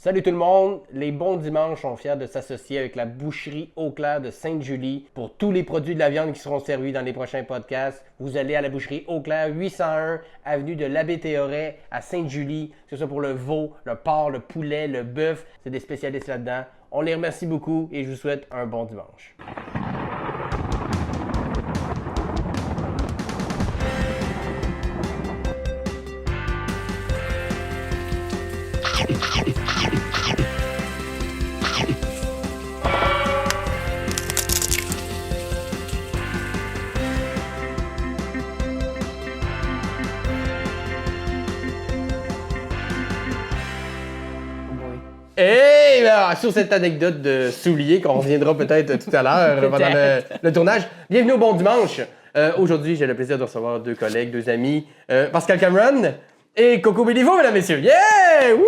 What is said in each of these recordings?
Salut tout le monde, les bons dimanches sont fiers de s'associer avec la boucherie Eau-Claire de Sainte-Julie pour tous les produits de la viande qui seront servis dans les prochains podcasts. Vous allez à la boucherie Eau-Claire, 801 avenue de l'Abbé Théoret à Sainte-Julie, que ce soit pour le veau, le porc, le poulet, le bœuf, c'est des spécialistes là-dedans. On les remercie beaucoup et je vous souhaite un bon dimanche. Et sur cette anecdote de souliers qu'on reviendra peut-être tout à l'heure pendant le tournage, bienvenue au Bon Dimanche. Aujourd'hui, j'ai le plaisir de recevoir deux collègues, deux amis, Pascal Cameron et Coco Béliveau, mesdames, messieurs. Yeah! Woo!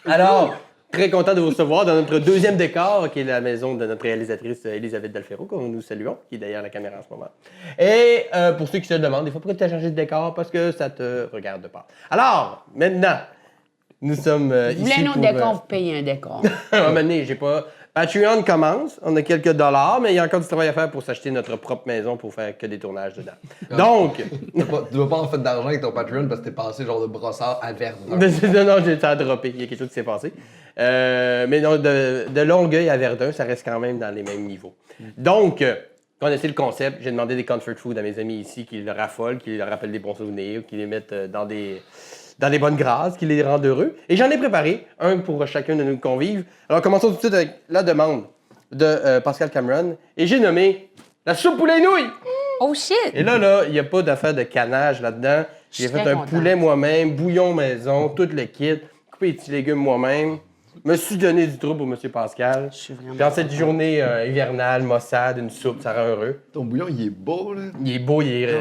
Alors, très content de vous recevoir dans notre deuxième décor, qui est la maison de notre réalisatrice Elisabeth Delfero, que nous saluons, qui est derrière la caméra en ce moment. Et pour ceux qui se demandent, des fois, pourquoi tu as changé de décor? Parce que ça te regarde pas. Alors, maintenant, nous sommes ici vous voulez un autre pour... décor, vous payez un décor. Maintenant, j'ai pas... Patreon commence, on a quelques dollars, mais il y a encore du travail à faire pour s'acheter notre propre maison pour faire que des tournages dedans. Donc... Tu dois pas en faire d'argent avec ton Patreon parce que t'es passé genre de brossard à Verdun. non, j'ai ça a droppé, il y a quelque chose qui s'est passé. Mais non, de Longueuil à Verdun, ça reste quand même dans les mêmes niveaux. Donc, connaissez le concept, j'ai demandé des comfort food à mes amis ici qui le raffolent, qui leur rappellent des bons souvenirs, qui les mettent dans des bonnes grâces, qui les rendent heureux. Et j'en ai préparé un pour chacun de nos convives. Alors, commençons tout de suite avec la demande de Pascal Cameron. Et j'ai nommé la soupe poulet nouilles. Oh shit! Et là, il n'y a pas d'affaire de canage là-dedans. J'ai fait un poulet moi-même, bouillon maison, tout le kit, coupé les petits légumes moi-même. Me suis donné du trou pour M. Pascal. Je suis vraiment Dans cette journée hivernale, maussade, une soupe, ça rend heureux. Ton bouillon, il est beau, là. Il est beau, il est...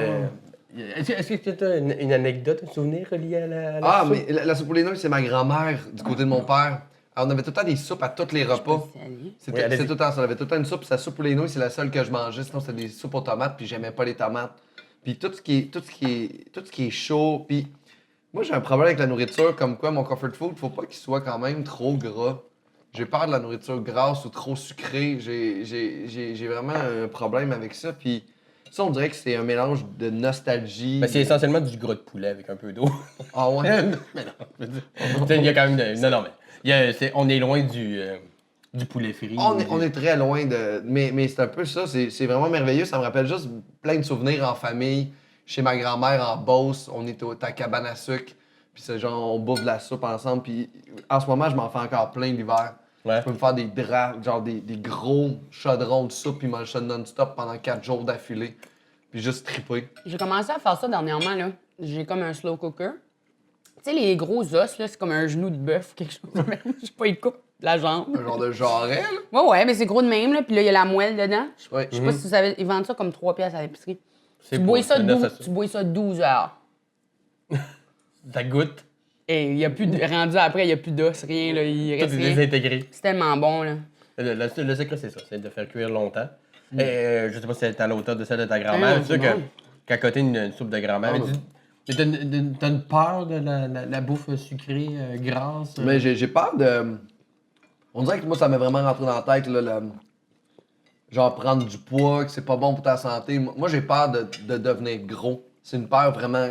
Est-ce que tu as une anecdote, un souvenir relié à la soupe? Mais la soupe aux nouilles, c'est ma grand-mère du côté de mon père. Alors, on avait tout le temps des soupes à tous les repas. C'était allez-y. tout le temps ça. On avait tout le temps une soupe. Sa soupe aux nouilles, c'est la seule que je mangeais. Sinon, c'était des soupes aux tomates, puis j'aimais pas les tomates. Puis tout ce qui est chaud. Puis moi, j'ai un problème avec la nourriture, comme quoi mon comfort food, faut pas qu'il soit quand même trop gras. J'ai peur de la nourriture grasse ou trop sucrée. J'ai vraiment un problème avec ça. Puis ça, on dirait que c'est un mélange de nostalgie. Ben, c'est essentiellement du gras de poulet avec un peu d'eau. Ah ouais? Mais non, je veux dire, il y a quand même... Non, mais on est loin du poulet frit. On est très loin de. Mais c'est un peu ça, c'est vraiment merveilleux. Ça me rappelle juste plein de souvenirs en famille. Chez ma grand-mère en Beauce, on était à cabane à sucre. Puis c'est genre, on bouffe de la soupe ensemble. Puis en ce moment, je m'en fais encore plein l'hiver. Ouais. Je peux me faire des draps, genre des gros chaudrons de soupe, puis manger ça non-stop pendant 4 jours d'affilée. Puis juste triper. J'ai commencé à faire ça dernièrement, là. J'ai comme un slow cooker. Tu sais, les gros os, là, c'est comme un genou de bœuf, quelque chose de même. Je sais pas, il coupe la jambe. Un genre de jarret, là. Ouais, mais c'est gros de même, là. Puis là, il y a la moelle dedans. Ouais. Je sais pas si vous savez, ils vendent ça comme 3 pièces à l'épicerie. C'est Tu pour bois ça, ça, 12, tu bois ça 12 heures. Ça goûte. Et il y a plus de... rendu après, il n'y a plus d'os, rien, là. Il Tout reste est rien. désintégré. C'est tellement bon, là. Le secret, c'est ça, c'est de faire cuire longtemps. Et je sais pas si c'est à la hauteur de celle de ta grand-mère. Ah, C'est sûr c'est bon. qu'à côté d'une soupe de grand-mère, Ah, mais t'as une peur de la bouffe sucrée, grasse? Mais j'ai peur de. On dirait que moi, ça m'est vraiment rentré dans la tête, là, genre prendre du poids, que c'est pas bon pour ta santé. Moi, j'ai peur de devenir gros. C'est une peur vraiment.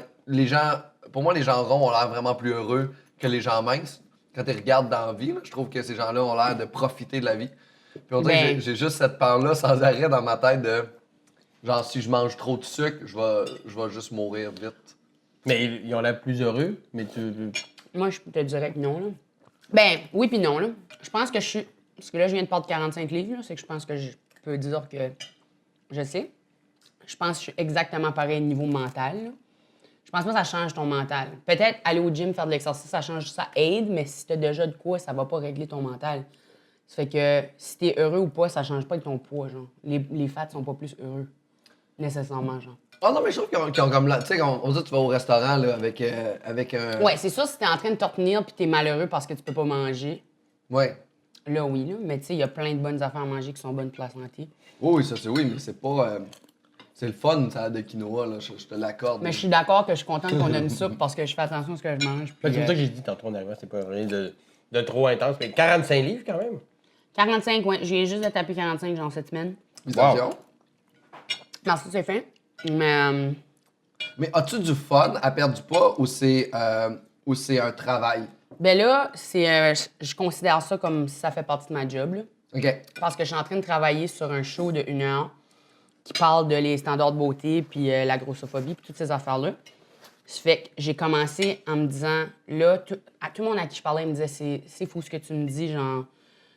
Pour moi, les gens ronds ont l'air vraiment plus heureux que les gens minces. Quand ils regardent dans la vie, là, je trouve que ces gens-là ont l'air de profiter de la vie. Puis on dirait que j'ai juste cette peur-là sans arrêt dans ma tête de. Genre, si je mange trop de sucre, je vais juste mourir vite. Mais ils ont l'air plus heureux, mais Moi, je te dirais que non, là. Ben, oui puis non, là. Je pense que je suis... Parce que là, je viens de perdre 45 livres, là. C'est que je pense que je peux dire que je sais. Je pense que je suis exactement pareil niveau mental, là. Je pense pas que ça change ton mental. Peut-être aller au gym, faire de l'exercice, ça change, ça aide, mais si t'as déjà de quoi, ça va pas régler ton mental. Ça fait que si t'es heureux ou pas, ça change pas avec ton poids, genre. Les fats sont pas plus heureux, nécessairement, genre. Ah non, mais je trouve qu'ils ont comme là. Tu sais, on dit que tu vas au restaurant là, avec un. Ouais, c'est sûr, si t'es en train de te retenir puis t'es malheureux parce que tu peux pas manger, Ouais. là, oui, là. Mais tu sais, il y a plein de bonnes affaires à manger qui sont bonnes pour la santé. Oui, ça c'est oui, mais c'est pas. C'est le fun, ça, de quinoa, là, je te l'accorde. Mais je suis d'accord que je suis contente qu'on a une soupe parce que je fais attention à ce que je mange. C'est puis, pour ça que j'ai dit tantôt en arrivant, c'est pas rien de trop intense. Mais 45 livres quand même. 45, ouais. J'ai juste de taper 45 genre cette semaine. Félicitations. Merci, c'est fin. Mais Mais as-tu du fun à perdre du poids ou c'est un travail? ben là, je considère ça comme si ça fait partie de ma job. Là. OK. Parce que je suis en train de travailler sur un show de 1 heure qui parle de les standards de beauté, puis la grossophobie, puis toutes ces affaires-là. Ça fait que j'ai commencé en me disant, là, à tout le monde à qui je parlais, il me disait, c'est fou ce que tu me dis, genre,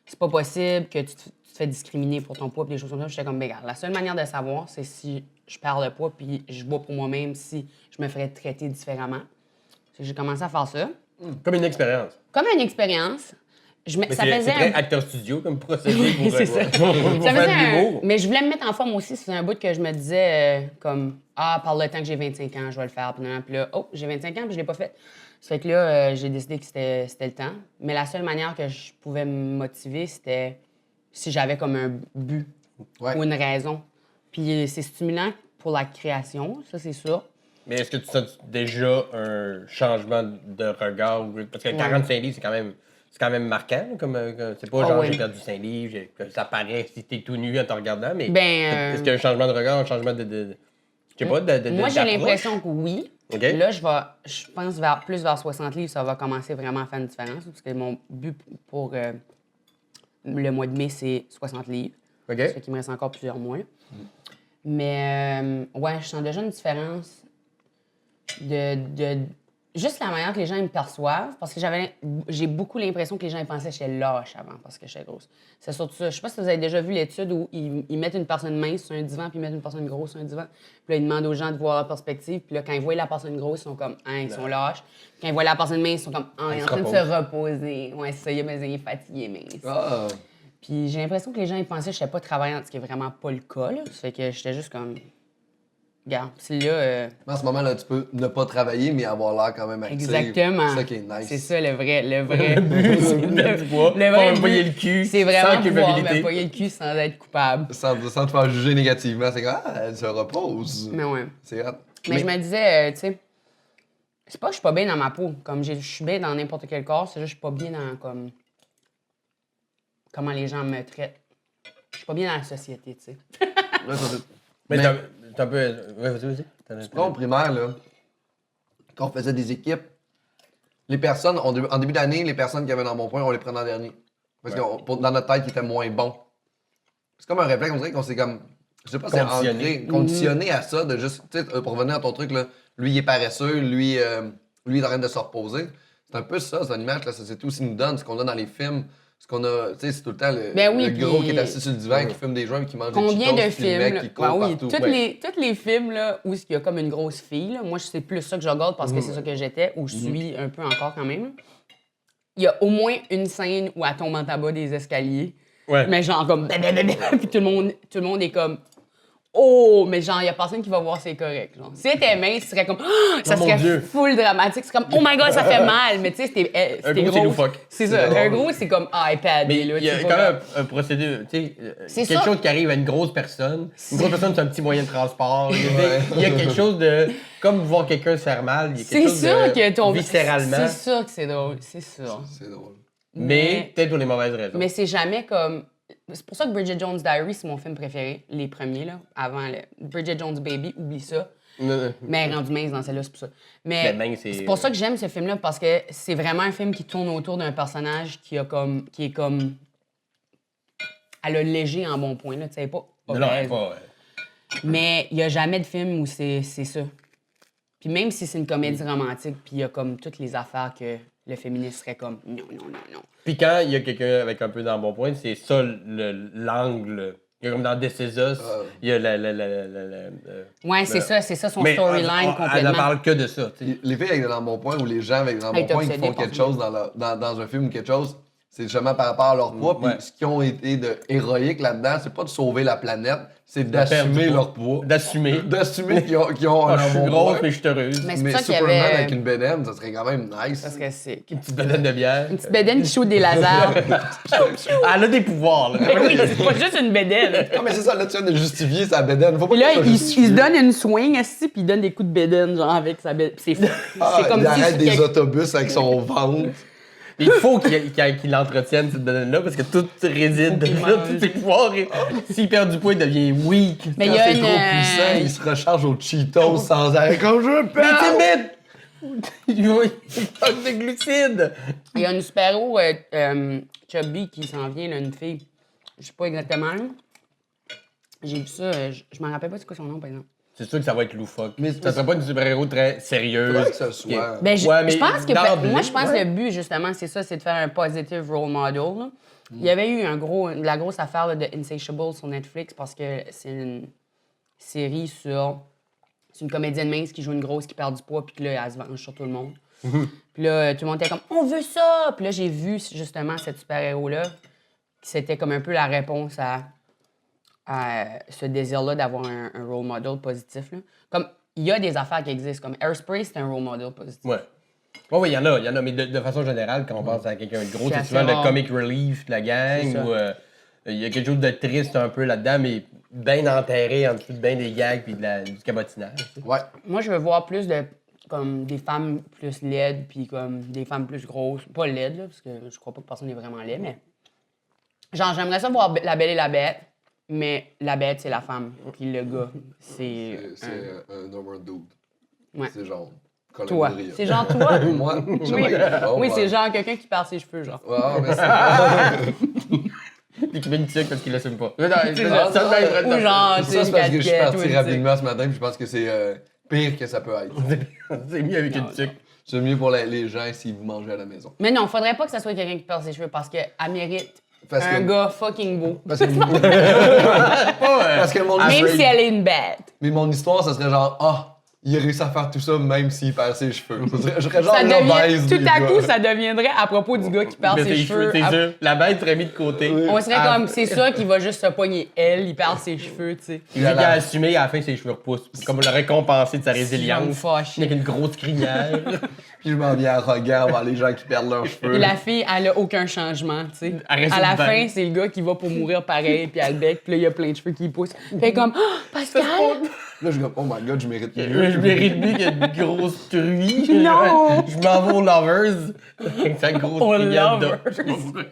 c'est pas possible que tu te fais discriminer pour ton poids, puis des choses comme ça. J'étais comme, ben, regarde, la seule manière de savoir, c'est si je perds le poids, puis je bois pour moi-même, si je me ferais traiter différemment. C'est que j'ai commencé à faire ça. Comme une expérience. Comme une expérience. Mais c'est très acteur studio comme procédé pour, c'est ça. pour Ça faire faisait de l'humour. Mais je voulais me mettre en forme aussi. C'est un bout que je me disais, comme, par le temps que j'ai 25 ans, je vais le faire. Puis là, j'ai 25 ans, puis je l'ai pas fait. Ça fait que là, j'ai décidé que c'était le temps. Mais la seule manière que je pouvais me motiver, c'était si j'avais comme un but Ouais. ou une raison. Puis c'est stimulant pour la création, ça, c'est sûr. Mais est-ce que tu sens déjà un changement de regard? Parce que 45 livres, c'est quand même marquant. C'est pas genre ouais. j'ai perdu 5 livres, que ça paraît si t'es tout nu en te regardant, mais Ben, est-ce qu'il y a un changement de regard, un changement de je sais pas, de moi, j'ai d'approche? l'impression que oui. OK. Là, je pense plus vers 60 livres, ça va commencer vraiment à faire une différence. Parce que mon but pour le mois de mai, c'est 60 livres. OK. Ça fait qu'il me reste encore plusieurs mois. Là. Mais, ouais, je sens déjà une différence de juste la manière que les gens ils me perçoivent. Parce que j'ai beaucoup l'impression que les gens ils pensaient que j'étais lâche avant parce que j'étais grosse. C'est surtout ça. Je sais pas si vous avez déjà vu l'étude où ils mettent une personne mince sur un divan puis ils mettent une personne grosse sur un divan. Puis là, ils demandent aux gens de voir leur perspective. Puis là, quand ils voient la personne grosse, ils sont comme, ils sont lâches. Quand ils voient la personne mince, ils sont comme, ils sont en train de se reposer. Ouais, c'est ça, il est fatigué, mince. Ah! Puis j'ai l'impression que les gens ils pensaient que je n'étais pas travaillante, ce qui est vraiment pas le cas. Là. Ça fait que j'étais juste comme, regarde, c'est là. En ce moment-là, tu peux ne pas travailler, mais avoir l'air quand même actif. Exactement. C'est ça qui est nice. C'est ça le vrai but. Le poids, le pas vrai me payer but, le cul, c'est sans vraiment pouvoir culpabilité. me payer le cul sans être coupable. Sans te faire juger négativement. C'est comme, elle se repose. Mais ouais. C'est hot. Mais je me disais, tu sais, c'est pas que je suis pas bien dans ma peau. Comme je suis bien dans n'importe quel corps, c'est juste que je suis pas bien dans comme comment les gens me traitent. Je suis pas bien dans la société, tu sais. Là, ça, Mais Mais- t'as un peu. Ouais, vas-y. Au primaire, là, quand on faisait des équipes, les personnes, en début d'année, les personnes qui avaient dans mon point, on les prenait en dernier. Parce que dans notre tête, ils étaient moins bons. C'est comme un réflexe, on dirait qu'on s'est comme. Je sais pas, c'est ancré, conditionné à ça, de juste. Tu sais, pour revenir à ton truc, là, lui, il est paresseux, lui, il est en train de se reposer. C'est un peu ça, c'est une image que la société aussi nous donne, ce qu'on a dans les films. Ce qu'on a, tu sais, c'est tout le temps le gros qui est assis sur le divan, qui fume des joints et qui mange Combien des de Cheetos, puis le mec films? qui court Oui, partout. tous les films là, où il y a comme une grosse fille, là, moi c'est plus ça que je regarde parce que c'est ça que j'étais, ou je suis un peu encore quand même. Il y a au moins une scène où elle tombe en tabac des escaliers. Ouais. Mais genre comme puis tout le monde est comme oh, mais genre il y a personne qui va voir c'est correct. Genre. Si elle était mince, ce serait comme ça Oh mon serait Dieu. full dramatique, c'est comme oh my god, ça fait mal, mais tu sais c'était Un gros, c'est gros. loufoque. C'est ça, un gros c'est comme iPad Mais là, il y a tu quand vois, même un procédé, tu sais, C'est quelque ça. chose qui arrive à une grosse personne. Une grosse personne, c'est un petit moyen de transport. Il y a quelque chose de. Comme voir quelqu'un se faire mal, il y a quelque c'est chose sûr de. que ton Viscéralement. C'est sûr que c'est drôle, c'est sûr. C'est drôle. Mais peut-être pour les mauvaises raisons. Mais c'est jamais comme. C'est pour ça que Bridget Jones' Diary, c'est mon film préféré. Les premiers, là, avant le. Bridget Jones' Baby, oublie ça. Mais elle est rendue mince dans celle-là, c'est pour ça. Mais Ben, mince, c'est- c'est pour ça que j'aime ce film-là, parce que c'est vraiment un film qui tourne autour d'un personnage qui est comme. Elle a léger en bon point, là, tu sais, pas. Non, non, obèse. pas. Mais il n'y a jamais de film où c'est ça. Puis même si c'est une comédie romantique, puis il y a comme toutes les affaires que le féministe serait comme non, non, non, non. Puis quand il y a quelqu'un avec un peu dans bon point, c'est ça l'angle. Il y a comme dans This Is Us, il y a Ouais, c'est ça son mais storyline elle complètement. ne parle que de ça. Tu sais. Les filles avec des dans bon point ou les gens avec des dans Hey, bon t'es point qui obsédé font par quelque ça. chose dans un film ou quelque chose, C'est justement par rapport à leur poids. Puis Ouais. ce qu'ils ont été de héroïque là-dedans, c'est pas de sauver la planète, c'est perdre d'assumer du leur poids. D'assumer. D'assumer qu'ils ont Ah, un je suis bon grosse, poids. mais je suis heureuse. Mais c'est Mais pour ça qu'il y Superman avait. avec une bédaine, ça serait quand même nice. Ça serait sick. Une petite bedaine de bière. Une petite bédaine qui shoot des lasers. Elle a des pouvoirs, là. Ben oui, c'est pas juste une bédaine. Ah, mais c'est ça, là, tu viens de justifier sa bédaine. Faut pas Puis là, que ça il justifie. se donne une swing, assis, puis il donne des coups de bédaine, genre, avec sa bédaine. C'est fou. Ah, C'est comme il si. arrête des c'était- autobus avec son ventre. Il faut qu'il entretienne cette bedaine-là parce que tout réside qu'il dedans, mange. tous ses pouvoirs. S'il perd du poids, il devient weak. Mais il Quand y a c'est une. trop puissant, il se recharge aux Cheetos sans arrêt. Comme je Mais perds! timide! Il manque de glucides. Il y a une super-héros chubby qui s'en vient, là, une fille. Je sais pas exactement, là. J'ai vu ça, je m'en rappelle pas c'est quoi son nom, par exemple. C'est sûr que ça va être loufoque. Mais- Ça sera pas une super-héros très sérieuse. Faudrait que ça soit. Ben, je, Ouais, mais je pense que d'emblée, moi je pense ouais. que le but justement c'est ça, c'est de faire un positive role model. Là. Il y avait eu de la grosse affaire là, de Insatiable sur Netflix parce que c'est une série sur c'est une comédienne mince qui joue une grosse qui perd du poids puis que là elle se venge sur tout le monde. Puis là tout le monde était comme on veut ça. Puis là j'ai vu justement cette super héros là qui c'était comme un peu la réponse à ce désir-là d'avoir un role model positif. Là. Comme, il y a des affaires qui existent, comme Airspray, c'est un role model positif. Ouais. Oui, il y en a, mais de façon générale, quand on pense à quelqu'un de gros, C'est c'est assez souvent le rare. comic relief de la gang, C'est ça. ou il y a quelque chose de triste un peu là-dedans, mais bien enterré en dessous de bien des gags puis du cabotinage. tu sais. Ouais. Moi, je veux voir plus de comme des femmes plus laides, puis comme des femmes plus grosses. Pas laides, là, parce que je crois pas que personne n'est vraiment laid, mais... Genre, j'aimerais ça voir La Belle et la Bête, mais la bête, c'est la femme, puis le gars, c'est... C'est un normal dude. Ouais. C'est genre. Colin Toi. Montréal. C'est genre toi? Moi, Oui, Oh, oui ouais. c'est genre quelqu'un qui perd ses cheveux, genre. Ouais, mais c'est. Puis qui met une tuque parce qu'il l'assume pas. Non, C'est ça. Ou genre, Ça, c'est parce que je suis casquette, parti ou une rapidement ce matin, puis je pense que c'est pire que ça peut être. C'est mieux avec une Non, tuque. C'est mieux pour les gens s'ils vous mangez à la maison. Mais non, faudrait pas que ça soit quelqu'un qui perd ses cheveux parce qu'elle mérite Parce un que- gars fucking beau. Parce que, parce que mon Même histoire, si elle est une bête. mais mon histoire, ça serait genre, il a réussi à faire tout ça même s'il perd ses cheveux. Je serais genre Ça l'obèse devient, tout des à gars. coup, ça deviendrait à propos du gars qui perd Mais ses cheveux. c'est sûr. La bête serait mise de côté. On serait Ah, comme, c'est sûr qu'il va juste se pogner elle, il perd ses cheveux, tu sais. Il dit qu'il a assumé, à la fin, ses cheveux repoussent. Comme le récompenser de sa résilience. Fâché. Avec une grosse crinière. Puis je m'en viens arrogant envers les gens qui perdent leurs cheveux. Puis la fille, elle a aucun changement, tu sais. Elle reste À la une fin, bête. c'est le gars qui va pour mourir pareil, puis elle bec, puis là, il y a plein de cheveux qui poussent. Fait comme, oh, Pascal! Là, je dis, oh my god, je mérite mieux. Je mérite mieux qu'il y ait une grosse truie. Non! Je m'en vais aux Lovers. Avec sa grosse Aux crinière de- Lovers.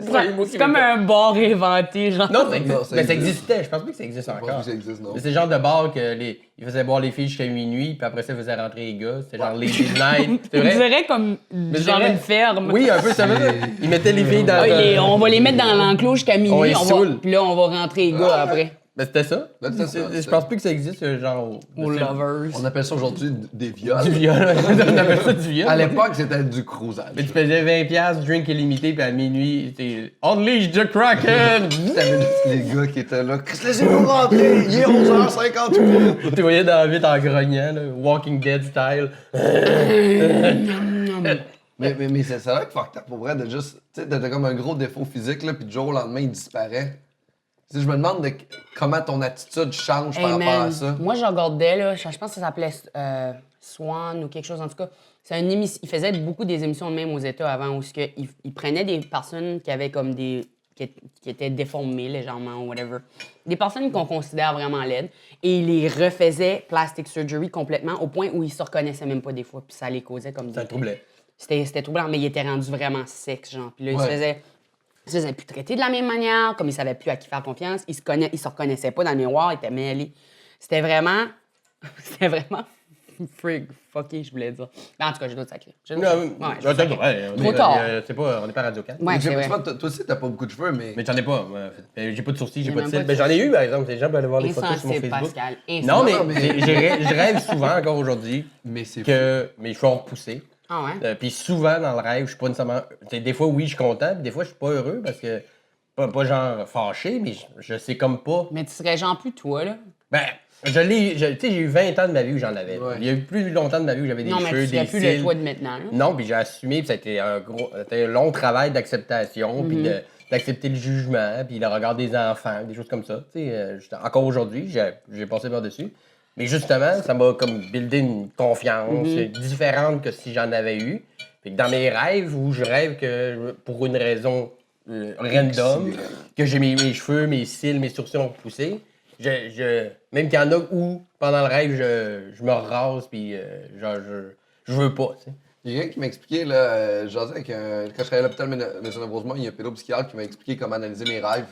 Ouais, moi, C'est comme un bar inventé, genre. Non, Non, ça existe. ça Mais ça existe. existait. Je pense pas que ça existe Je pense encore. que ça existe, non. Mais c'est le genre de bar que ils faisaient boire les filles jusqu'à minuit, puis après ça, ils faisaient rentrer les gars. C'était genre Lady Night. C'est On vrai? dirait comme Mais c'est genre vrai. une ferme. Oui, un peu, ça veut dire. Ils mettaient les filles dans. Ah, on va les mettre dans l'enclos jusqu'à On minuit, les on va, saoule. puis là, on va rentrer les gars après. Ben, c'était ça. Ben, c'était ça, Je c'était- pense plus que ça existe, ce genre. Aux lovers. On appelle ça aujourd'hui des viols. Du viol. On appelle ça du viol. À l'époque, c'était du cruisage. Mais tu payais 20$, drink illimité, puis à minuit, c'était Unleash the Kraken! T'avais juste les gars qui étaient là. Chris, laissez-nous rentrer! Il est 11h58! Tu voyais dans la vitre en grognant, là, Walking Dead style. Mais c'est vrai que fuck up pour vrai de juste. Tu sais, t'as comme un gros défaut physique, là, puis du jour au lendemain, il disparaît. Tu sais, je me demande comment ton attitude change par Hey, rapport man, à ça. moi, je regardais, là, je pense que ça s'appelait Swan ou quelque chose, en tout cas. C'est une émission, il faisait beaucoup des émissions de même aux États avant, où il prenait des personnes qui avaient comme des... qui étaient déformées légèrement ou whatever. Des personnes qu'on considère vraiment laides, et il les refaisait plastic surgery complètement, au point où ils se reconnaissaient même pas des fois, puis ça les causait comme Ça des... troublait. C'était troublant, mais il était rendu vraiment sexe, genre. Puis là, il Ouais. se faisait plus traiter de la même manière, comme il savait plus à qui faire confiance. Il se reconnaissait pas dans le miroir, il était mêlé. C'était vraiment fucké, je voulais dire. Mais en tout cas, j'ai d'autres sacrés. Non, je t'as le droit, on Trop est- tard. C'est pas, on n'est pas Radio 4. Ouais, J'ai c'est vrai. l'impression que toi aussi, t'as pas beaucoup de cheveux, mais. Mais j'en ai pas. Moi, en fait. J'ai pas de sourcils, j'ai Il y pas en de a cils. pas de Ben, j'en ai sourcils. eu, par exemple. Les gens peuvent aller voir les photos sur mon Insensible, Facebook. Pascal. Non, mais Non, mais- je rêve souvent, encore aujourd'hui, Mais c'est que mes cheveux ont repoussé. Ah ouais? Puis souvent, dans le rêve, je suis pas nécessairement... Des fois, oui, je suis content, puis des fois, je suis pas heureux parce que... Pas genre fâché, mais je sais comme pas. Mais tu serais genre plus toi, là. Ben, tu sais, j'ai eu 20 ans de ma vie où j'en avais. Ouais. Il y a eu plus longtemps de ma vie où j'avais des Non, mais cheveux, tu serais des plus cils. le toi de maintenant. Là. Non, puis j'ai assumé, puis ça a été un long travail d'acceptation, puis d'accepter le jugement, puis le regard des enfants, des choses comme ça. Tu sais, encore aujourd'hui, j'ai passé par-dessus. Mais justement, ça m'a comme buildé une confiance différente que si j'en avais eu. Puis que dans mes rêves, où je rêve que pour une raison random, que j'ai mes cheveux, mes cils, mes sourcils ont repoussé, même qu'il y en a où, pendant le rêve, je me rase, puis genre, je veux pas, tu sais. Il y a quelqu'un qui m'a expliqué, là, quand je travaillais à l'hôpital Maisonneuve-Rosemont, il y a un pédopsychiatre qui m'a expliqué comment analyser mes rêves.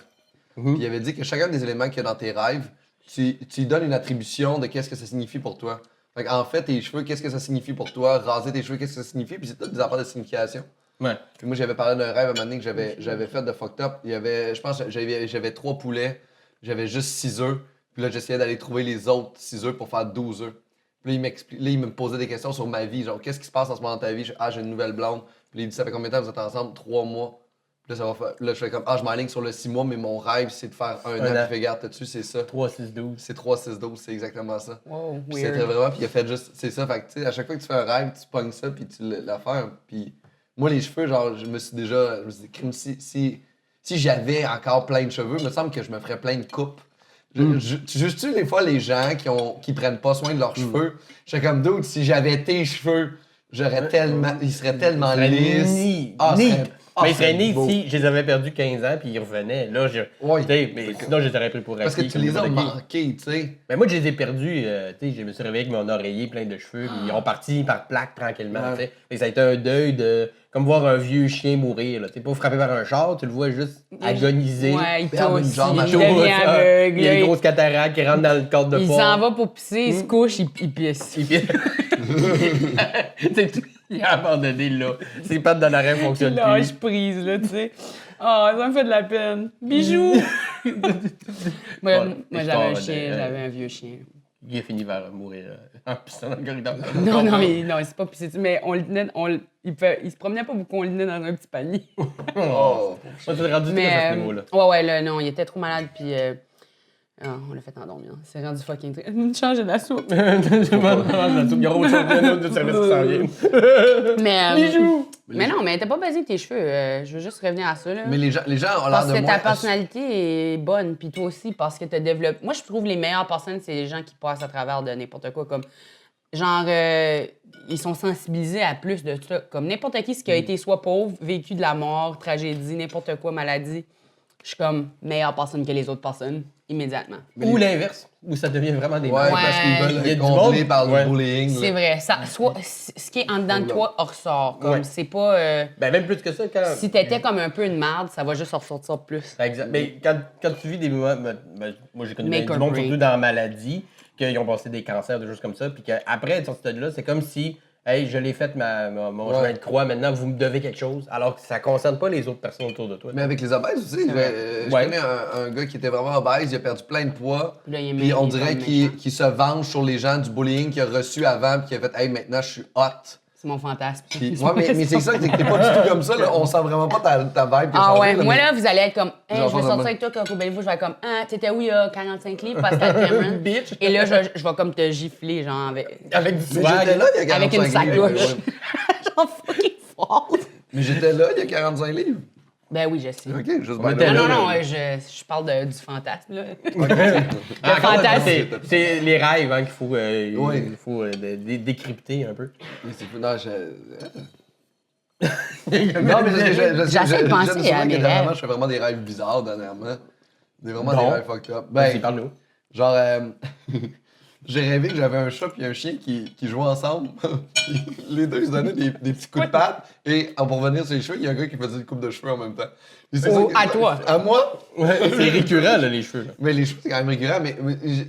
Puis il avait dit que chacun des éléments qu'il y a dans tes rêves, tu lui donnes une attribution de qu'est-ce que ça signifie pour toi. Fait en fait, tes cheveux, qu'est-ce que ça signifie pour toi? Raser tes cheveux, qu'est-ce que ça signifie? Puis c'est tout des affaires de signification. Ouais. Puis moi, j'avais parlé d'un rêve à un moment donné que j'avais fait de fucked up. Je pense que j'avais 3 poulets, j'avais juste 6 œufs. Puis là, j'essayais d'aller trouver les autres 6 œufs pour faire 12 œufs. Puis là, il me posait des questions sur ma vie. Genre, qu'est-ce qui se passe en ce moment dans ta vie? J'ai une nouvelle blonde. Puis là, il dit, ça fait combien de temps vous êtes ensemble? 3 mois. Puis là, là, je fais comme, je m'aligne sur le 6 mois, mais mon rêve, c'est de faire un an. Puis fais garde, dessus, c'est ça. 3, 6, 12. C'est 3, 6, 12, c'est exactement ça. Wow, Puis weird. c'était vraiment, puis il a fait juste, c'est ça. Fait que, tu sais, à chaque fois que tu fais un rêve, tu pognes ça, puis tu l'affaires. Puis moi, les cheveux, genre, je me suis dit, crime, si j'avais encore plein de cheveux, il me semble que je me ferais plein de coupes. Tu juges-tu des fois les gens qui prennent pas soin de leurs cheveux? J'étais comme d'autres, si j'avais tes cheveux, ils seraient tellement lisses. Mais ils seraient nés beau. si je les avais perdus 15 ans puis ils revenaient. Là, Ouais. tu sais, mais sinon, je les aurais pris pour acquis. Parce que tu comme les as n'importe qui. manqués, tu sais. Mais moi, je les ai perdus. Tu sais, je me suis réveillé avec mon oreiller plein de cheveux. Puis ils ont parti par plaques tranquillement. Ouais. Tu sais. Et ça a été un deuil de. Comme voir un vieux chien mourir. Tu sais, pas frappé par un char, tu le vois juste agoniser. Ouais, il perdre une tousse, jambe à il chaud. devient aveugle. Il y a une grosse cataracte qui rentre dans le corps de Il porc. s'en va pour pisser, il se couche, il pisse. Et puis- C'est tout. Il a abandonné là. Ses pattes dans l'arrêt fonctionnent Là, plus. je prise, là, tu sais. Oh, ça me fait de la peine. Bijou! Moi, j'avais un chien, j'avais un vieux chien. Il a fini par mourir en pissant dans le corridor. Non, non, c'est pas pissé. Mais on le tenait, il se promenait pas beaucoup, on le tenait dans un petit panier. Oh. Moi, tu rendu tout à ce Mais, niveau-là. ouais, là, non, il était trop malade, puis on l'a fait endormir. C'est rendu fucking triste. Changer de la soupe. Il y aura autre chose de service qui s'en vient. Mais, mais non, mais t'es pas basé tes cheveux. Je veux juste revenir à ça, là. Mais les gens ont l'air Parce de que moins... ta personnalité est bonne, puis toi aussi, parce que tu développé. Moi, je trouve les meilleures personnes, c'est les gens qui passent à travers de n'importe quoi. Comme, genre, ils sont sensibilisés à plus de ça. Comme n'importe qui, ce qui a été soit pauvre, vécu de la mort, tragédie, n'importe quoi, maladie, je suis comme meilleure personne que les autres personnes, immédiatement. Ou l'inverse, où ça devient vraiment des Ouais, malades. parce qu'ils Il y a veulent du combler monde. par Ouais. le bullying. C'est là. vrai. Ce qui est en dedans de toi ressort. Comme, Ouais. c'est pas. Ben, même plus que ça, quand. Si t'étais comme un peu une merde, ça va juste ressortir plus. Exact. Mais quand tu vis des moments. Moi, j'ai connu Make du or monde, break. surtout dans la maladie, qu'ils ont passé des cancers, des choses comme ça, puis qu'après être sorti de là, c'est comme si. Hey, je l'ai fait mon Ouais. chemin de croix, maintenant vous me devez quelque chose, alors que ça concerne pas les autres personnes autour de toi. Mais avec les obèses aussi, je Ouais. connais un gars qui était vraiment obèse, il a perdu plein de poids. Puis là, il est Puis on il est dirait comme qu'il méchant. se venge sur les gens du bullying qu'il a reçu avant, puis qu'il a fait hey, maintenant je suis hot. C'est mon fantasme. Puis, ouais, mais c'est ça, t'es pas du tout comme ça, là. On sent vraiment pas ta vibe. qui a Ah changé, ouais, là, moi mais- là, vous allez être comme, hey, Genre, je vais vraiment. sortir avec toi quand Bellevue, je vais être comme, ah, t'étais où il y a 45 livres, Pascal Cameron? Bitch. Et là, je vais comme te gifler, genre, avec Avec du Mais swag. j'étais là il y a 45 avec une livres. sacoche. Ouais. genre fucking fort. Mais j'étais là il y a 45 livres. Ben oui, je sais. OK, juste On bien était là. Non, là, non, là. je parle du fantasme, là. Ah, fantasme. c'est les rêves hein, qu'il faut, Oui. il faut décrypter un peu. Mais c'est non, Non, Non, mais J'essaie de penser je à mes dernièrement, rêves. je fais vraiment des rêves bizarres dernièrement. Vraiment Non. des rêves fucked up. Vas-y, Ben, parle-nous. genre, j'ai rêvé que j'avais un chat et un chien qui jouaient ensemble. Les deux, ils se donnaient des petits coups de patte. Et pour revenir sur les cheveux, il y a un gars qui faisait une coupe de cheveux en même temps. Puis c'est Oh, ça que- à toi. À moi? Ouais, c'est récurrent, là, les cheveux. Là. Mais les cheveux, c'est quand même récurrent. Mais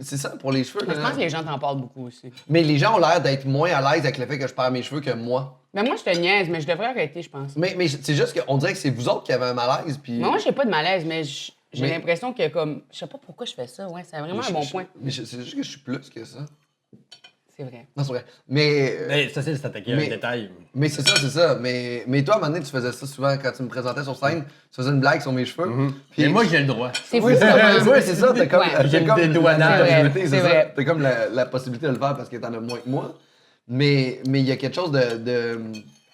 c'est ça pour les cheveux. Je là. pense que les gens t'en parlent beaucoup aussi. Mais les gens ont l'air d'être moins à l'aise avec le fait que je perds mes cheveux que moi. Ben moi, je te niaise, mais je devrais arrêter, je pense. Mais c'est juste qu'on dirait que c'est vous autres qui avez un malaise. Puis... Mais moi, j'ai pas de malaise, mais j'ai Mais- l'impression que, comme, je sais pas pourquoi je fais ça, ouais, c'est vraiment un bon point. Mais c'est juste que je suis plus que ça. C'est vrai. Non, c'est vrai. Mais Mais ça, c'est s'attaquer à un mais- détail. Mais c'est ça. Mais toi, à un moment donné, tu faisais ça souvent quand tu me présentais sur scène. Tu faisais une blague sur mes cheveux. Puis Mais moi, j'ai le droit. C'est fou, Oui, ça. c'est ça. T'as comme, Ouais. t'as J'ai le comme dédouanage. la C'est vrai, possibilité, c'est vrai. T'as comme la possibilité de le faire parce que t'en as moins que moi. Mais il y a quelque chose de...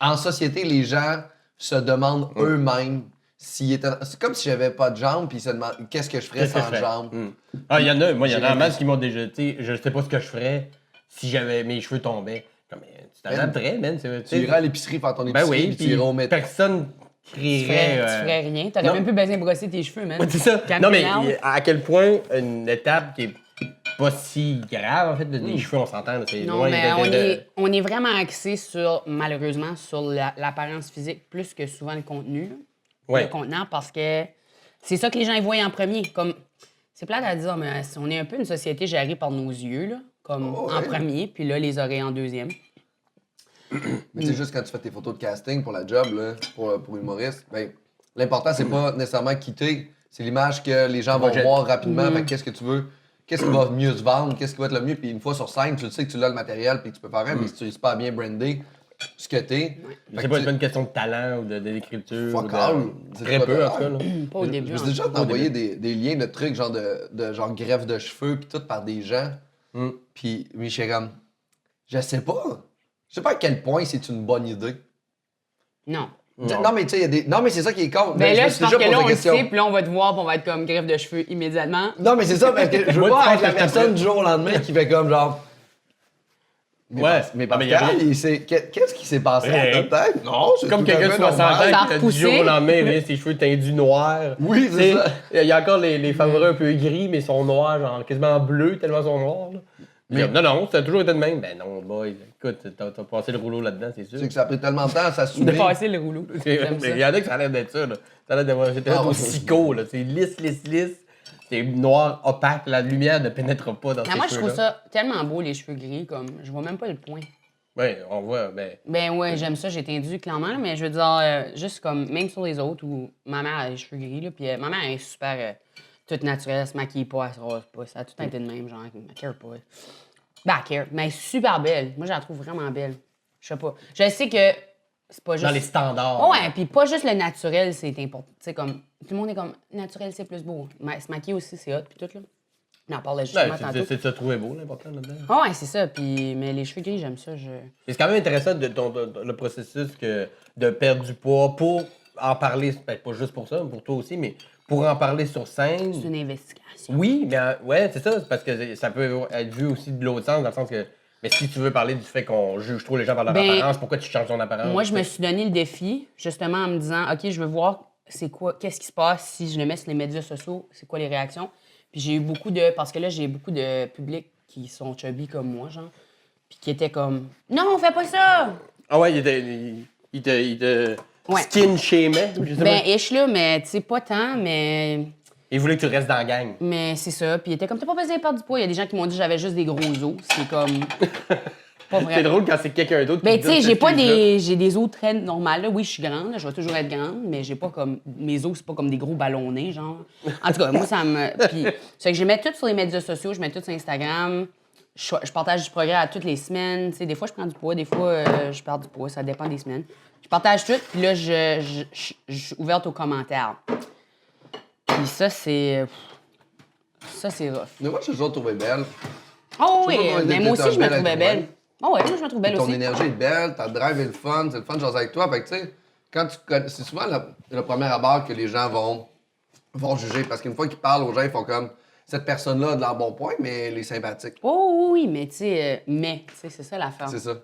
En société, les gens se demandent eux-mêmes s'ils étaient... C'est comme si j'avais pas de jambes puis ils se demandent qu'est-ce que je ferais Qu'est-ce que sans je ferais? jambes. Ah, il y en a, moi, il y en a J'ai en masse qui m'ont déjà, tu sais, je sais pas ce que je ferais si j'avais mes cheveux tombaient. Comme, tu t'adapterais, man. Tu iras à l'épicerie faire ton Ben épicerie oui, puis tu puis iras au métro. personne Tu crierait. ferais rien. T'aurais non. même plus besoin de brosser tes cheveux, man. Ouais, c'est ça. Calme Non, mais down. à quel point une étape qui est pas si grave, en fait, des cheveux, on s'entend. C'est Non, loin mais de- on est vraiment axé sur, malheureusement, sur l'apparence physique plus que souvent le contenu. Là. Ouais. Le contenant, parce que c'est ça que les gens ils voient en premier. Comme, c'est plate à dire, mais on est un peu une société gérée par nos yeux, là, comme Oh, en ouais. premier, puis là, les oreilles en deuxième. Mais c'est juste quand tu fais tes photos de casting pour la job, là, pour humoriste, ben, l'important, c'est pas nécessairement quitter, c'est l'image que les gens vont Projet. voir rapidement. Fait que qu'est-ce que tu veux, qu'est-ce qui va mieux se vendre, qu'est-ce qui va être le mieux. Puis une fois sur scène, tu le sais que tu l'as le matériel, puis tu peux faire rien, mais si tu n'es pas bien brandé ce que t'es. C'est pas une question de talent ou d'écriture. Fuck ou de- all. C'est Très pas peu, en talent. tout cas. Là. Pas au début. Je me en suis tout déjà cas. envoyé des liens de trucs, genre de genre greffe de cheveux, puis tout par des gens. Puis, mais je suis comme, je sais pas. Je sais pas à quel point c'est une bonne idée. Non. Non, mais tu sais, il y a des. Non, mais c'est ça qui est con. Ben je là, me c'est suis parce déjà que là, posé on la le question. sait, puis là, on va te voir, puis on va être comme greffe de cheveux immédiatement. Non, mais c'est ça, parce que je veux Moi, pas tu être la penses que personne t'as- du jour au lendemain qui fait comme genre. Ouais. Mais Ah, mais il y a Pascal, rien. qu'est-ce qui s'est passé Rien. à ta tête? Non, c'est Comme tout à quelqu'un de fait 60 normal. ans Ça a qui a du repoussé. jour au lendemain, il a ses cheveux tendus noirs. Oui, c'est Tu sais, ça. Il y a encore les favoris un peu gris, mais ils sont noirs, genre quasiment bleus, tellement ils sont noirs. Là. Non, ça a toujours été de même. Ben non, boy, écoute, t'as passé le rouleau là-dedans, c'est sûr. C'est que ça a pris tellement de temps à De s'assumer. passer le rouleau. J'aime ça. Il y en a qui ça a l'air d'être ça. Là. Ça a l'air d'avoir. C'était Ah, au ouais. psycho, là. C'est lisse. C'est noir, opaque. La lumière ne pénètre pas dans Mais ces moi, je cheveux-là. trouve ça tellement beau, les cheveux gris, comme, je vois même pas le point. Oui, on voit. Ben, Ben ouais, j'aime ça, j'ai tendu clairement, là, mais je veux dire, juste comme, même sur les autres, où ma mère a les cheveux gris, là, puis ma mère est super toute naturelle, elle se maquille pas, elle se rase pas, ça a tout le temps été de même, genre, elle care pas. Ben, elle care, mais elle est super belle. Moi, je la trouve vraiment belle. Je sais pas. Je sais que c'est pas juste... dans les standards. Ouais, puis pas juste le naturel, c'est important. Tu sais, comme, tout le monde est comme, naturel, c'est plus beau. Mais se maquiller aussi, c'est hot, puis tout, là. On en parlait justement Ben, tantôt. c'est de se trouver beau, l'important là-dedans. Ah ouais, c'est ça. Puis, mais les cheveux gris, j'aime ça. C'est quand même intéressant le processus de perdre du poids pour en parler, peut-être pas juste pour ça, mais pour toi aussi, mais pour en parler sur scène. C'est une investigation. Oui, mais ouais, c'est ça, c'est parce que ça peut être vu aussi de l'autre sens, dans le sens que, mais si tu veux parler du fait qu'on juge trop les gens par leur Ben, apparence, pourquoi tu changes ton apparence? Moi, je me suis donné le défi, justement, en me disant, OK, je veux voir qu'est-ce qui se passe si je le mets sur les médias sociaux, c'est quoi les réactions. Puis j'ai eu beaucoup parce que là, j'ai beaucoup de public qui sont chubby comme moi, genre, puis qui étaient comme, non, fais pas ça! Ah ouais, il te Ouais. skin-shamait, je sais Ben, pas. ish, là, mais tu sais, pas tant, mais Il voulait que tu restes dans la gang. c'est ça. Puis il était comme, t'as pas besoin de perdre du poids. Il y a des gens qui m'ont dit que j'avais juste des gros os. C'est comme, pas vrai. C'est drôle quand c'est quelqu'un d'autre qui Ben, te tu sais, donne j'ai cette pas excuse-là. j'ai des os très normales. Là. Oui, je suis grande, là, je vais toujours être grande, mais j'ai pas comme, mes os, c'est pas comme des gros ballonnés, genre. En tout cas, moi, ça me. Puis, c'est que je mets tout sur les médias sociaux, je mets tout sur Instagram. Je partage du progrès à toutes les semaines. Tu sais, des fois, je prends du poids, des fois, je perds du poids, ça dépend des semaines. Je partage tout, puis là, je suis ouverte aux commentaires. Puis ça, c'est. Ça, c'est rough. Mais moi, je t'ai toujours trouvé belle. Oh Je sais oui, pas, mais moi aussi, je me belle trouvais avec belle. toi-même. Oh ouais, moi, je me trouve belle Ton aussi. énergie est belle, ta drive est le fun, c'est le fun de jaser avec toi. Fait que, tu sais, quand tu connais. C'est souvent le premier abord que les gens vont juger. Parce qu'une fois qu'ils parlent aux gens, ils font comme cette personne-là a de l'air bon point, mais elle est sympathique. Oh oui, mais tu sais, c'est ça l'affaire. C'est ça.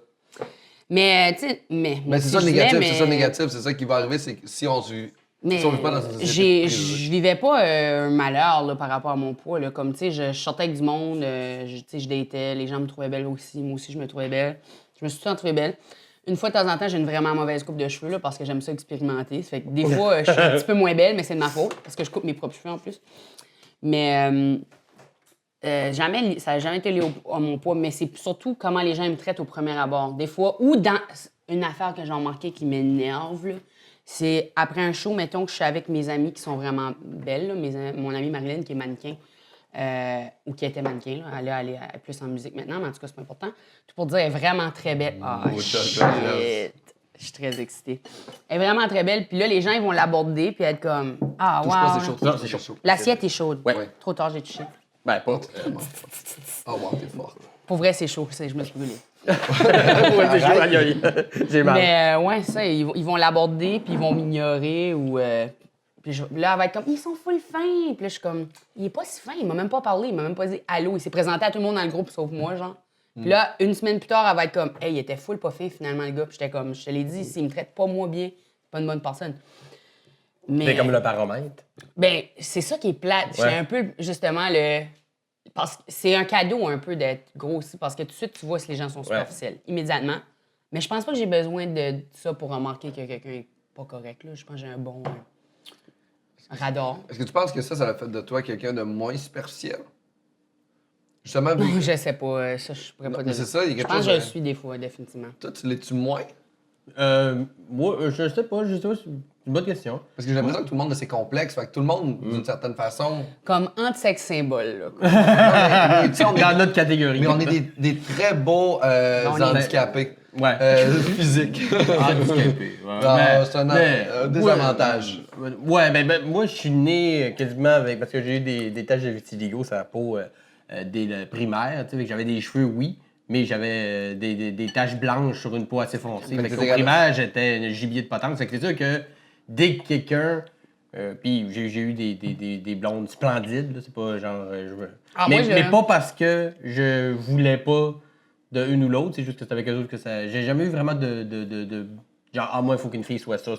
Mais, tu sais, mais. Mais c'est si ça je le négatif, l'aimais, c'est ça le négatif, c'est ça qui va arriver, c'est que si on se. Mais Si on vit pas dans une société je vivais pas un malheur là, par rapport à mon poids. Là. Comme, tu sais, je sortais avec du monde, tu sais, je datais, les gens me trouvaient belle aussi, moi aussi, je me trouvais belle. Je me suis toujours trouvée belle. Une fois de temps en temps, j'ai une vraiment mauvaise coupe de cheveux là, parce que j'aime ça expérimenter. Ça fait que des fois, je suis un petit peu moins belle, mais c'est de ma faute, parce que je coupe mes propres cheveux en plus. Mais jamais, ça n'a jamais été lié à mon poids, mais c'est surtout comment les gens me traitent au premier abord. Des fois, ou dans une affaire que j'ai remarqué qui m'énerve, là, c'est après un show, mettons que je suis avec mes amies qui sont vraiment belles, là, mon amie Marilyn qui est mannequin. ou qui était mannequin. Là. Elle est plus en musique maintenant, mais en tout cas, c'est pas important. Tout pour dire, elle est vraiment très belle. Ah, shit! Je suis très excitée. Elle est vraiment très belle. Puis là, les gens, ils vont l'aborder puis être comme, ah, Touche pas, wow. c'est chaud. Non, c'est chaud. L'assiette est chaude. Ouais. Trop tard, j'ai touché. Ben, pas. Oh, wow, t'es forte. Pour vrai, c'est chaud. Je me suis brûlée. Ouais, c'est chaud, aïe, aïe. J'ai mal. Mais ouais, ça, ils vont l'aborder, puis ils vont m'ignorer ou. Puis là, elle va être comme, ils sont full fins. Puis là, je suis comme, il est pas si fin, il m'a même pas parlé, il m'a même pas dit allô. Il s'est présenté à tout le monde dans le groupe sauf moi, genre. Puis là, une semaine plus tard, elle va être comme, hey, il était full pas fin finalement, le gars. Puis j'étais comme, je te l'ai dit, s'il me traite pas moi bien, c'est pas une bonne personne. Mais. C'est comme le baromètre. Ben, c'est ça qui est plate. Ouais. J'ai un peu, justement, le. Parce que c'est un cadeau un peu d'être gros aussi, parce que tout de suite, tu vois si les gens sont superficiels, immédiatement. Mais je pense pas que j'ai besoin de ça pour remarquer que quelqu'un est pas correct. Là. Je pense que j'ai un bon radar. Est-ce que tu penses que ça a fait de toi quelqu'un de moins superficiel? Justement, vu que Je sais pas, ça, je pourrais pas mais dire. c'est ça, il y a Je quelque pense chose que je de- le suis des fois, définitivement. toi, tu l'es-tu moins? Moi, je sais pas, c'est une bonne question. Parce que j'ai l'impression que tout le monde a ses complexes, fait que tout le monde, d'une certaine façon... Comme anti-sex symbole, là. Quoi. Mais, tu sais, on est, Dans notre catégorie. mais on est des très beaux On est- handicapés. Ouais. Physiques. Handicapé. Ouais. Ah, c'est un mais- désavantage. Ouais, ben, moi, je suis né quasiment avec. Parce que j'ai eu des taches de vitiligo sur la peau dès le primaire. Tu sais, fait que j'avais des cheveux, oui, mais j'avais des taches blanches sur une peau assez foncée. Fait Fait que qu'au t'étais primaire, j'étais un gibier de potence. Fait que c'est sûr que dès que quelqu'un. Puis j'ai eu des blondes splendides, là, c'est pas genre. Ah, mais, moi, je- mais pas parce que je voulais pas de une ou l'autre, c'est juste que c'est avec eux autres que ça. J'ai jamais eu vraiment de genre, ah, moi, il faut qu'une fille soit ça.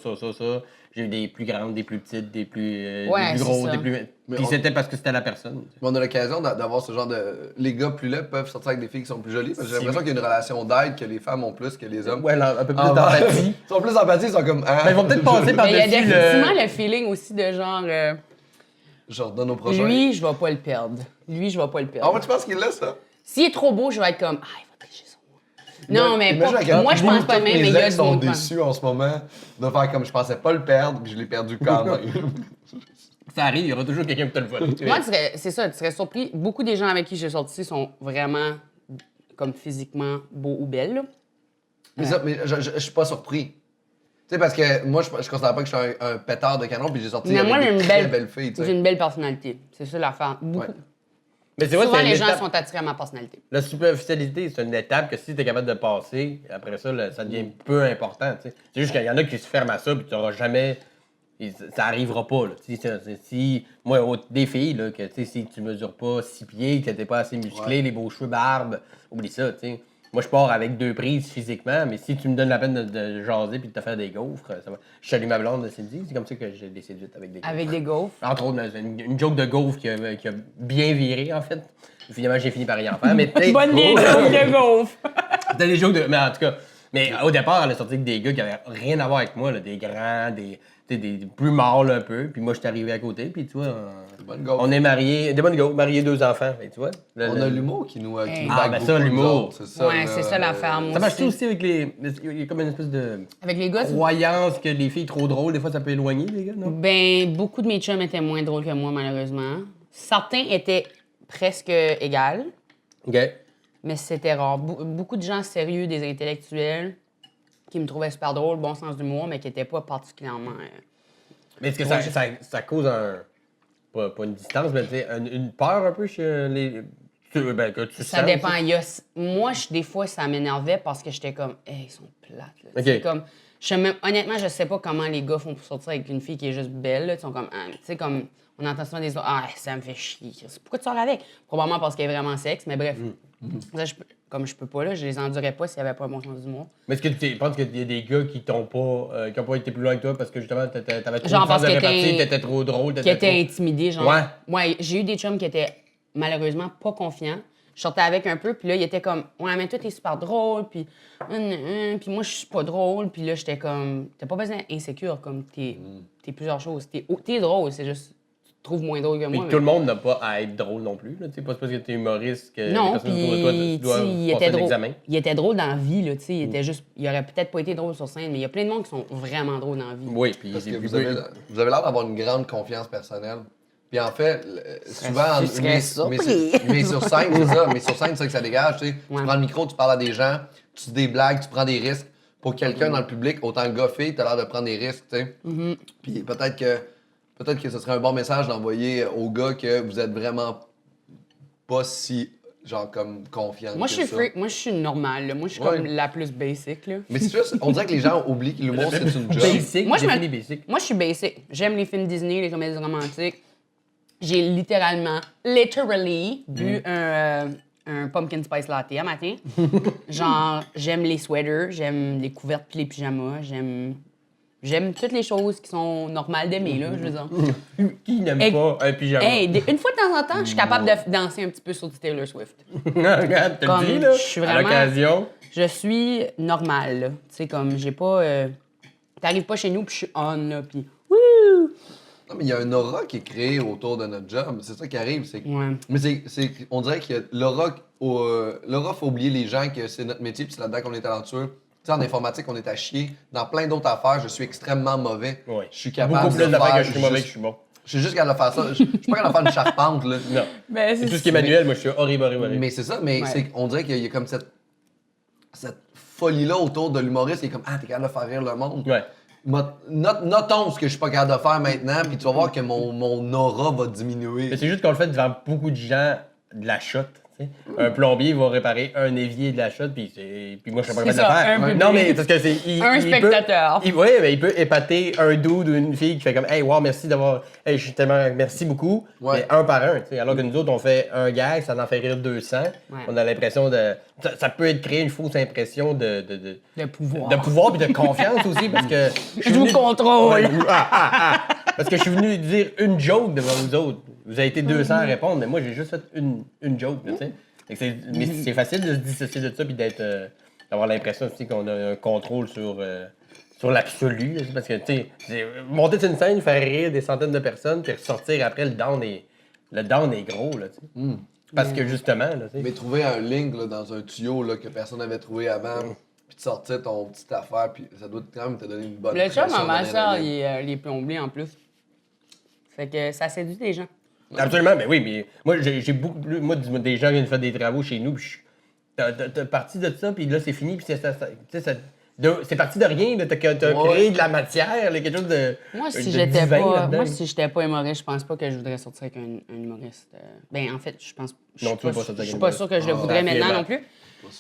J'ai eu des plus grandes, des plus petites, des plus Ouais, c'est grosses, ça. des plus. Mais Puis on- c'était parce que c'était la personne. On a l'occasion d'avoir ce genre de... Les gars plus laids peuvent sortir avec des filles qui sont plus jolies, parce que j'ai Si. l'impression qu'il y a une relation d'aide que les femmes ont plus que les hommes. Ouais, là, un peu plus Ah, d'empathie. Ils sont plus empathiques, ils sont comme... Ah, Mais ils vont peut-être passer par- Mais il y a Par-dessus définitivement le feeling aussi de genre, Je redonne au prochain. lui, je vais pas le perdre. Lui, je vais pas le perdre. Ah, moi, tu penses qu'il l'a, ça? S'il est trop beau, je vais être comme, ah, il va tricher sur moi. Non, mais Imagine pas- à quel moi, je point pense pas tous même, mes mais il y a ex du sont monde. déçus en ce moment de faire comme je pensais pas le perdre, puis je l'ai perdu quand même. Ça arrive, il y aura toujours quelqu'un qui te le vole. Moi, c'est ça, tu serais surpris. Beaucoup des gens avec qui j'ai sorti sont vraiment comme physiquement beaux ou belles. Là. Mais je suis pas surpris. Tu sais, parce que moi, je considère pas que je suis un pétard de canon, puis j'ai sorti Mais avec moi, j'ai des une très belle, belles filles, tu j'ai sais. une belle personnalité. C'est ça l'affaire. Beaucoup. Ouais. Mais c'est vrai, Souvent, c'est une les gens étape- sont attirés à ma personnalité. La superficialité, c'est une étape que si tu es capable de passer, après ça, ça devient peu important. Tu sais. C'est juste qu'il y en a qui se ferment à ça, puis tu n'auras jamais. Ça arrivera pas. Là. Moi, des filles, là, que si tu mesures pas 6 pieds, que t'es pas assez musclé, les beaux cheveux, barbe, oublie ça. T'sais. Moi, je pars avec 2 prises physiquement, mais si tu me donnes la peine de jaser puis de te faire des gaufres, ça va. Je salue ma blonde de Cindy, c'est comme ça que j'ai des séduites avec des gaufres. Avec des gaufres. Entre autres, une joke de gaufre qui a bien viré, en fait. Finalement, j'ai fini par y en faire. Mais t'sais- Bonne vieille joke de gaufres. C'était des jokes de. Mais en tout cas. Mais au départ, elle a sorti avec des gars qui avaient rien à voir avec moi, là, des grands, des plus mâles un peu. Puis moi, je suis arrivé à côté. Puis tu vois, bonnes gaufres. on est mariés. Des bonnes gaufres, mariés 2 enfants. Fait, tu vois. On a l'humour qui nous Hey. bague ben beaucoup, ça, nous l'humour. autres, c'est ça. Ouais, là, c'est ça l'affaire, moi Ça marche aussi. aussi avec les. Il y a comme une espèce de Avec les gars, c'est- croyance que les filles trop drôles, des fois, ça peut éloigner, les gars, non? ben, beaucoup de mes chums étaient moins drôles que moi, malheureusement. Certains étaient presque égales, OK. mais c'était rare. Beaucoup de gens sérieux, des intellectuels, qui me trouvaient super drôle, bon sens d'humour, mais qui n'étaient pas particulièrement... Mais est-ce que ça cause un. Pas une distance, mais tu sais, une peur un peu chez les. Ben, que tu Ça sens, dépend. aussi? Moi, des fois, ça m'énervait parce que j'étais comme, hey, ils sont plates. Là. Ok. C'est comme, honnêtement, je sais pas comment les gars font pour sortir avec une fille qui est juste belle. Là. Ils sont comme, ah, tu sais, comme, on entend souvent des autres, ah, ça me fait chier. Pourquoi tu sors avec? Probablement parce qu'elle est vraiment sexe, mais bref. Ça, comme je peux pas, là, je les endurais pas s'il y avait pas un bon sens d'humour. Mais est-ce que tu penses qu'il y a des gars qui t'ont pas, qui ont pas été plus loin que toi parce que justement, t'avais trop Genre de sens parce de qu'ils répartie, étaient- t'étais trop drôle, Qui t'étais étaient trop... intimidés, genre. Ouais. Ouais, j'ai eu des chums qui étaient malheureusement pas confiants. Je sortais avec un peu, puis là, il était comme, ouais, mais toi, t'es super drôle, puis puis moi, je suis pas drôle, puis là, j'étais comme, t'as pas besoin d'être insécure, comme, t'es plusieurs choses. T'es drôle, c'est juste, tu te trouves moins drôle que Mais moi. tout le monde n'a pas à être drôle non plus. Là. Tu sais, pas parce que t'es humoriste que Non, les personnes puis autour de toi tu dois il passer était un drôle. examen. Il était drôle dans la vie, là, tu sais. Il était juste, il aurait peut-être pas été drôle sur scène, mais il y a plein de monde qui sont vraiment drôles dans la vie. Oui, puis Parce que vous avez l'air d'avoir une grande confiance personnelle. Puis en fait, souvent, je serais surpris. mais sur scène, c'est ça. Mais sur scène, c'est ça que ça dégage. Tu sais. Ouais. Tu prends le micro, tu parles à des gens, tu dis des blagues, tu prends des risques. Pour quelqu'un dans le public, autant goffé, tu as l'air de prendre des risques. Tu sais. Puis peut-être que ce serait un bon message d'envoyer aux gars que vous êtes vraiment pas si, genre, comme confiants. Moi, que je suis ça. freak. Moi, je suis normale. Là. Moi, je suis Ouais. comme la plus basic. Là. Mais c'est juste, on dirait que les gens oublient que l'humour, c'est une job. Basic, Moi, je me- définis basic. Moi, je suis basic. J'aime les films Disney, les comédies romantiques. J'ai literally, bu un pumpkin spice latte à matin. Genre, j'aime les sweaters, j'aime les couvertes puis les pyjamas, j'aime toutes les choses qui sont normales d'aimer, là, je veux dire. Qui n'aime Hey, pas un pyjama? Hey, une fois de temps en temps, je suis capable de danser un petit peu sur du Taylor Swift. Regarde, te comme, le dis, là, je suis à vraiment- l'occasion. Je suis normale, là. Tu sais, comme, j'ai pas... T'arrives pas chez nous puis je suis on, là, puis... Wouh! Non, mais il y a un aura qui est créé autour de notre job. C'est ça qui arrive. C'est que- Ouais. Mais on dirait que l'aura, faut oublier les gens que c'est notre métier, puis c'est là-dedans qu'on est talentueux. Tu sais, en informatique, on est à chier. Dans plein d'autres affaires, je suis extrêmement mauvais. Ouais. Je suis capable Beaucoup plus de d'affaires faire que je suis mauvais que je juste- suis bon. Je suis juste capable de faire ça. Je suis pas capable de faire une charpente, là. Non. Ben, C'est tout ce qui est manuel, moi, je suis horrible. Mais c'est ça, mais Ouais. on dirait qu'il y a comme cette folie-là autour de l'humoriste qui est comme « Ah, t'es capable de faire rire le monde. Ouais. Notons ce que je suis pas capable de faire maintenant, puis tu vas voir que mon aura va diminuer. Mais c'est juste qu'on le fait devant beaucoup de gens de la shot. Tu sais. Un plombier va réparer un évier de la shot, puis moi, je suis pas capable C'est de le ça, faire. un Non, public. mais parce que c'est. Un spectateur. Oui, mais il peut épater un dude ou une fille qui fait comme Hey, wow, merci d'avoir. Hey, je suis tellement. Merci beaucoup. Ouais. Mais un par un. Tu sais. Alors que nous autres, on fait un gag, ça en fait rire 200. Ouais. On a l'impression de. Ça peut être créer une fausse impression de Le pouvoir. de pouvoir puis de confiance aussi parce que Je vous contrôle. Ouais, parce que je suis venu dire une joke devant vous autres. Vous avez été 200 à répondre, mais moi j'ai juste fait une joke, tu sais. Fait que mais c'est facile de se dissocier de ça puis d'avoir l'impression aussi qu'on a un contrôle sur l'absolu, là, parce que tu sais, monter sur une scène, faire rire des centaines de personnes puis ressortir après le down est gros là, tu sais. Parce que justement là, tu sais. Mais trouver un link là, dans un tuyau là, que personne n'avait trouvé avant, puis de sortir ton petite affaire, puis ça doit quand même te donner une bonne Le chum pression à ma soeur, d'adrénaline. il est plombier en plus. Fait que ça séduit les gens. Absolument, mais oui, mais moi j'ai beaucoup plus. Moi, des gens viennent faire des travaux chez nous, puis t'as parti de ça, puis là c'est fini, puis tu sais, c'est parti de rien, là, t'as créé de la matière, là, quelque chose de. Moi, si de j'étais divin pas, là-dedans. moi, si j'étais pas humoriste, je pense pas que je voudrais sortir avec un humoriste. Ben, en fait, je pense. Non, tu veux pas sortir Je avec suis un pas humoriste. sûre que je le Ah, voudrais maintenant absolument. non plus.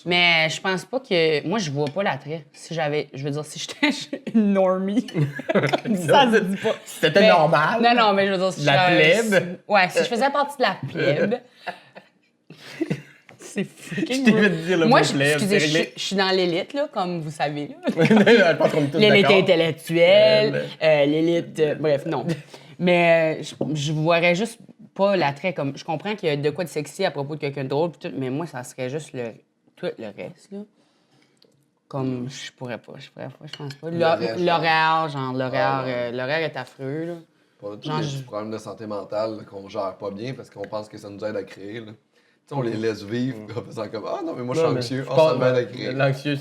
Mais je pense pas que. Moi, je vois pas l'attrait. Si j'avais. Je veux dire, si j'étais une normie. ça se dit pas. C'était Mais- normal. Non, non, mais je veux dire, si La je- plèbe. Ouais, si je faisais partie de la plèbe. C'est fucking. Je t'ai fait dire le Moi, mot plèbe, excusez, c'est réglé. je suis dans l'élite, là, comme vous savez. Là. Je pense qu'on est tous L'élite d'accord. intellectuelle, l'élite. Bref, non. Mais je voirais juste pas l'attrait comme. Je comprends qu'il y a de quoi de sexy à propos de quelqu'un de drôle, pis tout, mais moi, ça serait juste tout le reste, là. Comme, je pourrais pas, je pense pas. reste, L'horaire, genre, l'horaire ouais. l'horaire est affreux, là. On a tous Genre, des je- petits problèmes de santé mentale là, qu'on gère pas bien parce qu'on pense que ça nous aide à créer. Là. Tu sais, on les laisse vivre en faisant comme Ah non, mais moi je suis Non, mais anxieux, je ça pense- m'aide à créer. L'anxieux,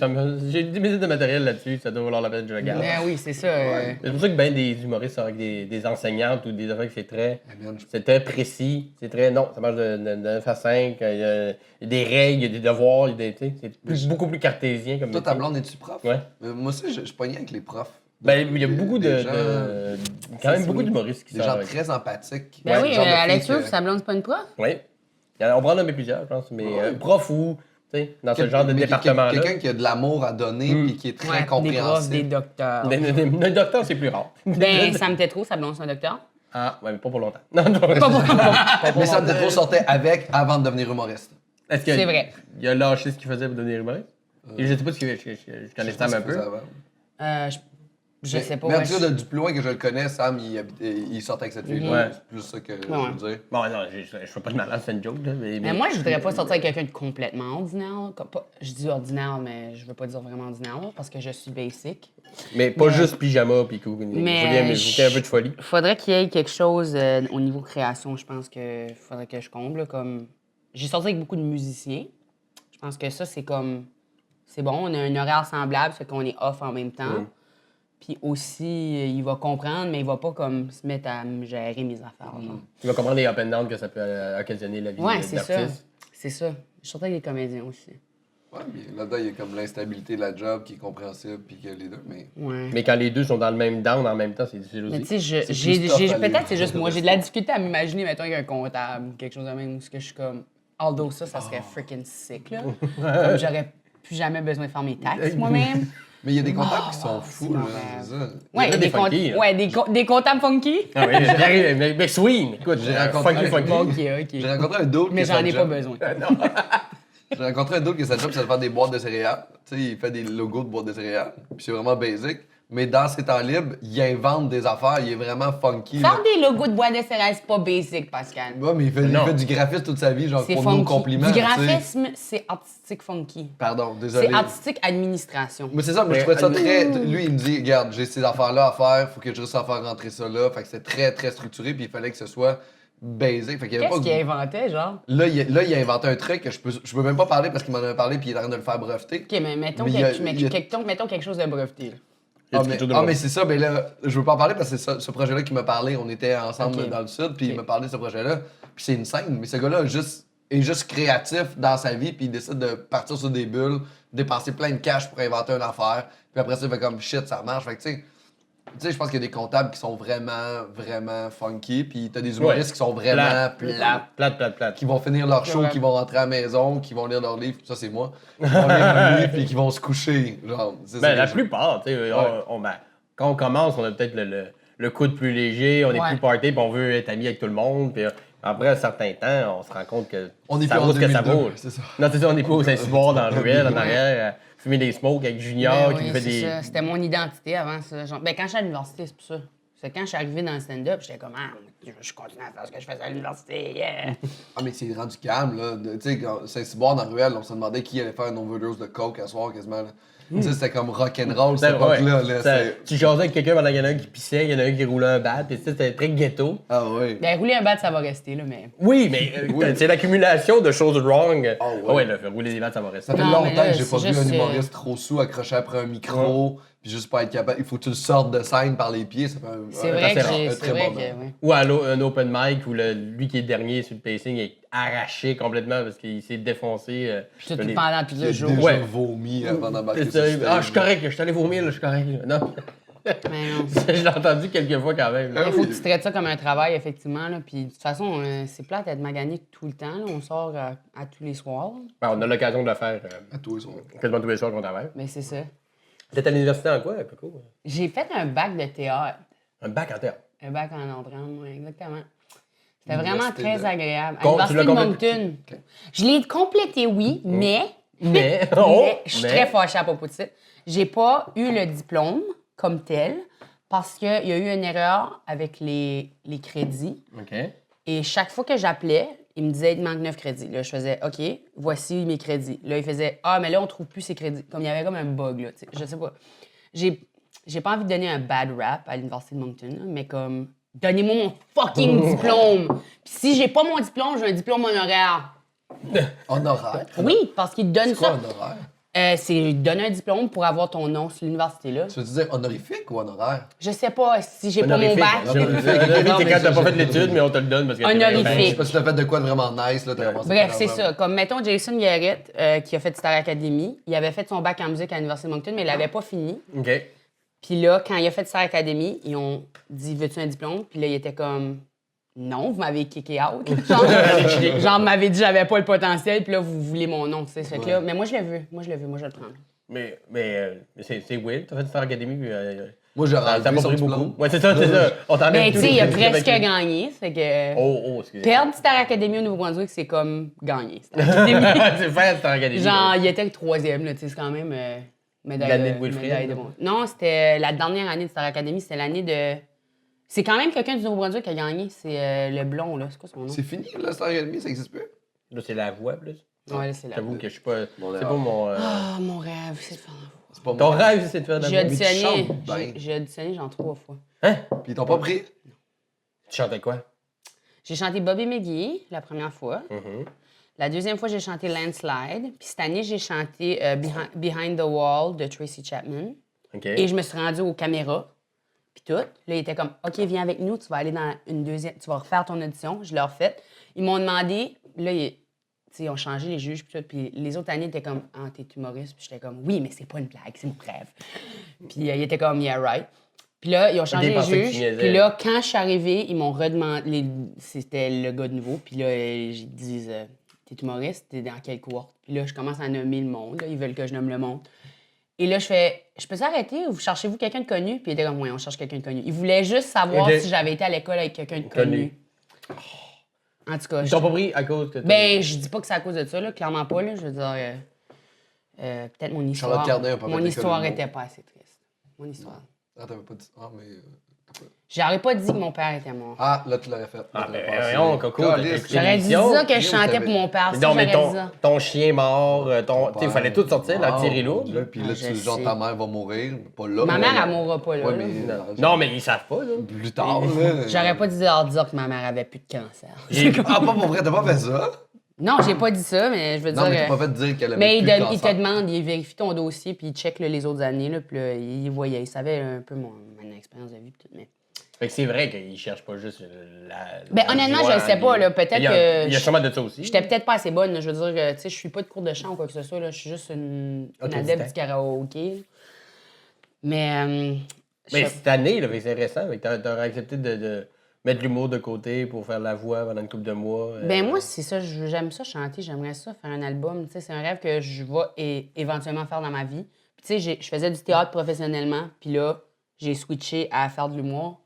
j'ai 10 minutes de matériel là-dessus, ça doit valoir la peine que je regarde. Mais oui, c'est ça. Ouais. C'est pour ça que ben des humoristes avec des enseignantes ou des affaires que Eh man, c'est très précis, c'est très non, ça marche de 9 à 5, il y a des règles, il y a des devoirs, il y a des, tu sais, c'est beaucoup plus cartésien comme Toi, ta métier. blonde, es-tu prof? Ouais. Moi aussi, je pognais avec les profs. Ben, il y a beaucoup Des de, gens- quand même beaucoup d'humoristes qui Des sortent gens avec. très empathiques. Ben Ouais, oui, le genre de Alex filles que- sa blonde, c'est pas une prof? Oui. On pourra en nommer plusieurs, je pense, mais Ouais. prof ou, tu sais, dans ce Quel- genre de mais département-là. Quelqu'un qui a de l'amour à donner et qui est très Ouais, des profs, compréhensif. des docteurs. Le docteur, c'est plus rare. Ben, ça me trop, sa blonde, c'est un docteur. Ah, ouais, mais pas pour longtemps. Non, non. Mais ça me trop sortait avec avant de devenir humoriste. Est-ce que C'est vrai. Il a lâché ce qu'il faisait pour devenir humoriste? Et je sais pas ce qu'il je connais Sam un peu. Je sais pas. Mais en ouais, tout cas, du plus loin que je le connais, Sam, il sortait avec cette fille. Ouais. C'est plus ça que je Ouais. veux dire. Bon, non, je fais pas de malade, c'est une joke, là. Mais moi, je voudrais pas sortir avec quelqu'un de complètement ordinaire. Là. Je dis ordinaire, mais je veux pas dire vraiment ordinaire, là, parce que je suis basic. Mais pas juste pyjama pis tout. Il faut Mais qu'il y ait un peu de folie. Faudrait qu'il y ait quelque chose au niveau création, je pense que faudrait que je comble. Là, comme... J'ai sorti avec beaucoup de musiciens. Je pense que ça, c'est comme... C'est bon, on a un horaire semblable, fait qu'on est off en même temps. Puis aussi, il va comprendre, mais il va pas comme se mettre à me gérer mes affaires. genre. Tu vas comprendre les up and down que ça peut occasionner la vie Ouais, c'est ça. d'artiste. C'est ça. Surtout avec les comédiens aussi. Ouais, mais là-dedans, il y a comme l'instabilité de la job qui est compréhensible, puis que les deux, mais... Ouais. Mais quand les deux sont dans le même down en même temps, c'est difficile Mais aussi. tu sais, C'est plus tough à peut-être aller- c'est juste moi, j'ai de la difficulté à m'imaginer, mettons, avec un comptable, quelque chose de même, où ce que je suis comme, although ça serait freaking sick, là. Comme j'aurais plus jamais besoin de faire mes taxes moi-même. Mais il y a des comptables qui sont wow, fous, c'est là, mon c'est ça. Ouais, des funky, là. ouais, des comptables funky. Ah oui, j'arrive, mais McSween, écoute, J'ai rencontré- funky. Ok. J'ai rencontré un d'autre Mais j'en ai pas besoin. J'ai rencontré un d'autre qui sa job, c'est de faire des boîtes de céréales. Tu sais, il fait des logos de boîtes de céréales. Puis c'est vraiment basic. Mais dans ses temps libres, il invente des affaires. Il est vraiment funky. là. Faire des logos de boîte de céréales, c'est pas basic, Pascal. Ouais, mais il Non. fait du graphisme toute sa vie, genre C'est pour nos funky. compliments. Du tu sais. graphisme, c'est artistique funky. Pardon, désolé. C'est artistique administration. Mais c'est ça, mais je Mais- trouvais ça très. Lui, il me dit, regarde, j'ai ces affaires-là à faire, faut que je réussisse à faire rentrer ça là. Fait que c'est très, très structuré, puis il fallait que ce soit basic. Fait qu'il y avait Qu'est-ce pas qu'il inventait, genre? Là, il a inventé un truc que je peux même pas parler parce qu'il m'en avait parlé, puis il est en train de le faire breveter. Ok, mais mettons, Mais mettons quelque chose de breveté. là. Y a Ah, quelque chose de mais bon. c'est ça, mais là, je veux pas en parler parce que c'est ce projet-là qui m'a parlé. On était ensemble Ok. dans le sud, puis il Ok. m'a parlé de ce projet-là. Puis c'est une scène, mais ce gars-là est juste créatif dans sa vie, puis il décide de partir sur des bulles, dépenser plein de cash pour inventer une affaire. Puis après ça, il fait comme shit, ça marche. Fait que tu sais, je pense qu'il y a des comptables qui sont vraiment, vraiment funky, puis t'as des humoristes Ouais. qui sont vraiment plates. Plate. Qui vont finir leur show, Ouais. qui vont rentrer à la maison, qui vont lire leur livre, ça c'est moi, qui vont lire un livre puis qui vont se coucher. Genre, c'est ça Ben, que la je- plupart, tu sais, ben, quand on commence, on a peut-être le coude plus léger, on est Ouais. plus party, puis on veut être ami avec tout le monde. Puis après un certain temps, on se rend compte que On est ça plus en vaut ce que ça 2002, vaut. c'est ça. Non, c'est ça, on n'est pas au Saint-Cyboire dans le ruelle, en arrière, à fumer des smokes avec Junior Ben qui oui, fait c'est des. ça. C'était mon identité avant ça. Genre, ben, quand j'étais à l'université, c'est pour ça. C'est quand je suis arrivé dans le stand-up, j'étais comme, ah, je continue à faire ce que je faisais à l'université, yeah! Ah, mais c'est rendu calme, là. Tu sais, quand Saint-Cyboire dans la ruelle, on se demandait qui allait faire une overdose de coke à soir quasiment. Là. Tu sais, c'était comme rock'n'roll cette Ouais. époque-là. Là, Ça- c'est- tu jasais avec quelqu'un pendant qu'il y en a un qui pissait, il y en a un qui roulait un bat, puis tu sais, c'était très ghetto. Ah oui. Ben, rouler un bat, ça va rester, là, mais. Oui, mais c'est l'accumulation de choses wrong. Ah ouais. Ah ouais, là, faire rouler des bats, ça va rester. Ça fait Non, mais longtemps là, que j'ai pas c'est vu un juste, humoriste trop sous accroché après un micro, puis juste pas être capable. Il faut que tu le sortes de scène par les pieds. Ça fait C'est un vrai que c'est j'ai. un C'est très vrai bon que. moment. Ouais. Ou à un open mic où lui qui est dernier sur le pacing est arraché complètement parce qu'il s'est défoncé. Tout les- pendant tout Il le a jour. déjà Ouais. vomi avant d'embarquer C'est sur ça, stage. ah, je suis correct, je suis allé vomir, là, je suis correct. Non, Mais non. je l'ai entendu quelques fois quand même. là. Il faut que tu traites ça comme un travail, effectivement. Là. Puis, de toute façon, c'est plate d'être magané tout le temps. Là. On sort à tous les soirs. Ben, on a l'occasion de le faire À tous les soirs. quasiment tous les soirs qu'on travaille. Mais c'est ça. T'es à l'université en quoi, Coco? J'ai fait un bac de théâtre. Un bac en théâtre. Un bac en entrant, oui, exactement. C'était vraiment L'université très de- agréable. À Tu l'université l'as de complété? Moncton. Je l'ai complété, oui, mais... Mais, mais je suis mais- très fâchée à propos de ça. J'ai pas eu le diplôme comme tel parce qu'il y a eu une erreur avec les crédits. OK. Et chaque fois que j'appelais, il me disait, il me manque 9 crédits. Là, je faisais, OK, voici mes crédits. Là, il faisait, ah, mais là, on trouve plus ces crédits. Comme il y avait comme un bug, là, tu sais. Je sais pas. J'ai pas envie de donner un bad rap à l'Université de Moncton, là, mais comme, donnez-moi mon fucking diplôme. Puis si j'ai pas mon diplôme, j'ai un diplôme honoraire. Honoraire. Oui, parce qu'ils donnent C'est quoi ça. honoraire? C'est donner un diplôme pour avoir ton nom sur l'université, là. Tu veux dire honorifique ou honoraire? Je sais pas si j'ai pas mon Honorifique. bac. Honorifique, Non, c'est mais quand t'as ça, pas je- fait l'étude, mais on te le donne parce que Honorifique. Je sais pas si t'as fait de quoi de vraiment nice, là, t'as commencé Bref, à c'est faire- ça. Comme, mettons, Jason Garrett, qui a fait Star Academy, il avait fait son bac en musique à l'Université de Moncton, mais il l'avait pas fini. OK. Puis là, quand il a fait Star Academy, ils ont dit, veux-tu un diplôme? Puis là, il était comme, non, vous m'avez kické out. Genre, vous m'avez dit, j'avais pas le potentiel, puis là, vous voulez mon nom, tu sais. Fait que là, mais moi, je l'ai vu. Moi, je le prends. Mais c'est weird, t'as fait Star Academy, puis Moi, j'ai ça enlevé t'a pas son pris diplôme. beaucoup. Ouais, c'est ça. On t'enlève Mais tous tu sais, les il a crédits presque avec- gagné. Fait que excusez. perdre Star Academy au Nouveau-Brunswick, c'est comme gagner. Star Academy. C'est faire Star Academy. Genre, il était le troisième, là, tu sais, c'est quand même médaille L'année de Wilfrid, médaille de là. bronze. Non, c'était la dernière année de Star Academy, c'était l'année de... C'est quand même quelqu'un du Nouveau-Brunswick qui a gagné, c'est le blond, là, c'est quoi son nom? C'est fini, là, Star Academy, ça existe plus? Là, c'est la voix, plus. Ouais, là, c'est là. J'avoue que je suis pas. Mon C'est erreur. pas mon. Ah, mon rêve, c'est de faire la voix. C'est pas Ton moi. rêve, c'est de faire de la J'ai voix. auditionné, chantes bien. j'ai auditionné genre 3 fois. Hein? Puis ils t'ont pas pris? Tu chantais quoi? J'ai chanté Bobby McGee la première fois. Mhm. La deuxième fois, j'ai chanté Landslide. Puis cette année, j'ai chanté Behind the Wall de Tracy Chapman. OK. Et je me suis rendue aux caméras, puis tout. Là, il était comme, OK, viens avec nous, tu vas aller dans une deuxième... Tu vas refaire ton audition. Je l'ai refait. Ils m'ont demandé... Là, ils ont changé les juges, puis tout. Puis les autres années, ils étaient comme, ah, t'es humoriste. Puis j'étais comme, oui, mais c'est pas une blague, c'est mon rêve. Puis ils étaient comme, yeah, right. Puis là, ils ont changé les juges. Puis là, quand je suis arrivée, ils m'ont redemandé... C'était le gars de nouveau. Puis là, ils disent, t'es humoriste, t'es dans quelle cohorte? Puis là, je commence à nommer le monde. Là. Ils veulent que je nomme le monde. Et là, je fais, je peux s'arrêter ou cherchez-vous quelqu'un de connu? Puis il était comme, oui, on cherche quelqu'un de connu. Ils voulaient juste savoir si j'avais été à l'école avec quelqu'un de connu. En tout cas. Ils t'ont pas pris à cause que Ben, je dis pas que c'est à cause de ça, là, clairement pas. Là, je veux dire, peut-être mon histoire. Charlotte Cardin a pas mon fait histoire l'école de était pas assez triste. Mon histoire. Ah, t'avais pas dit. Ah, mais. J'aurais pas dit que mon père était mort. Ah, là, tu l'aurais fait. Ah, ben, voyons, Coco, t'as fait J'aurais dit l'émission. ça que je chantais pour mon père. Non, mais j'aurais dit ça. ton chien mort, il fallait tout sortir, la tirer lourde. là. Puis là, Ah, je genre, sais. ta mère va mourir. Pas là. Ma mais mère, là. elle mourra pas là. Ouais, là. mais. Non, mais ils savent pas, là. Plus tard, là. J'aurais pas dû leur dire que ma mère avait plus de cancer. Ah, pas pour vrai, t'as pas fait ça? Non, j'ai pas dit ça, mais je veux dire. Non, mais t'as pas fait dire qu'elle avait Mais plus de il te cancer. demande, il vérifie ton dossier, puis il check là, les autres années, là, puis là, il voyait, il savait un peu mon expérience de vie, puis tout. Mais... Fait que c'est vrai qu'ils cherchent pas juste la. Ben, honnêtement, je le sais pas, là. Peut-être que. Il y a sûrement de ça aussi. J'étais peut-être pas assez bonne, là. Je veux dire, tu sais, je suis pas de cours de chant ou quoi que ce soit, là. Je suis juste une adepte du karaoké. Mais. Mais cette année, là, c'est récent. T'aurais accepté de mettre l'humour de côté pour faire la voix pendant une couple de mois. Ben moi, c'est ça. J'aime ça chanter. J'aimerais ça faire un album. Tu sais, c'est un rêve que je vais éventuellement faire dans ma vie. Puis tu sais, je faisais du théâtre professionnellement. Puis là, j'ai switché à faire de l'humour.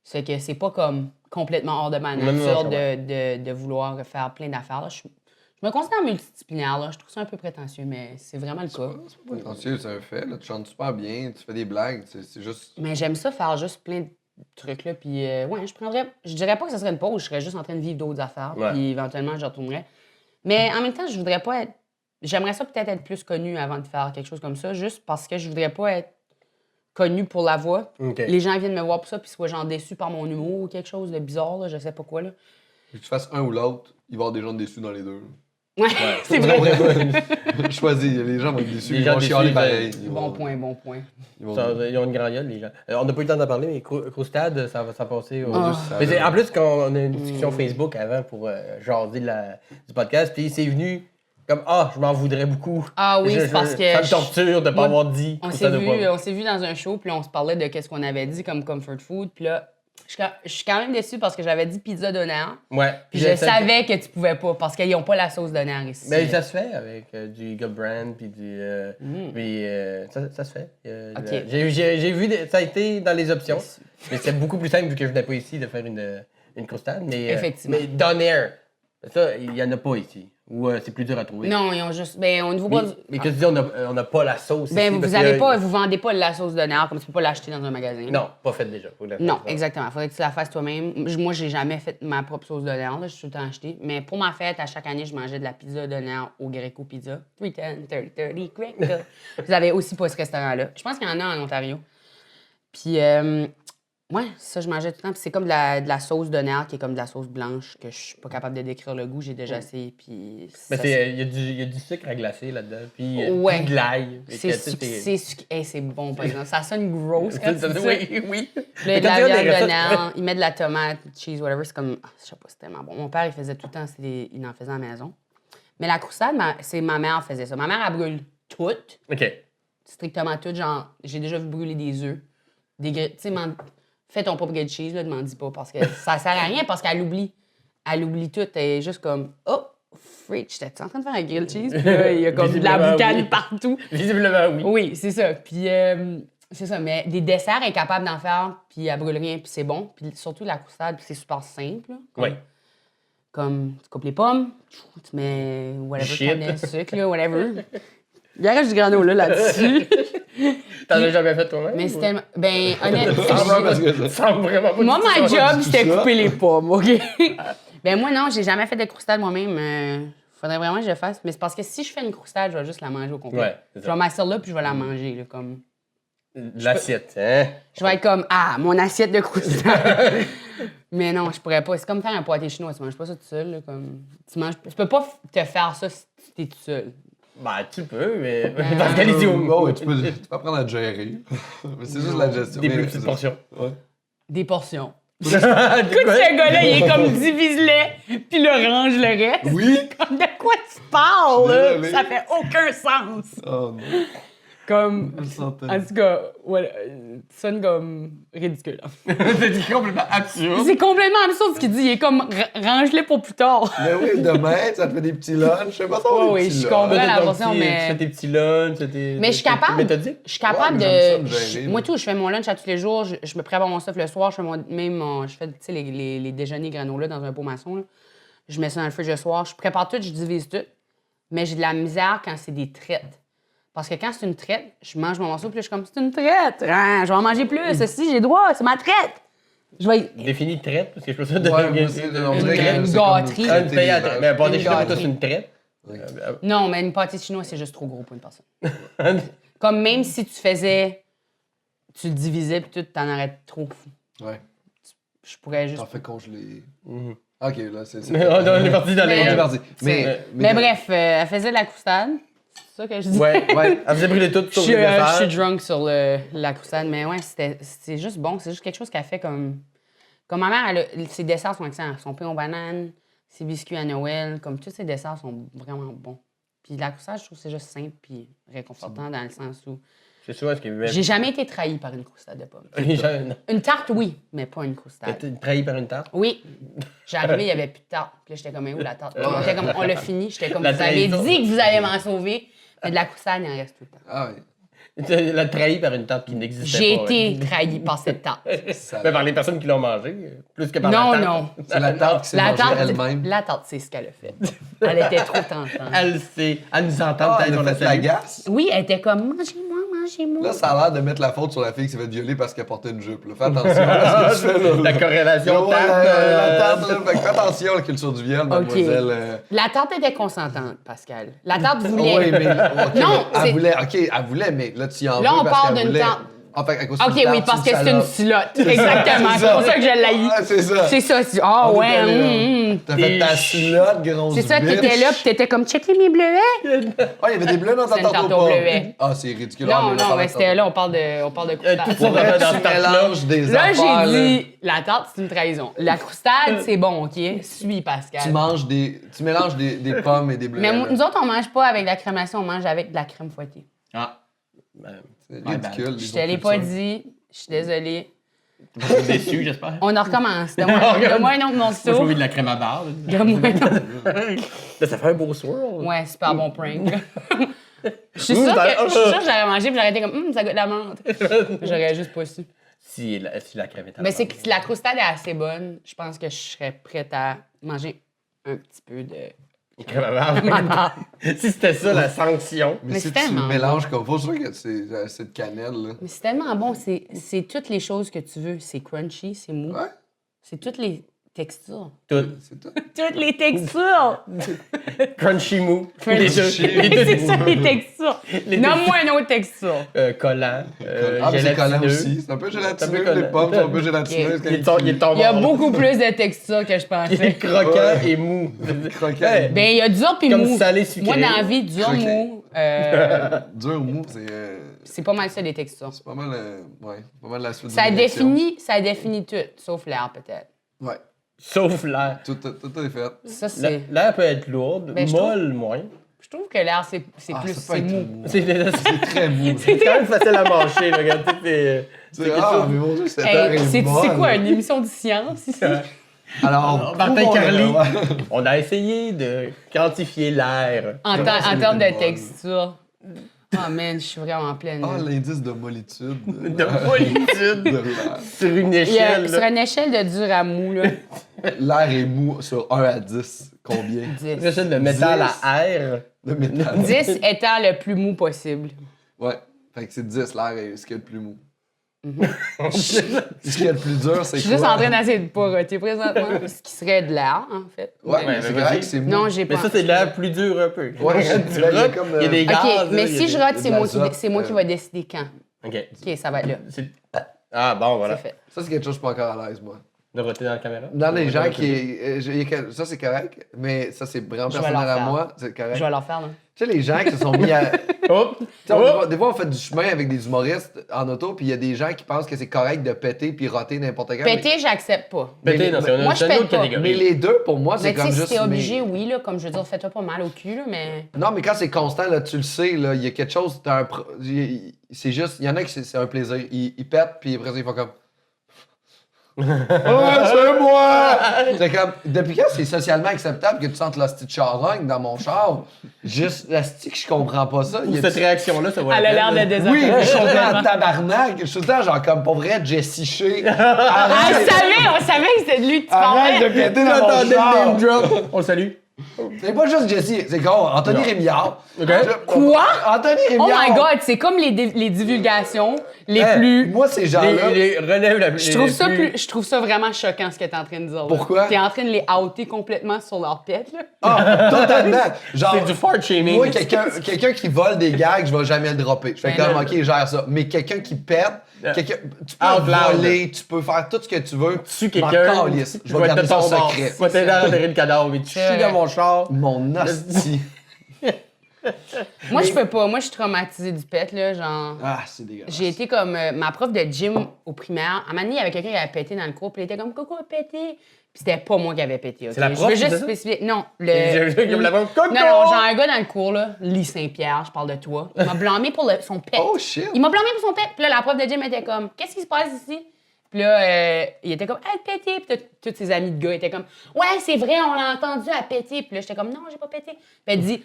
C'est que c'est pas comme complètement hors de ma nature de vouloir faire plein d'affaires. Là. Je me considère multidisciplinaire. Là. Je trouve ça un peu prétentieux, mais c'est vraiment le cas. C'est pas prétentieux, c'est un fait. Là. Tu chantes super bien, tu fais des blagues. C'est juste. Mais j'aime ça faire juste plein de trucs. Là. Puis ouais, je dirais pas que ce serait une pause. Je serais juste en train de vivre d'autres affaires. Ouais. Puis éventuellement, je retournerais. Mais en même temps, je voudrais pas être... J'aimerais ça peut-être être plus connue avant de faire quelque chose comme ça, juste parce que je voudrais pas être connue pour la voix. OK. Les gens viennent me voir pour ça, puis soient genre déçus par mon humour ou quelque chose de bizarre, là, je sais pas quoi. Là. Que tu fasses un ou l'autre, il va y avoir des gens déçus dans les deux. Ouais, c'est vrai. Choisis, les gens vont être déçus. Les Ils gens vont déçus, chialer ils pareil. Bon point, bon point. Ils vont- Ils ont une grande gueule, les gens. On n'a pas eu le temps d'en parler, mais Croustade, ça va passer au. Ah. Mais en plus, quand on a une discussion Facebook avant pour jaser du podcast, puis c'est venu comme ah, je m'en voudrais beaucoup. Ah oui, c'est parce que Ça me torture de ne pas moi, avoir dit. On Croustade s'est au poivre. vu dans un show, puis là, on se parlait de qu'est-ce qu'on avait dit comme comfort food, puis là, je suis quand même déçue parce que j'avais dit pizza d'honneur. Ouais. Puis je savais que tu pouvais pas parce qu'ils n'ont pas la sauce d'honneur ici. Mais ça se fait avec du Eagle Brand puis du. Puis ça se fait. Ok. J'ai vu, ça a été dans les options. Mais c'est beaucoup plus simple vu que je n'ai pas ici de faire une croustade. Mais, Effectivement. Mais Donair, ça, il n'y en a pas ici. Ou c'est plus dur à trouver. Non, ils ont juste. Ben, au niveau Mais que tu dis, on n'a pas la sauce Ben, ici. vous vendez pas la sauce d'honneur comme tu peux pas l'acheter dans un magasin. Non, pas faite déjà. Faut la faire. Non, exactement. Faudrait que tu la fasses toi-même. Moi, j'ai jamais fait ma propre sauce d'honneur, là. Je suis tout le temps acheté. Mais pour ma fête, à chaque année, je mangeais de la pizza d'honneur au Greco Pizza. 310, 30, Greco. Vous avez aussi pas ce restaurant-là. Je pense qu'il y en a en Ontario. Puis, ouais, ça, je mangeais tout le temps. Puis c'est comme de la sauce d'honneur qui est comme de la sauce blanche que je suis pas capable de décrire le goût. J'ai déjà essayé. Puis. Mais ça, il y a du sucre à glacer là-dedans. Puis Ouais. puis de l'ail. c'est bon, par exemple. Ça sonne gross quand tu dis ça. Oui, oui. Puis là, de la viande d'honneur, il met de la tomate, cheese, whatever. C'est comme, je sais pas, c'est tellement bon. Mon père, il faisait tout le temps, il en faisait à la maison. Mais la croustade, c'est ma mère qui faisait ça. Ma mère, elle brûle tout, OK. strictement tout. Genre, j'ai déjà vu brûler des œufs. Tu sais, fais ton propre grilled cheese, là, ne m'en dis pas, parce que ça sert à rien, parce qu'elle oublie. Elle oublie tout. Elle est juste comme, oh, freak, j'étais en train de faire un grilled cheese. Puis là, il y a comme de la Visiblement, boucane oui. partout. Visiblement, oui. Oui, c'est ça. Puis, c'est ça. Mais des desserts, elle est capable d'en faire, puis elle brûle rien, puis c'est bon. Puis surtout la croustade, puis c'est super simple. Là, Oui. Comme, tu coupes les pommes, tu mets whatever, Shit. cannelle, sucre, là, whatever. Il reste du granola là-dessus. T'en as jamais fait toi-même? Mais c'est ou- tellement... Ben, Ah, honnêtement... parce que Ça semble vraiment pas Moi, du ma tout. job, c'était ça. couper les pommes, OK? Ben moi, non, j'ai jamais fait de croustade moi-même. Faudrait vraiment que je le fasse. Mais c'est parce que si je fais une croustade, je vais juste la manger au complet. Ouais, c'est Je ça. vais m'asseoir là, puis je vais la manger, là, comme... L'assiette, hein? Je vais être comme, ah, mon assiette de croustade. Mais non, je pourrais pas. C'est comme faire un pâté chinois. Tu manges pas ça tout seul, là, comme... Tu peux pas te faire ça si t'es tout seul. Ben, tu peux, mais. Pascal, il dit au Ouais, tu peux apprendre à gérer. Mais c'est juste la gestion. Des Mais plus c'est petites ça. portions. Ouais. Des portions. Écoute, Écoute, ce gars-là, il est comme divise-les, puis le range le reste. Oui! Comme de quoi tu parles, là? Désolé. Ça fait aucun sens. Oh non. Comme. Je le sentais. En tout cas, voilà, ça sonne comme ridicule. C'est complètement absurde. C'est complètement absurde ce qu'il dit. Il est comme range-les pour plus tard. Mais oui, demain, ça te fait des petits lunchs. Je sais pas ça. Ouais, des oui, petits je lunchs. comprends. la portion, Tu mais- fais tes petits lunchs, tes. Mais je suis capable. Méthodique. Je suis capable Ouais, mais j'aime de. ça, me gérer, Moi, là. tout, je fais mon lunch à tous les jours. Je me prépare mon stuff le soir. Je fais, tu sais, les déjeuners granola dans un pot maçon. Là. Je mets ça dans le fridge le soir. Je prépare tout, je divise tout. Mais j'ai de la misère quand c'est des traites. Parce que quand c'est une traite, je mange mon morceau, puis là, je suis comme, c'est une traite. Ah, je vais en manger plus. Si, j'ai droit. C'est ma traite. Je vais. Définis traite, parce que je peux ça de. Ouais, moi aussi, on dirait que Une c'est comme gâterie. Ah, une paye à traite. Mais pas des Une chinois, toi, gâterie. c'est une traite. Non, mais une pâtée chinoise, c'est juste trop gros pour une personne. Comme même si tu faisais. Tu le divisais, puis tout, t'en aurais trop. Ouais. Je pourrais juste. T'en fais congeler. Ok, là, c'est. Mais on est parti dans Mais- On est les. parti. Mais bref, elle faisait de la croustade. C'est ça que je dis. Ouais, Ouais. Elle faisait brûler tout Je sur suis, le je message. suis drunk sur la croustade, mais ouais, c'est juste bon. C'est juste quelque chose qu'elle fait comme. Comme ma mère, ses desserts sont excellents. Son pain aux bananes, ses biscuits à Noël, comme tous ses desserts sont vraiment bons. Puis la croustade, je trouve que c'est juste simple puis réconfortant dans le sens où. C'est souvent ce qui est. J'ai jamais été trahi par une croustade de pommes. Non. Une tarte, oui, mais pas une croustade. T'as été trahi par une tarte? Oui. J'arrivais, il n'y avait plus de tarte. Puis là, j'étais comme, mais où la tarte? On était comme, on l'a fini. J'étais comme, La vous avez trahison. dit que vous allez m'en sauver. Mais de la croustade, il en reste tout le temps. Ah oui. Tu l'as trahi par une tarte qui n'existait J'ai pas. été trahi par cette tarte. Ça- Mais par les personnes qui l'ont mangé, plus que par Non, la tarte. non. C'est la tarte qui s'est La mangée tarte, elle-même. la tarte, c'est ce qu'elle a fait. Elle était trop tentante. Elle nous entend Ah, peut-être elle on a la fait la salue. gasse. Oui, elle était comme, mangez-moi, mangez-moi. Là, ça a l'air de mettre la faute sur la fille qui s'est fait violer parce qu'elle portait une jupe. Là. Fais attention à ce que tu fais là. La corrélation Ouais, tarte. la tarte, là. Fait que fais attention à la culture du viol, OK. mademoiselle. La tarte était consentante, Pascal. La tarte voulait. Oui, mais. ok, Non, mais c'est- elle voulait. Ok, elle voulait, mais là, tu y en Là, veux on parce parle qu'elle d'une voulait. tarte. En fait, à cause OK, d'une oui, tarte, parce que c'est une salope. slotte. Exactement. C'est pour ça que je l'ai. Ah, c'est ça. C'est ça. Ah, On est ouais. allé là. T'as fait ta slotte, grosse C'est ça, bitch. t'étais là, pis t'étais comme, checker mes bleuets. Ah, il y avait des bleus dans ta C'est une tarte aux tarte au pommes. bleuet. Ah, c'est ridicule. Ah, Non, on va non, parler mais de c'était tarte. là, on parle de croustade. tout ça Pour dans vrai, dans tu cette tarte-là. mélanges des Là, affaires. j'ai dit, la tarte, c'est une trahison. La croustade, c'est bon, OK? Suis, Pascal. Tu mélanges des pommes et des bleus. Mais nous autres, on mange pas avec de la crémation, on mange avec de la crème fouettée. Ah. Ben, C'est ridicule. Je te l'ai pas dit, je suis désolée. je suis déçu, j'espère. On en recommence. Donne-moi un autre Moi, je morceau. trouve de la crème à barre. Donne-moi un autre. Là, ça fait un beau swirl. Ouais, super bon prank. Je suis sûre que j'aurais mangé puis j'aurais été comme, ça goûte la menthe. J'aurais juste pas su. Si la crème est à Mais barre. c'est que si la croustade est assez bonne, je pense que je serais prête à manger un petit peu de. Crème à barre. Ma Si c'était ça, la sanction. Mais Mais c'est si tu le tellement mélanges comme faut, je sûr que c'est de cannelle, là. Mais c'est tellement bon, c'est toutes les choses que tu veux. C'est crunchy, c'est mou. Ouais, C'est toutes les textures. Tout. c'est tout. Toutes les textures! Crunchy mou. Crunchy. Les deux. Les deux. c'est ça, les textures. Les Nomme-moi une autre texture. Collant. Ah, mais c'est collant gélatineux. aussi. C'est un peu gélatineux, collant. les pommes sont un peu gélatineuses. Ok. quand Il est tombé. Il y a beaucoup plus de textures que je Il pensais. est croquant Ouais. et mou. Croquant. Hey. Ben, il y a dur puis Comme mou. salé sucré. Moi, dans la vie, dur, Croquant. mou, Dur mou, c'est pas mal ça, les textures. c'est pas mal, ouais, pas mal la suite Ça des réactions. définit tout, sauf l'air, peut-être. Ouais, Sauf l'air. tout est fait. Ça, c'est... L'air peut être lourde, Ben, je molle moins. Je trouve que l'air, c'est Ah, plus... ça peut C'est être mou. C'est très mou. c'est quand même facile à mâcher. Là, regarde, tout est- C'est quelque ah, chose- mais mon Dieu, cette Hey, heure est c'est molle. quoi, une émission de science, ici? Alors, Martin prouvons-le, Carly, ouais. on a essayé de quantifier l'air. En, Je ter- pense en qu'il termes était de molle. texture. Oh man, je suis vraiment pleine. Ah, là. l'indice de mollitude. De molitude de l'air. sur une Il y a- échelle. sur là. une échelle de dur à mou, là, L'air est mou sur 1 à 10. Combien? Une 10. échelle de métal 10. à air. De métal. 10 étant le plus mou possible. Ouais. Fait que c'est 10, l'air est ce qu'il y a de plus mou. Ce qu'il y a de plus dur, c'est Je suis quoi? juste en train d'essayer de poroter présentement, ce qui serait de l'air, en fait. Ouais, Ouais, mais c'est mais correct, vas-y. c'est mou. Non, j'ai pas. Mais ça, c'est de l'air plus dur un peu. Ouais, Tu là, il y a rotes, comme, il y a des gaz. OK, là, mais il y a si des- je rate, de c'est moi, l'azote, c'est moi qui va décider quand. OK. OK, ça va être là. C'est- Ah, bon, voilà. C'est fait. Ça, c'est quelque chose que je suis pas encore à l'aise, moi. De roter dans la caméra? Dans les Ouais, gens dans le qui. Ça, c'est correct, mais ça, c'est vraiment Je vais personnel leur à faire. moi. C'est correct. Je vais leur faire, là. Tu sais, les gens qui se sont mis à. Hop! Tu sais, des fois, on fait du chemin avec des humoristes en auto, puis il y a des gens qui pensent que c'est correct de péter puis roter n'importe quand. Péter, j'accepte pas. Péter, non, c'est moi, je une pète autre pas. catégorie. Mais les deux, pour moi, c'est Mais tu comme sais, juste. si t'es obligé, oui, là, comme je veux dire, fais-toi pas mal au cul, là, mais... Non, mais quand c'est constant, là, tu le sais, là, il y a quelque chose. C'est juste. Il y en a qui c'est un plaisir. Ils pètent, puis après ça, ils font comme. Oh, c'est moi! C'est comme, depuis quand c'est socialement acceptable que tu sentes la petite charogne dans mon char? Juste la stick, je comprends pas ça. Ou cette réaction-là, ça va Elle a l'air de désapprendre. Oui, mais je suis tout le temps en tabarnak. Je suis tout le temps genre comme pour vrai Jessie Shea. Ah, Arrête, on savait que c'était de lui que tu arrête de parlais. péter dans mon J'entendais le char. name drop. On le salue. C'est pas juste Jessie, c'est con. Anthony Non. Rémillard. OK. Quoi? Anthony Oh Rémillard. my God, c'est comme les divulgations les Hey, plus... Moi, ces gens-là. Relève la Je trouve ça vraiment choquant ce que t'es en train de dire. là. Pourquoi? T'es en train de les outer complètement sur leur pète, là. Ah, totalement. Genre, C'est du fart shaming. moi, quelqu'un qui vole des gags, je vais jamais le dropper. Je fais Ben comme, non. OK, gère ça. Mais quelqu'un qui pète, tu peux Out loud. voler, tu peux faire tout ce que tu veux. Tu Je m'en quelqu'un. calisse. Je je vais vais être garder de ça ton bord. secret. Je vais t'aider à enterrer le cadavre. Mais tu C'est chies vrai. dans mon char. Mon hostie. Moi, je peux pas. Moi, je suis traumatisée du pet, là, genre... Ah, c'est dégueulasse. J'ai été comme ma prof de gym au primaire. À un moment donné, il y avait quelqu'un qui avait pété dans le cours, puis il était comme Coco a pété. Puis c'était pas moi qui avais pété. ok? C'est la prof Je veux qui juste faisait ça? spécifier. Non, Comme la prof, Coco! Non, non, genre un gars dans le cours, là, Lee Saint-Pierre, je parle de toi. Il m'a blâmé pour son pet. Oh, shit. Il m'a blâmé pour son pet. Puis là, la prof de gym était comme Qu'est-ce qui se passe ici? Puis là, il était comme elle pété. Puis tous ses amis de gars étaient comme Ouais, c'est vrai, on l'a entendu à péter. Puis là, j'étais comme Non, j'ai pas pété. Puis elle dit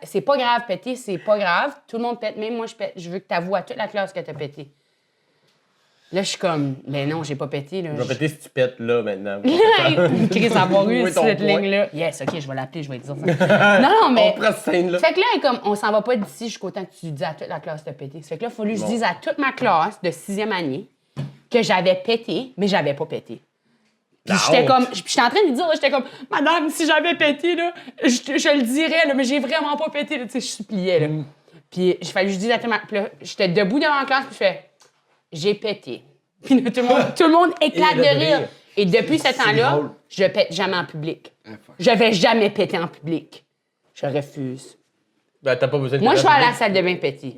C'est pas grave, péter, c'est pas grave. Tout le monde pète, même moi, je pète. Je veux que tu avoues à toute la classe que t'as pété. Là, je suis comme Ben non, j'ai pas pété. Là. Je vais péter si tu pètes là maintenant. Chris a pas eu Oui, ton cette point. ligne-là. Yes, OK, je vais l'appeler, je vais lui dire ça. Non, mais. On prend cette scène-là. Fait que là, elle est comme, on s'en va pas d'ici jusqu'au temps que tu dis à toute la classe de péter. Fait que là, il a fallu que je dise à toute ma classe de 6e année que j'avais pété, mais j'avais pas pété. Puis La j'étais honte. comme, j'étais en train de lui dire, là, j'étais comme, Madame, si j'avais pété, là, je le dirais, là, mais j'ai vraiment pas pété, là, tu sais, je suppliais, là. Puis il fallait que je dise à toute ma... Puis là, j'étais debout devant la classe, puis je fais, j'ai pété. Puis là, tout le monde éclate Et de de rire. rire. Et depuis ce C'est temps-là, drôle. je pète jamais en public. fuck. Je vais jamais péter en public. Je refuse. Ben, t'as pas besoin de Moi, je vais à la péter. salle de bain péter.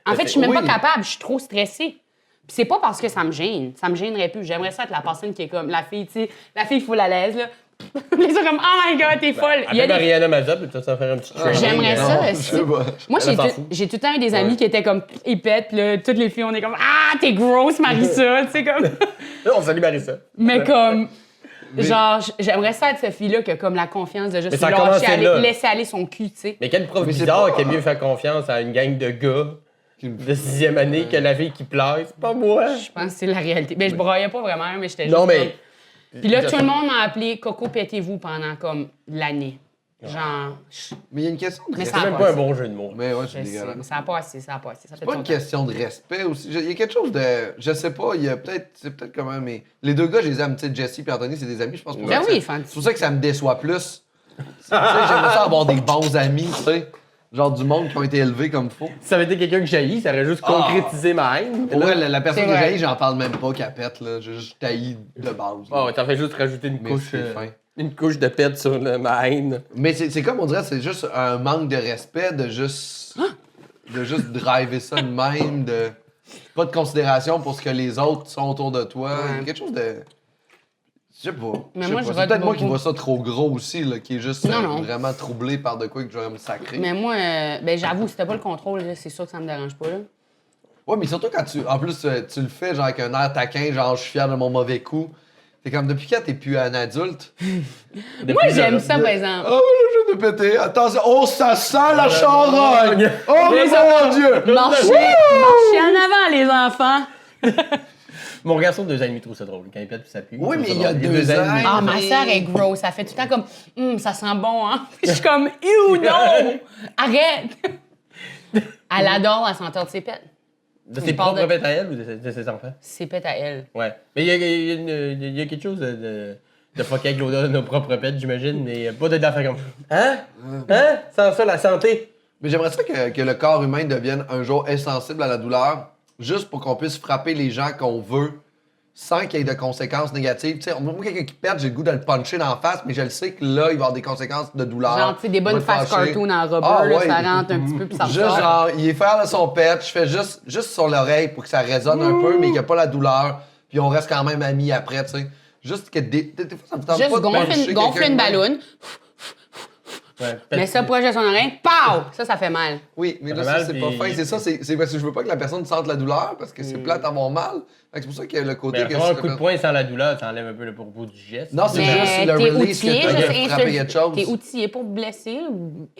En fait, je suis même Oui. pas capable. Je suis trop stressée. Puis c'est pas parce que ça me gêne. Ça me gênerait plus. J'aimerais ça être la personne qui est comme la fille, tu sais, la fille full à l'aise, là. Les gens comme, oh my god, t'es folle. Il y a Appelle des... Mariana Mazza, puis ça va faire un petit training. J'aimerais ça, Non, je aussi. sais pas. Moi, Elle s'en fout. j'ai tout le temps eu des amis qui étaient comme, ils pètent, puis là, toutes les filles, on est comme, ah, t'es grosse, Marissa, tu sais, comme. Là, on salue Marissa. Mais comme. Genre, j'aimerais ça être cette fille-là qui a comme la confiance de Mais juste ça a lâcher commencé aller, là. laisser aller son cul, tu sais. Mais quel prof Mais c'est bizarre pas- qui aime mieux faire confiance à une gang de gars de 6e année que la fille qui pleure? C'est pas moi. Je pense que c'est la réalité. Ben, je broyais pas vraiment, mais j'étais Non, juste mais. comme- Puis là, tout le monde m'a appelé Coco pétez-vous pendant comme l'année. Genre, Mais il y a une question de Mais respect. ça C'est même va. pas un bon jeu de mots. Mais ouais, je c'est sais, dégueulasse. mais ça a pas assez, ça a pas assez. Ça fait C'est pas une longtemps. question de respect aussi. Il y a quelque chose de. Je sais pas, il y a peut-être. C'est peut-être comment, mais. Les deux gars, je les aime. Tu sais, Jesse et Anthony, c'est des amis, je pense. Pour Ben ça, oui, c'est fan. c'est pour ça que ça me déçoit plus. Tu sais, j'aimerais ça avoir des bons amis, tu sais. Genre du monde qui ont été élevés comme faut. Si ça avait été quelqu'un que j'haïs, ça aurait juste concrétisé ma haine. Pour vrai, la personne C'est que vrai. j'ai, j'en parle même pas qu'elle pète, là. J'ai juste tailli de base. là. Oh, t'as fait juste rajouter une Mais couche. c'est fin. Une couche de pète sur ma haine. Mais c'est comme on dirait, c'est juste un manque de respect de juste. de juste driver ça de même, de. Pas de considération pour ce que les autres sont autour de toi. Il y a quelque chose de. Je sais pas. Mais Je sais moi, pas. je C'est vote peut-être moi qui beaucoup. vois ça trop gros aussi, là, qui est juste Non, non. vraiment troublé par de quoi et que je vais me sacrer. Mais moi, ben j'avoue, si t'as pas le contrôle, là, c'est sûr que ça me dérange pas. Là. Ouais, mais surtout quand tu. En plus, tu le fais genre avec un air taquin, genre je suis fier de mon mauvais coup. T'es comme depuis quand t'es plus un adulte? Moi, j'aime ça, par exemple. Oh, je vais te péter. Attention. Oh, ça sent la charogne! Oh, Les mon Dieu! Marchez en avant, les enfants! Mon garçon de 2 ans et demi trouve ça drôle. Quand il pète puis ça pue. Oui, trouve mais ça il y a drôle. 2 ans. Ah, ma mais- soeur est grosse. Ça fait tout le temps comme, ça sent bon, hein? Je suis comme, ew, non! Arrête! Elle adore la senteur de ses pets. De On ses parle propres de- pètes à elle ou de ses enfants? Ses pets à elle. Ouais. Mais il y a quelque chose de fucké avec l'odeur de nos propres pètes, j'imagine, mais pas de d'affaires comme. Hein? Hein? Sans ça, la santé. Mais j'aimerais ça que le corps humain devienne un jour insensible à la douleur, juste pour qu'on puisse frapper les gens qu'on veut sans qu'il y ait de conséquences négatives. Tu sais, moi, quelqu'un qui pète, j'ai le goût de le puncher dans la face, mais je le sais que là, il va y avoir des conséquences de douleur. Genre, tu sais, des bonnes Il va faces te fâcher. cartoon en rubber, Ah, là, ouais. ça rentre un petit peu puis ça Juste ressort. genre, il est fier de son pet, je fais juste sur l'oreille pour que ça résonne un peu, mais qu'il n'y a pas la douleur, puis on reste quand même amis après, tu sais. Juste que des fois, ça me tente Juste pas de puncher gonfle quelqu'un une de même. balloune, Ouais, mets ça proche de son oreille, pow! Ça fait mal. Oui, mais Ça là, fait ça, mal, c'est puis- pas fin. C'est ça, c'est parce que je veux pas que la personne sente la douleur, parce que c'est plate d'avoir mal. Fait que c'est pour ça qu'il y a le côté Mais que... avoir un si coup de la poing sans la douleur, ça enlève un peu le propos du geste. Non, c'est Mais juste le t'es release que outillé, t'as juste de frapper quelque chose. T'es outillé pour blesser,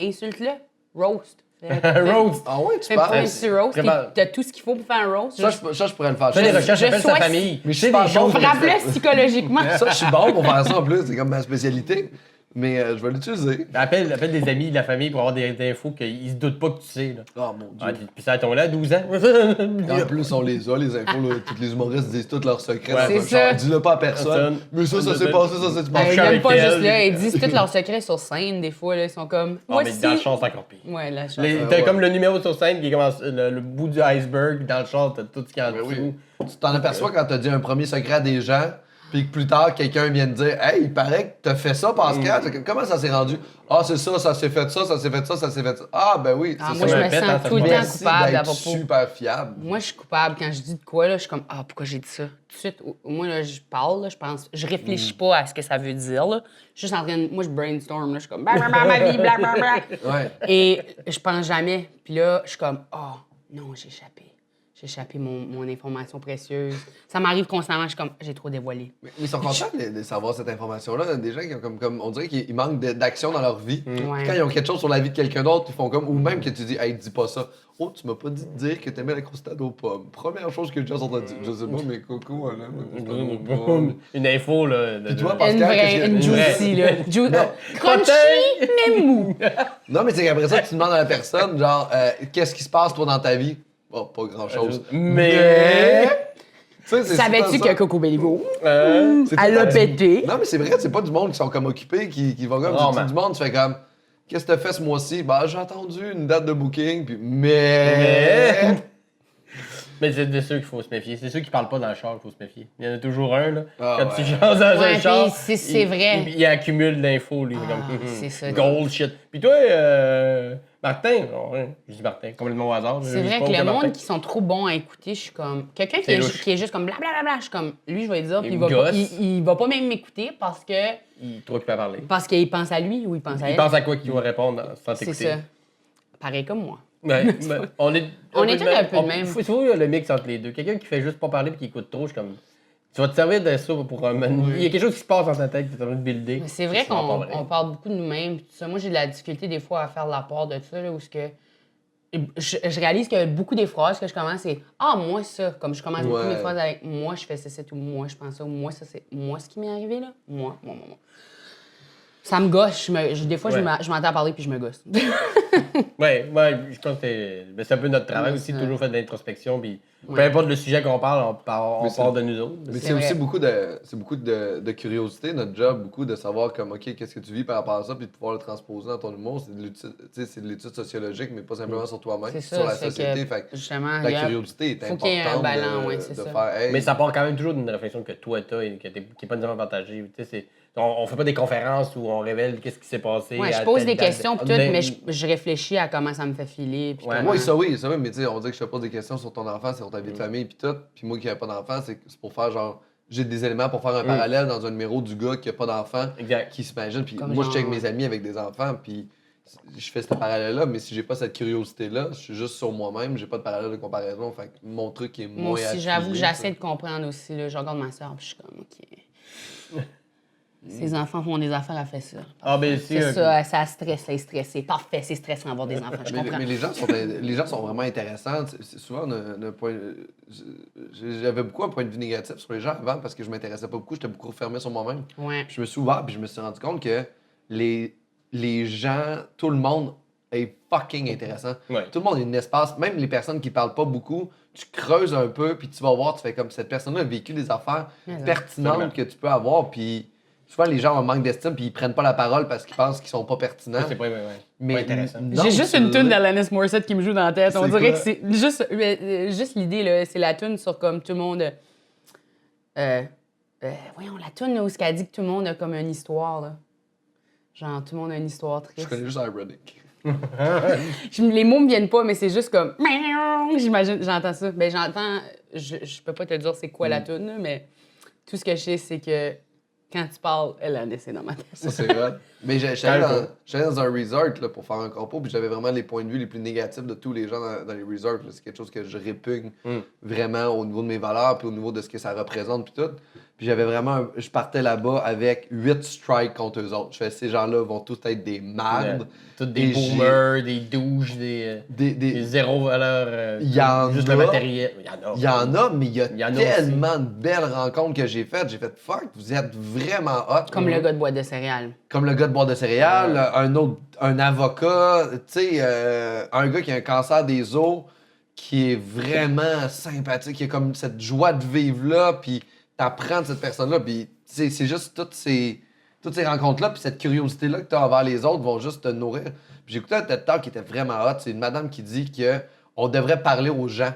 insulte-le. Roast. Roast. Ah ouais, tu Fais pas un parles? petit roast, Vraiment. t'as tout ce qu'il faut pour faire un roast. Ça, je pourrais le faire. Fais des Ça, recherches, je appelle sa sois- famille. Mais je sais suis des pas bon choses. pour Frappe-le psychologiquement. Ça, je suis bon pour faire ça en plus, c'est comme ma spécialité. Mais je vais l'utiliser. Appelle des amis de la famille pour avoir des infos qu'ils se doutent pas que tu sais. Là. Oh mon Ah, dieu. puis ça tombe là à 12 ans. En plus, on les a, les infos, là, tous les humoristes disent tous leurs secrets. Ouais, dans c'est un char. ça. Dis-le pas à personne. Mais ça s'est passé, ça s'est Ben, passé. suis même avec pas elle. juste là, ils disent tous leurs secrets sur scène, des fois, là, ils sont comme. Ah, mais Voici. dans le char, c'est encore pire. Ouais, la chance. T'as ouais. comme le numéro sur scène qui est comme le bout du iceberg. Dans le char, t'as tout ce qu'il y a en Ben dessous. oui. Tu t'en aperçois quand t'as dit un premier secret à des gens, puis que plus tard, quelqu'un vient te dire « Hey, il paraît que t'as fait ça, Pascal. Comment ça s'est rendu? Ah, c'est ça s'est fait ça, ça s'est fait ça, ça s'est fait ça. Ah, ben oui, Ah, c'est moi, ça. je me me pète, hein, sens ça tout le se temps Merci coupable à d'être propos. super fiable. Moi, je suis coupable quand je dis de quoi, là, je suis comme, ah, pourquoi j'ai dit ça? Tout de suite, moi, là, je parle, là, je pense, je réfléchis pas à ce que ça veut dire, là. Je suis juste en train de, moi, je brainstorm, là, je suis comme, blablabla, ma vie, blablabla. Ouais. Et je pense jamais. Puis là, je suis comme, oh, non, j'ai échappé. J'ai échappé mon information précieuse. Ça m'arrive constamment, je suis comme, j'ai trop dévoilé. Mais ils sont contents de savoir cette information-là. Des gens qui ont comme on dirait qu'ils manquent d'action dans leur vie. Ouais. Puis quand ils ont quelque chose sur la vie de quelqu'un d'autre, ils font comme, ou même que tu dis, hey, dis pas ça. Oh, tu m'as pas dit de dire que t'aimais la croustade aux pommes. Première chose que les gens sont en train de dire. Je sais pas, mais Coco, elle aime la croustade aux pommes. Une info, là. Puis toi, Une Pascal, vraie, une juicy, là. Crunchy, mais mou. Non, mais c'est qu'après ça, tu demandes à la personne, genre, qu'est-ce qui se passe, toi, dans ta vie? Oh, pas grand-chose. Mais. Tu sais, c'est Savais-tu super que ça. Coco Bellivo, C'est elle a tout- pété? Non, mais c'est vrai, c'est pas du monde qui sont comme occupés, qui vont comme. Rarement. C'est du monde, tu fais comme. Qu'est-ce que t'as fait ce mois-ci? Ben, j'ai attendu une date de booking, puis. Mais. Mais c'est de ceux qu'il faut se méfier. C'est ceux qui parlent pas dans le char qu'il faut se méfier. Il y en a toujours un, là. Ah, Quand ouais. tu jases dans Ouais, un char. puis c'est il- vrai. Il accumule l'info, lui. Ah, comme, c'est ça. Gold shit. Puis toi, Martin, je dis Martin, complètement au hasard. C'est vrai que le monde qui sont trop bons à écouter, je suis comme. Quelqu'un qui, C'est louche. qui est juste comme blablabla, je suis comme. Lui, je vais dire, puis Il il va, me pas, gosse. il va pas même m'écouter parce que. Il est trop occupé à parler. Parce qu'il pense à lui ou il pense à Il elle. pense à quoi qu'il va répondre sans C'est t'écouter. ça. Pareil comme moi. Ouais, mais on est On est tous un peu de même. Il faut le mix entre les deux. Quelqu'un qui fait juste pas parler et qui écoute trop, je suis comme. Tu vas te servir de ça pour un. Il y a quelque chose qui se passe dans ta tête, tu es en train de builder. Mais c'est vrai C'est souvent qu'on pas vrai. on parle beaucoup de nous-mêmes. Tout ça. Moi, j'ai de la difficulté des fois à faire la part de ça, là, où ce que. Je réalise que beaucoup des phrases que je commence, c'est ah, moi, ça. Comme je commence beaucoup Ouais. mes phrases avec moi, je fais ça, ou moi, je pense ça, ou moi, ça, c'est moi ce qui m'est arrivé, là. Moi. Ça me gosse. Des fois, Ouais. je m'entends parler puis je me gosse. Ouais, je pense que c'est un peu notre travail aussi, de toujours faire de l'introspection. Puis peu Ouais. importe le sujet qu'on parle, on part de nous autres. Mais C'est c'est aussi vrai. beaucoup de curiosité, notre job, beaucoup de savoir comme, OK, qu'est-ce que tu vis par rapport à ça, puis de pouvoir le transposer dans ton humour. C'est de l'étude, tu sais, c'est de l'étude sociologique, mais pas simplement sur toi-même, C'est ça, sur la c'est société. que, Fait que justement, la il y a- curiosité est faut importante qu'il y ait un ballon, de, ouais, c'est de ça. faire, hey, Mais ça part quand même toujours d'une réflexion que toi t'as et qui n'est pas nécessairement partagée. Tu sais, on fait pas des conférences où on révèle qu'est-ce qui s'est passé. Ouais, je à pose telle des date. questions pis tout, Ben, mais je réfléchis à comment ça me fait filer. Puis Ouais. comment- Oui, ça oui, mais tu sais, on dit que je te pose des questions sur ton enfant, sur ta vie de famille, puis tout. Puis moi qui n'ai pas d'enfant, c'est pour faire genre. J'ai des éléments pour faire un parallèle dans un numéro du gars qui n'a pas d'enfant, Exact. qui s'imagine. Puis Comme moi, je check genre- mes amis avec des enfants, puis je fais ce parallèle-là, mais si j'ai pas cette curiosité-là, je suis juste sur moi-même, j'ai pas de parallèle de comparaison. Fait que mon truc est moins Moi aussi, j'avoue que affilié, j'essaie de comprendre aussi. Là. Je regarde ma soeur puis je suis comme, OK. Ses enfants font des affaires, elle fait ça. Ah, ben C'est ça, ça stresse, elle est stressée. Parfait, c'est stressant d'avoir des enfants, je Mais, comprends. mais les gens sont vraiment intéressants. C'est souvent un point. J'avais beaucoup un point de vue négatif sur les gens avant parce que je m'intéressais pas beaucoup, j'étais beaucoup refermé sur moi-même. Ouais. Puis je me suis ouvert, puis je me suis rendu compte que les gens, tout le monde est fucking intéressant. Ouais. Tout le monde a un espace, même les personnes qui parlent pas beaucoup, tu creuses un peu, puis tu vas voir, tu fais comme cette personne-là a vécu des affaires Mais ça. pertinentes Absolument. que tu peux avoir, puis souvent les gens ont un manque d'estime, puis ils prennent pas la parole parce qu'ils pensent qu'ils sont pas pertinents. C'est pas, Mais pas intéressant. non, J'ai juste tu une toune l'es. d'Alanis Morissette qui me joue dans la tête. On C'est dirait quoi? que c'est juste l'idée, là, c'est la toune sur comme tout le monde. Voyons, la toune, là, où elle dit que tout le monde a comme une histoire, là. Genre, tout le monde a une histoire Je triste. connais juste Ironic. Les mots me viennent pas, mais c'est juste comme... J'imagine, j'entends ça. Ben, j'entends... Je peux pas te dire c'est quoi la toune, là, mais tout ce que je sais, c'est que quand tu parles, elle a laissé dans ma tête. Ça, c'est vrai. Mais j'allais dans un resort là, pour faire un compo, puis j'avais vraiment les points de vue les plus négatifs de tous les gens dans les resorts. là. C'est quelque chose que je répugne vraiment au niveau de mes valeurs, puis au niveau de ce que ça représente, puis tout. Puis j'avais vraiment... Je partais là-bas avec 8 strikes contre eux autres. Je fais, ces gens-là vont tous être des mardes. Toutes des Et boomers, des douches, des zéro valeur. Il y en juste a. le matériel. Il y en a, mais il y a Il y en a tellement de belles rencontres que j'ai faites. J'ai fait fuck, vous êtes vraiment hot. Comme le gars de boîte de céréales. Comme le gars de boîte de céréales, un avocat, tu sais, un gars qui a un cancer des os, qui est vraiment sympathique, qui a comme cette joie de vivre là, puis t'apprends de cette personne-là, puis c'est juste toutes ces rencontres-là, puis cette curiosité-là que t'as envers les autres vont juste te nourrir. Puis j'ai écouté un TED Talk qui était vraiment hot, c'est une madame qui dit que on devrait parler aux gens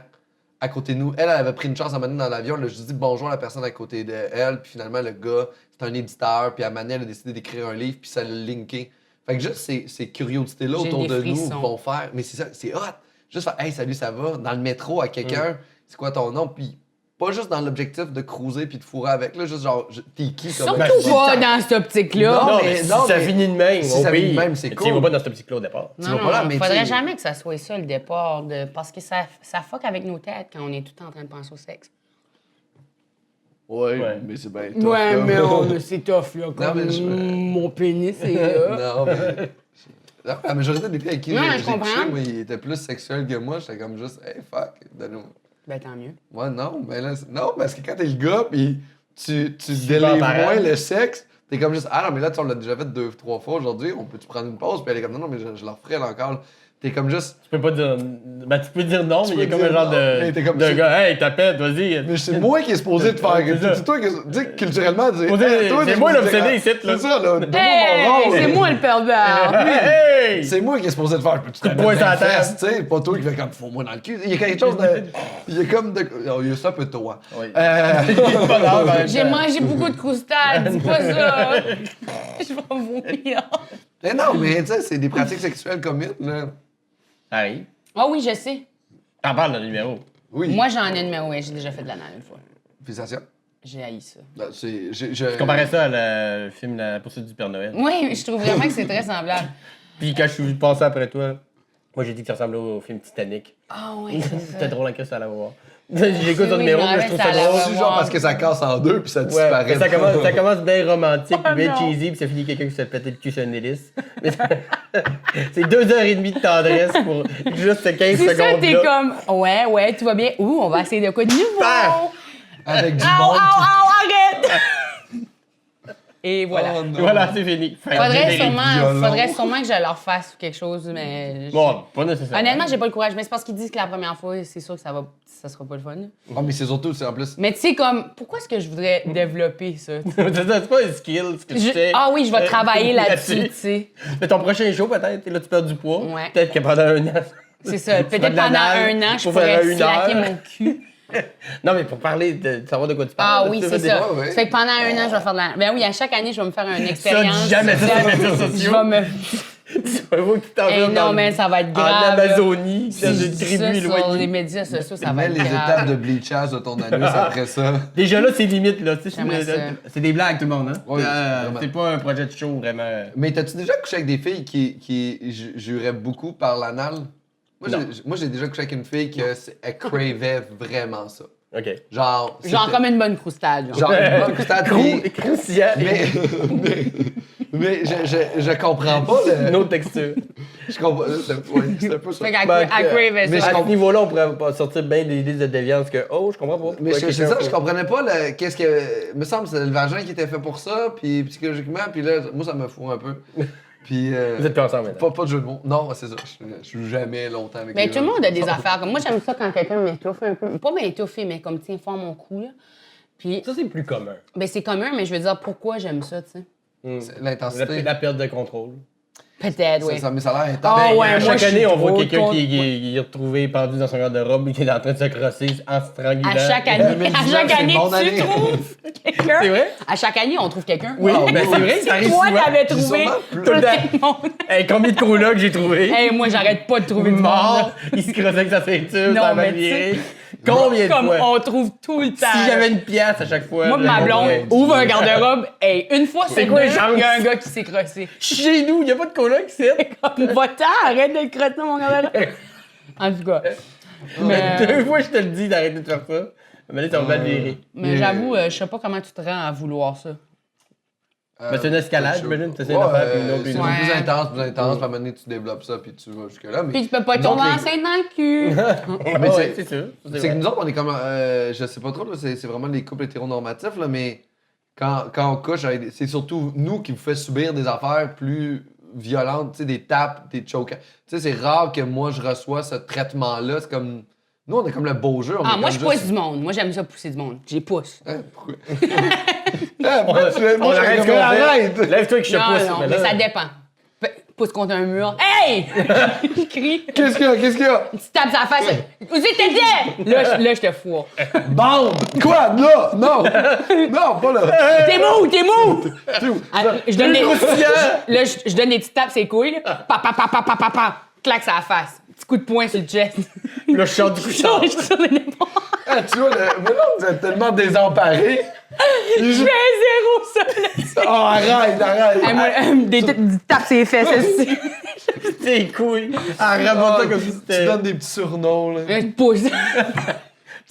à côté de nous. Elle avait pris une chance à un moment donné dans l'avion, elle a juste dit bonjour à la personne à côté d'elle, puis finalement le gars, c'est un éditeur, puis à un moment donné, elle a décidé d'écrire un livre, puis ça l'a linké. Fait que juste ces curiosités-là J'ai autour des de frissons. nous vont faire, mais c'est ça, c'est hot. Juste faire hey, salut, ça va? Dans le métro à quelqu'un, c'est quoi ton nom? Puis pas juste dans l'objectif de cruiser puis de fourrer avec, là, juste genre, t'es qui comme Surtout pas dans cette optique-là. Non, Non, mais- mais si non, ça mais- finit de même, si au ça finit de pire, même, c'est tu cool. vas pas dans cette optique-là au départ. Tu vas pas là, mais faudrait tu sais- jamais que ça soit ça, le départ. Parce que ça fuck avec nos têtes quand on est tout le temps en train de penser au sexe. Ouais, Ouais. mais c'est bien tough, Ouais, là. mais c'est tough, là. Comme mais je- mon pénis est là. Non, mais... La majorité des filles avec qui Non, j'ai je comprends. couché, moi, ils étaient plus sexuels que moi. J'étais comme juste, hey, fuck, donne-nous. Ben, tant mieux. Ouais, non, mais là, non, parce que quand t'es le gars, pis tu vas en délivres parade. moins le sexe, t'es comme juste, ah non, mais là, tu sais, on l'a déjà fait 2-3 fois aujourd'hui, on peut-tu prendre une pause? Puis elle est comme, non, non, mais je leur ferai là encore. T'es comme juste, Tu peux pas dire. Ben, tu peux dire non, mais il y a peux comme un dire genre non, mais t'es comme de ça. gars, hey, t'appelles, vas-y. mais c'est moi qui est supposé te faire. Ouais, c'est ça. C'est toi qui est. Tu sais, culturellement, dire. Faut dire, hey, toi, c'est t'es moi supposé l'obsédé dire, ici, là. C'est ça, là. donne-moi mon Hey, rôle. c'est moi le pervers. Hey! C'est moi qui est supposé te faire. Peux-tu te poing mettre sur dans la les fesses, tu sais, pas toi qui fais comme, faut-moi dans le cul. Il y a quelque chose de. Il y a comme de. Oh, il y a ça un peu de toi. Oui. Il est pas d'heure, en même J'ai temps. mangé beaucoup de croustades, dis pas ça. Je vais vomir. Mais non, mais tu sais, c'est des pratiques sexuelles communes, là. Arrive. Ah oui, je sais. T'en parles dans le numéro. Oui. Moi, j'en ai une, mais ouais, j'ai déjà fait de l'anal une fois. Félicitations. J'ai haï ça. Ben, c'est. Je comparais ça à le film La poursuite du Père Noël. Oui, je trouve vraiment que c'est très semblable. Puis quand je suis passé après toi, moi j'ai dit que ça ressemblait au film Titanic. Ah oui, c'est ça. C'était drôle en que ça allait voir. J'écoute Oui, ton numéro, je me mais je rappelle, trouve ça ça allait drôle. C'est genre parce que ça casse en deux puis ça Ouais, disparaît. ça commence bien romantique, Oh bien non. cheesy, puis ça finit quelqu'un qui se fait péter le cul sur une hélice. Mais c'est 2h30 de tendresse pour juste ces 15 C'est ça, secondes. t'es comme, ouais, tout va bien. Ouh, on va essayer de quoi de nouveau. Paf! Avec du Ow, monde qui. arrête! Et voilà. Oh, non. Voilà, c'est fini. Fin. Faudrait violon. sûrement que je leur fasse quelque chose, mais... Bon, pas nécessairement. Honnêtement, j'ai pas le courage, mais c'est parce qu'ils disent que la première fois, c'est sûr que ça sera pas le fun. Oh, mais c'est surtout, c'est en plus. Mais tu sais, comme, pourquoi est-ce que je voudrais développer ça? C'est pas un skill, ce que tu fais. Ah oui, je vais travailler là-dessus, tu sais. Mais ton prochain show, peut-être, là, tu perds du poids. Ouais. Peut-être que pendant un an. C'est ça. Tu feras Peut-être de la pendant nage un an, je pour faire pourrais une slacker heure. mon cul. Non, mais pour parler de savoir de quoi tu Ah parles. oui, tu c'est fais ça. ouais, ouais. Ça fait que pendant un an, je vais faire de la... Ben oui, à chaque année, je vais me faire une expérience. dis jamais ça sur les réseaux Je sociaux. vais me... Tu vas voir qui t'en Eh va non, dans- mais ça va être En grave. là. Amazonie, Si dans je une dis tribu ça sur les éloignée. médias sociaux, ça va Mets être les grave. étapes de bleachage de ton anus après ça. Déjà là, c'est limite, là. Tu sais, J'aimerais ça. c'est des blagues, tout le monde, hein? Oui, vraiment. c'est pas un projet de show, vraiment. Mais t'as-tu déjà couché avec des filles qui juraient beaucoup par l'anal? Non. Moi, j'ai déjà couché avec une fille qui elle cravait vraiment ça. OK. Genre. Genre c'était- comme une bonne croustade. Genre une bonne croustade, puis- Croustillant. mais je comprends pas Une le. autre texture. Je comprends. C'est un peu ça. Fait qu'elle Ben, cravait mais ça. À ce niveau-là, on pourrait pas sortir bien des listes de déviance que, oh, je comprends pas. Mais pourquoi c'est ça, quelqu'un je comprenais pas le. Qu'est-ce que. Me semble que c'est le vagin qui était fait pour ça, puis psychologiquement, puis là, moi, ça me fout un peu. Puis. Vous êtes plus ensemble maintenant. Pas de jeu de mots. Non, c'est ça. Je suis jamais longtemps avec Mais les tout le gens. monde a des affaires. Comme moi, j'aime ça quand quelqu'un m'étouffe un peu. Pas m'étouffer, mais comme, tiens, fort mon cou, là. Puis, Ça, c'est plus commun. ben c'est commun, mais je veux dire, pourquoi j'aime ça, tu sais? C'est l'intensité. La perte de contrôle. Peut-être, oui. Mais ça a l'air intense. Ah ouais, À moi, chaque je année, suis on voit trop quelqu'un contre- qui est retrouvé pendu dans son garde-robe et qui est en train de se crosser en strangulant. À chaque année, 2019, à chaque c'est une bonne tu année. trouves quelqu'un. C'est vrai? À chaque année, on trouve quelqu'un. Oui, Oh, ben c'est vrai, ça si arrive toi, souvent. t'avais Puis trouvé sûrement tout tout le le monde. Hey, combien de colocs j'ai trouvé? Hey, moi, j'arrête pas de trouver du monde. Mort, il se crossait avec sa ceinture, Non, ça mais m'a tu viré. Combien de Comme fois? on trouve tout le temps. Si j'avais une pièce à chaque fois. Moi, je ma le blonde montrais. ouvre un garde-robe. Hey, une fois, c'est quoi quoi les chances? il y a un gars qui s'est crossé. Chez nous, il n'y a pas de coloc ici. Va-t'en, arrête de le crosser dans mon garde-robe. En tout cas. Mais, 2 fois, je te le dis d'arrêter de faire ça. Mais là, ça va mal virer. mais j'avoue, je sais pas comment tu te rends à vouloir ça. Mais c'est une escalade, j'imagine. Tu essaies de Ouais, faire, puis non, puis c'est non. Ouais. plus intense, puis à un moment donné, tu développes ça, puis tu vas jusque-là. Puis Mais tu peux pas Donc, tomber les- enceinte dans le cul. Mais Ouais, c'est sûr. c'est que nous autres, on est comme. Je sais pas trop, là, c'est vraiment les couples hétéronormatifs, là, mais quand on couche, c'est surtout nous qui vous fait subir des affaires plus violentes, tu sais, des tapes, des chokes. Tu sais, c'est rare que moi je reçois ce traitement-là. C'est comme. Nous, on est comme le beau jeu. Ah, moi, je pousse du monde. Moi, j'aime ça pousser du monde. J'y pousse. Hein, pourquoi? Moi, On arrête ce qu'on arrête! fait. Lève-toi que je te Non, pousse. non, Mais mais là- ça dépend. Pousse contre un mur. Hey! Je crie. Qu'est-ce qu'il y a? Qu'est-ce qu'il y a? Tu tapes sa face. Où c'est que t'étais? Là, je te fourre. Bande! Quoi? Là? Non! Non, pas là! T'es mou, t'es mou! T'es où? Ah, je donne des... croustillant. Là, je donne des petites tapes ses couilles. Là. Pa, pa, pa, pa, pa, pa, pa. Claque sa face. Petit coup de poing sur le chest. Là, je sors du coup, je sors. Je suis sur les épaules. Ah, tu vois, mais là, vous êtes tellement désemparés. Je fais un 0 ça. Oh, arrête! Hey, moi, des tapes ses fesses aussi. Tes couilles. Ah, remonte ça comme si Tu c'était. donnes des petits surnoms, là. Je pousse.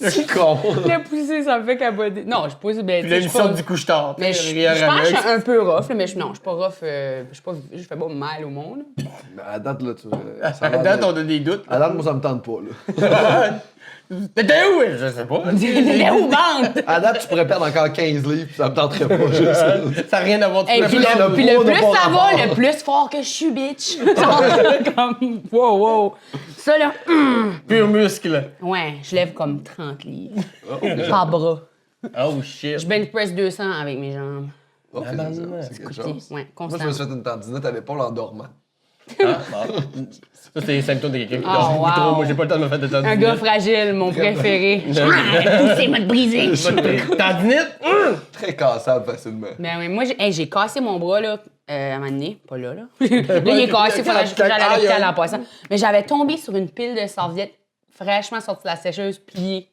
C'est con. Le pousser, ça me fait capoter. Non, je pousse. Ben, Puis tu là, sais, une je suis pas- sorte du couche-tard. Mais je pense que je suis un peu rough, là, mais non, je suis pas rough. Je fais pas mal au monde. Mais à date, là, tu ça À va date, on être- a des doutes. À date, moi, ça me tente pas, là. T'étais où? Je sais pas. Les où bande? À date, tu pourrais perdre encore 15 livres, puis ça me tenterait pas, juste. Ça n'a rien à voir. Hey, Le puis plus le, le puis le poids n'a plus pas ça va, rapport. le plus fort que je suis, bitch. Genre, comme, wow. Ça, là, Pur muscle. ouais, je lève comme 30 livres. Pas bras. Oh shit. Je bench press 200 avec mes jambes. Oh, c'est quelque chose. Ouais, Moi, constant. je me suis fait une tendinite à l'épaule en dormant. Ah, bon. Ça, c'est les symptômes de quelqu'un qui Oh, dort beaucoup wow. trop. Moi, j'ai pas le temps de me faire de tendinite. Un gars fragile, mon préféré. Pousser, m'a te briser. Tendinite? Très cassable facilement. Ben oui, moi, j'ai cassé mon bras, là, à un moment donné. Pas là, là. Là, il est cassé, faut que j'aille à l'hôpital en passant. Mais j'avais tombé sur une pile de serviettes fraîchement sortie de la sécheuse, pliée.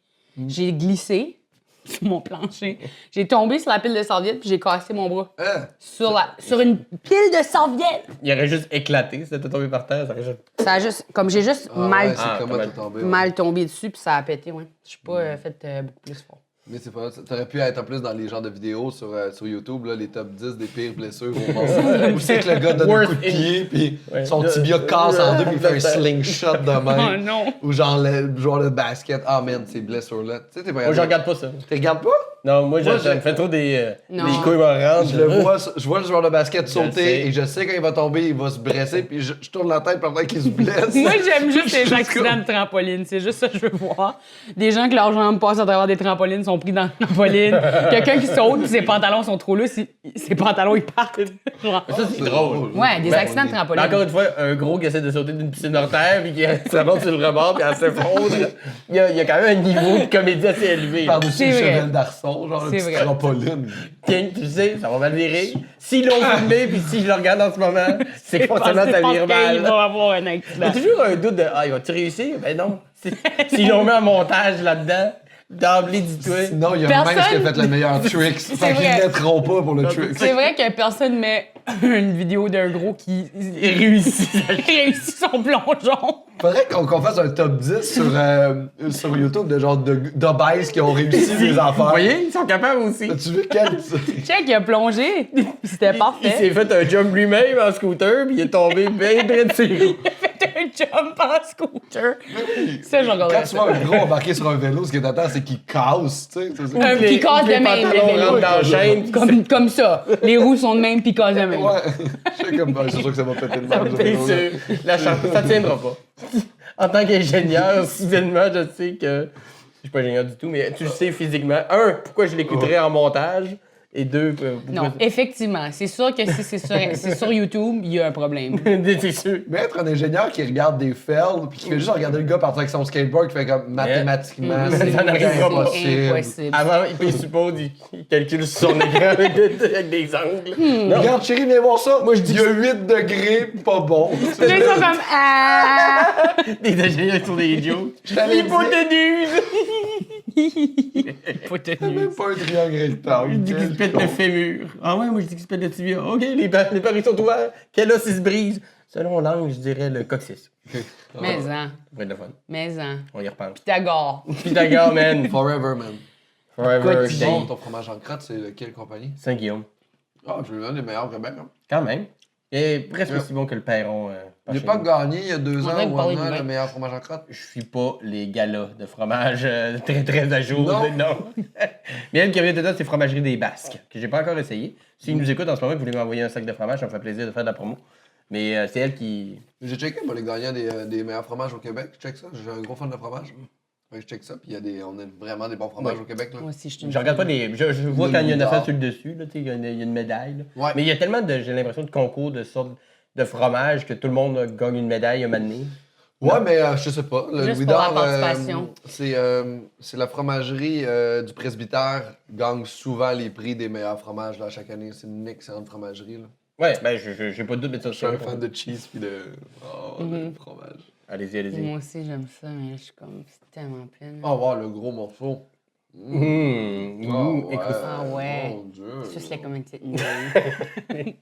J'ai glissé sur mon plancher. J'ai tombé sur la pile de serviettes, puis j'ai cassé mon bras. Hein? Sur une pile de serviettes! Il aurait juste éclaté si t'étais tombé par terre. Ça aurait juste... Ça a juste... Comme j'ai juste Ah, ouais, mal, c'est comment t'as t'es tombé. ouais. mal tombé dessus, puis ça a pété, ouais. Je suis pas fait beaucoup plus fort. Mais c'est pas. T'aurais pu être en plus dans les genres de vidéos sur YouTube, là, les top 10 des pires blessures au monde. Où c'est que le gars donne un coup de pied, puis Ouais. son tibia casse en deux, puis il fait un slingshot de Oh main. non! Ou genre le joueur de basket. Ah, man, ces blessures-là. Tu sais, t'es pas. Moi, je regarde pas ça. Tu regardes pas? Non, moi, Moi, ça j'ai- me fait trop des Non. couilles morantes. Je le vois, je vois le joueur de basket le sauter sais. et je sais quand il va tomber, il va se blesser, puis je tourne la tête pendant qu'il se blesse. Moi, j'aime juste les accidents de trampoline. C'est juste ça que je veux voir. Des gens que leurs jambes passent à travers des trampolines, sont pris dans la trampoline. Quelqu'un qui saute, puis ses pantalons sont trop lourds, ses pantalons, ils partent. Genre. Ça, c'est drôle. Ouais, des Ben, accidents de Mais trampoline. encore une fois, un gros qui essaie de sauter d'une piscine hors terre, puis qui se remonte sur le rebord, puis elle s'effondre. Il y a quand même un niveau de comédie assez élevé. Par-dessus C'est le vrai. cheval d'arçon, genre C'est une vrai. petite trampoline. Tiens, tu sais, ça va mal virer. S'ils l'ont filmé, puis si je le regarde en ce moment, c'est que forcément ça vire Il mal. va avoir un Il y accident. a toujours un doute de ah, il va-tu réussir? Ben non. S'ils l'ont mis en montage là-dedans, d'emblée, dis-toi. Sinon, il y a Personne- Mince qui a fait le meilleur tricks. Fait qu'ils vrai. ne mettront pas pour le trick. C'est vrai que personne met une vidéo d'un gros qui réussit son plongeon. Faudrait qu'on fasse un top 10 sur YouTube de genre d'obèses qui ont réussi des affaires. Vous voyez, ils sont capables aussi. As-tu vu quel. Check, il a plongé. C'était Il parfait. s'est fait un jump lui-même en scooter, puis il est tombé bien près de ses roues. Il a fait un jump en scooter. Ça, je Quand regarderais tu ça. vois un gros embarqué sur un vélo, ce qui est attend, c'est qu'il casse, tu sais. c'est ça. Un Les- qui casse les de même, pantalons le vélo. rentrent dans la chaîne. Comme ça. Les roues sont de même, puis cassent de même. Ouais, je sais comme ben, c'est sûr que ça va péter le mal. Bien sûr, la chanson, ça tiendra pas. En tant qu'ingénieur, soudainement, je sais que. Je suis pas ingénieur du tout, mais tu le sais physiquement. Pourquoi je l'écouterais en montage? Et 2, Non, effectivement. C'est sûr que si c'est sur YouTube, il y a un problème. C'est sûr. Mais être un ingénieur qui regarde des fails puis qui fait juste regarder le gars partir avec son skateboard qui fait comme mathématiquement, c'est Ça n'arrivera pas. impossible. Impossible. Avant, il suppose, il calcule sur son écran avec des angles. Non. Regarde, chérie, viens voir ça. Moi, je dis il y a 8 degrs, pas bon. Là, ils sont comme ah! Des ingénieurs sur des jokes. t'avais L'hypoténuse! C'est même pas un triangle rectangle. Je dis qu'il se pète le fémur. Ah ouais, moi je dis qu'il se pète le tibia. Ok, les paris sont ouverts. Quel os il se brise? Selon l'angle, je dirais le coccyx. Mais-en, Ça va être le fun. mais-en. On y reparle. Pythagore. Pythagore, man. Forever, man. Forever Bon, stay. ton fromage en crotte, c'est quelle compagnie? Saint-Guillaume. Ah, je veux un des meilleurs au Québec. Hein. Quand même. Il est presque aussi bon que le Perron. Il chez n'a pas nous. gagné il y a 2 On ans dirait que ou parler un an de le vin. meilleur fromage en crotte. Je suis pas les galas de fromage très à jour. Non. Mais elle qui revient dedans, c'est Fromagerie des Basques, que j'ai pas encore essayé. S'ils nous écoutent en ce moment, vous voulez m'envoyer un sac de fromage, ça me fait plaisir de faire de la promo. Mais c'est elle qui. J'ai checké moi, les gagnants des meilleurs fromages au Québec. Je check ça. J'ai un gros fan de fromage. Fait que je check ça. Puis on a vraiment des bons fromages Ouais. au Québec. Là. Moi aussi, je suis une Je regarde pas des. Je vois Le quand il y a une Louis affaire d'or. sur le dessus, là, tu sais, il y a une médaille. Là. Ouais. Mais il y a tellement de, j'ai l'impression, de concours de sortes de fromage que tout le monde gagne une médaille un moment donné. Ouais, mais je sais pas. Le Juste Louis pour la d'or, participation. c'est la fromagerie du presbytère gagne souvent les prix des meilleurs fromages là, chaque année. C'est une excellente fromagerie. Là. Ouais, ben, j'ai pas de doute de ça. Je suis un fan de cheese puis de fromage. Allez-y, allez-y. Moi aussi, j'aime ça, mais je suis comme c'est tellement plein. Oh, wow, le gros morceau. Écoute. Ah ouais. Mon Dieu. Juste les comme une petite nouvelle.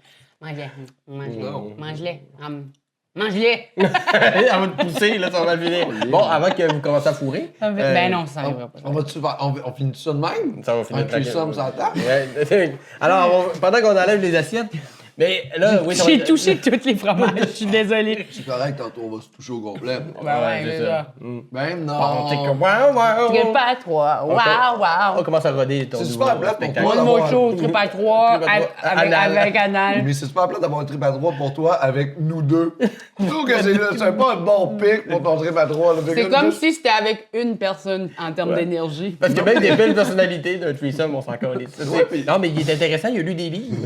Mange-les. Mange-les. Non. Mange-les. Mange-les. Elle va te pousser, là, ça va le finir. Bon, avant que vous commenciez à fourrer. Ben non, ça n'arrivera pas. On finit ça de même? Ça va finir Un threesome sur la table? Ouais. Alors, pendant qu'on enlève les assiettes, mais là, oui, ça va J'ai être- touché tous les fromages, je suis désolée. C'est correct, tantôt on va se toucher au complet. Ben ouais, c'est mais ça. là. Ben Bon, t'es non! comme, wow. Trip à 3. Waouh, On waouh. commence à roder ton C'est nouveau super plate pour spectacle. toi. Moi, de mon show, trip à 3 Trip à trois, avec anal. avec Anal. Mais c'est super plat d'avoir un trip à 3 pour toi avec nous deux. Je trouve que c'est pas un bon pic pour ton trip à 3. C'est comme si c'était avec une personne en termes d'énergie. Parce que même des belles personnalités d'un threesome, on s'en calisse. Ouais, puis- Non, mais il est intéressant, il a lu des livres.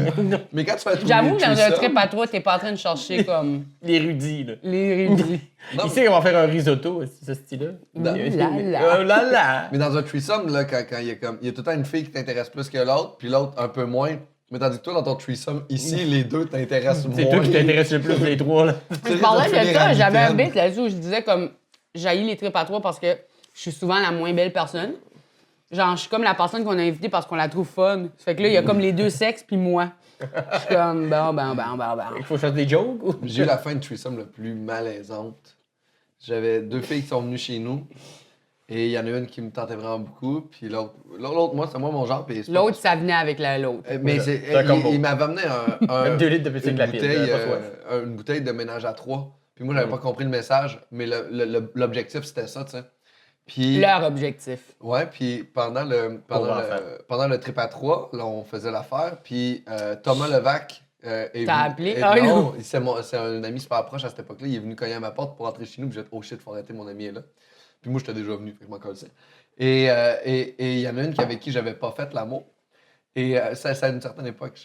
Mais quand tu fais un J'avoue que dans un threesome- trip à 3, t'es pas en train de chercher comme L'érudit, là. les rudis. Non, Il sait qu'on va faire un risotto, ce style-là. Non. Oh là là. Mais dans un threesome, là, quand il y a comme. Il y a tout le temps une fille qui t'intéresse plus que l'autre, puis l'autre un peu moins. Mais tandis que toi, dans ton threesome, ici, les deux t'intéressent moins. C'est toi qui t'intéresse le plus, les trois, là. Je parlais de ça, j'avais un bit là-dessus où je disais comme j'haïs les trips à 3 parce que je suis souvent la moins belle personne. Genre, je suis comme la personne qu'on a invitée parce qu'on la trouve fun. Fait que là, il y a comme les deux sexes puis moi. Je suis comme bon. Il faut faire des jokes ou? J'ai eu la fin de threesome la plus malaisante. J'avais 2 filles qui sont venues chez nous. Et il y en a une qui me tentait vraiment beaucoup. Puis l'autre, moi, c'est moi mon genre. Puis c'est pas- L'autre, ça venait avec l'autre. Mais C'est un combo. il m'avait amené Même 2 litres de petit une, clapide, bouteille, pas soif. une bouteille de ménage à 3. Puis moi, j'avais pas compris le message. Mais l'objectif, c'était ça, tu sais. Puis, Leur objectif. ouais, puis pendant enfant. le trip à 3, là, on faisait l'affaire. Puis Thomas Levac est venu. T'as appelé? et Ah, non, c'est un ami super proche à cette époque-là. Il est venu cogner à ma porte pour rentrer chez nous. Puis j'ai dit, oh shit, faut arrêter, mon ami est là. Puis moi, j'étais déjà venu, fait que je m'en collais. Et il y en a une avec qui j'avais pas fait l'amour. Et ça à une certaine époque.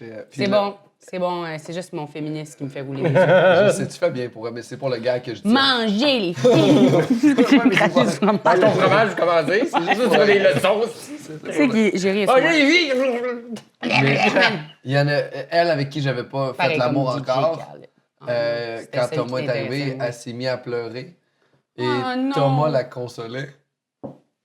C'est bon, c'est juste mon féministe qui me fait rouler les yeux. Je sais, tu fais bien pour elle, mais c'est pour le gars que je dis. Mangez les filles! Cracher sur un Dans ton fromage, vous commencez. C'est juste sur les leçons. C'est qui? J'ai ri. Oh, j'ai vu! Mais il y en a elle avec qui j'avais pas fait l'amour encore. Quand Thomas est arrivé, elle s'est mise à pleurer. Et Oh non. Thomas la consolait.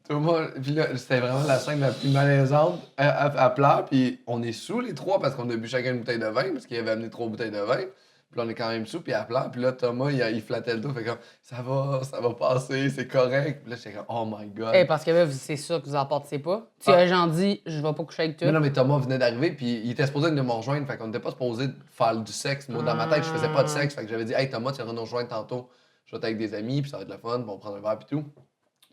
Thomas, puis là, c'était vraiment la scène la plus malaisante. Elle pleure, puis on est sous les trois parce qu'on a bu chacun une bouteille de vin, parce qu'il avait amené 3 bouteilles de vin. Puis là, on est quand même sous, puis elle pleure. Puis là, Thomas, il flattait le dos, fait comme ça va passer, c'est correct. Puis là, j'étais comme oh my god. Parce que là, c'est sûr que vous en portez pas. Tu as genre dit, je vais pas coucher avec toi. Mais non, mais Thomas venait d'arriver, puis il était supposé venir me rejoindre, fait qu'on n'était pas supposé faire du sexe. Moi, dans ma tête, je faisais pas de sexe, fait que j'avais dit, hey Thomas, tu vas nous rejoindre tantôt. Je vais être avec des amis, puis ça va être le fun, puis on va prendre un verre, puis tout.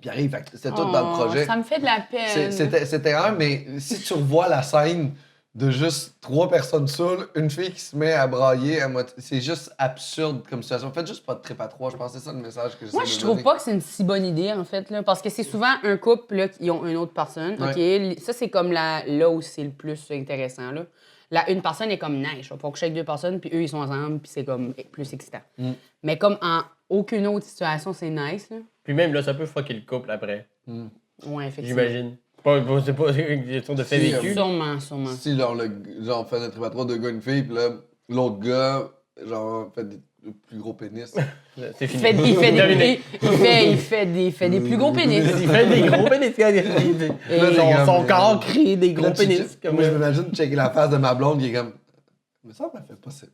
Puis il arrive, fait que c'était tout dans le projet. Ça me fait de la peine. C'était un, mais si tu revois la scène, de juste 3 personnes saoules, une fille qui se met à brailler à moitié. C'est juste absurde comme situation. Faites juste pas de trip à 3. Je pense que c'est ça le message que j'essaie Moi, de je donner. trouve pas que c'est une si bonne idée, en fait, là, parce que c'est souvent un couple là, qui ont une autre personne. Ouais. OK? Ça, c'est comme là où c'est le plus intéressant. Là. Une personne est comme nice. Faut coucher avec 2 personnes, puis eux, ils sont ensemble, puis c'est comme plus excitant. Mais comme en aucune autre situation, c'est nice. Là. Puis même là, ça peut fucker le couple après. Ouais, effectivement. J'imagine. C'est pas une question de fait Si, vécu. Sûrement. Si, genre, on fait notre trip à 3, 2 gars, une fille, puis là, l'autre gars, genre, fait des plus gros pénis. C'est Il fini. fait des plus gros pénis. Il fait des gros pénis. Son corps crée des gros Là, pénis. Moi, je m'imagine checker la face de ma blonde qui est comme. Mais ça, elle fait pas ça.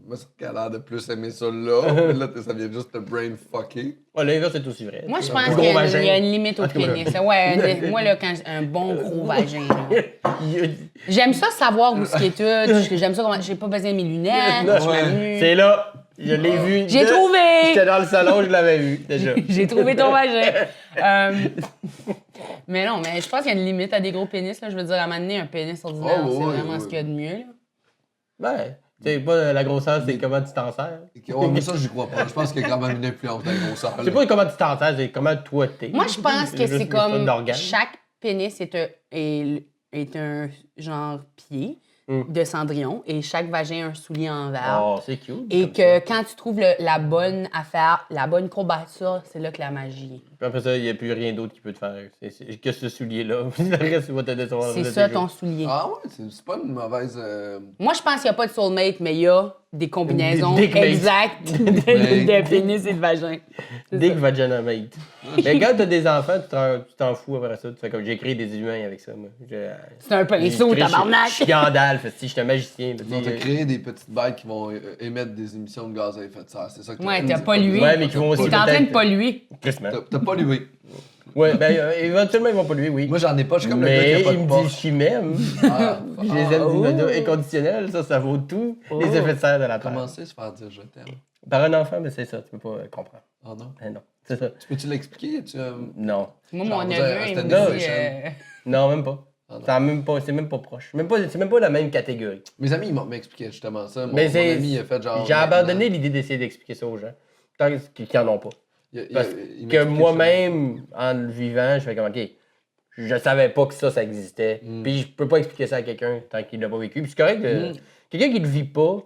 Moi, ça qu'elle a l'air de plus aimer ça là. Mais là, ça vient juste te brain fucker. Ouais, l'inverse, c'est aussi vrai. Moi, je Un pense gros qu'il vagin. y a une limite au En tout cas, pénis. Ouais, moi, là, quand un bon gros vagin. Là. J'aime ça savoir où ce qui est tout. J'aime ça comment. J'ai pas besoin de mes lunettes. Non, Je m'amuse. C'est là. Je l'ai vu. J'ai trouvé! J'étais dans le salon, je l'avais vu déjà. J'ai trouvé ton vagin. Mais non, mais je pense qu'il y a une limite à des gros pénis. Là. Je veux dire, à m'amener un pénis ordinaire, c'est vraiment ce qu'il y a de mieux. Là. Ben, tu sais, pas la grosseur, c'est comment tu t'en sers. Ouais, mais ça, j'y crois pas. Je pense qu'il y a quand même une influence dans les grosseurs. C'est pas comment tu t'en sers, c'est comment toi t'es. Moi, je pense que juste c'est une comme sorte d'organe. chaque pénis est un genre pied de Cendrillon et chaque vagin un soulier en verre. Oh, c'est cute. Et comme que ça. quand tu trouves la bonne affaire, la bonne courbature, c'est là que la magie est. Puis après ça, il n'y a plus rien d'autre qui peut te faire. C'est que ce soulier-là. Le reste, il va te décevoir. C'est ça ton soulier. Ah ouais, c'est pas une mauvaise. Moi, je pense qu'il n'y a pas de soulmate, mais il y a des combinaisons Des dick mates. exactes de pénis et de vagin. Dick Vagina Mate. Mais quand t'as des enfants, tu t'en fous après ça. Tu fais comme j'ai créé des humains avec ça, moi. C'est un pinceau, tabarnak! Scandale, fait si je suis un magicien. là, On tu sais, t'a créé des petites bêtes qui vont émettre des émissions de gaz à effet de serre. C'est ça que Ouais, fait. t'as pollué. Ouais, mais qui vont aussi T'es en train de peut-être- polluer. Tristement. T'as pollué. Ouais, ben éventuellement, ils vont pas lui, oui. Moi, j'en ai pas. Je suis comme le gars Mais qui a pas il de me Porsche. dit qu'il m'aime. Ah, Je les aime d'une oh. manière inconditionnelle, ça vaut tout. Les effets de serre de la terre. Commencer à se faire dire je t'aime. Par un enfant, mais c'est ça, tu peux pas comprendre. Oh non. Ben non, c'est ça. Tu peux-tu l'expliquer? Non. Moi, Genre, mon on neveu, dirait, il c'était me une dit... évolution. Non, même pas. Ah non. C'est même pas proche. C'est même pas la même catégorie. Mes amis, ils m'ont expliqué justement ça. Mon Mais c'est- ami, il a fait genre. J'ai abandonné l'idée d'essayer d'expliquer ça aux gens. Tant qu'ils en ont pas. Parce il que m'expliquait moi-même, en le vivant, je fais comme, OK, je savais pas que ça existait. Puis je peux pas expliquer ça à quelqu'un tant qu'il l'a pas vécu. Puis c'est correct, quelqu'un qui le vit pas,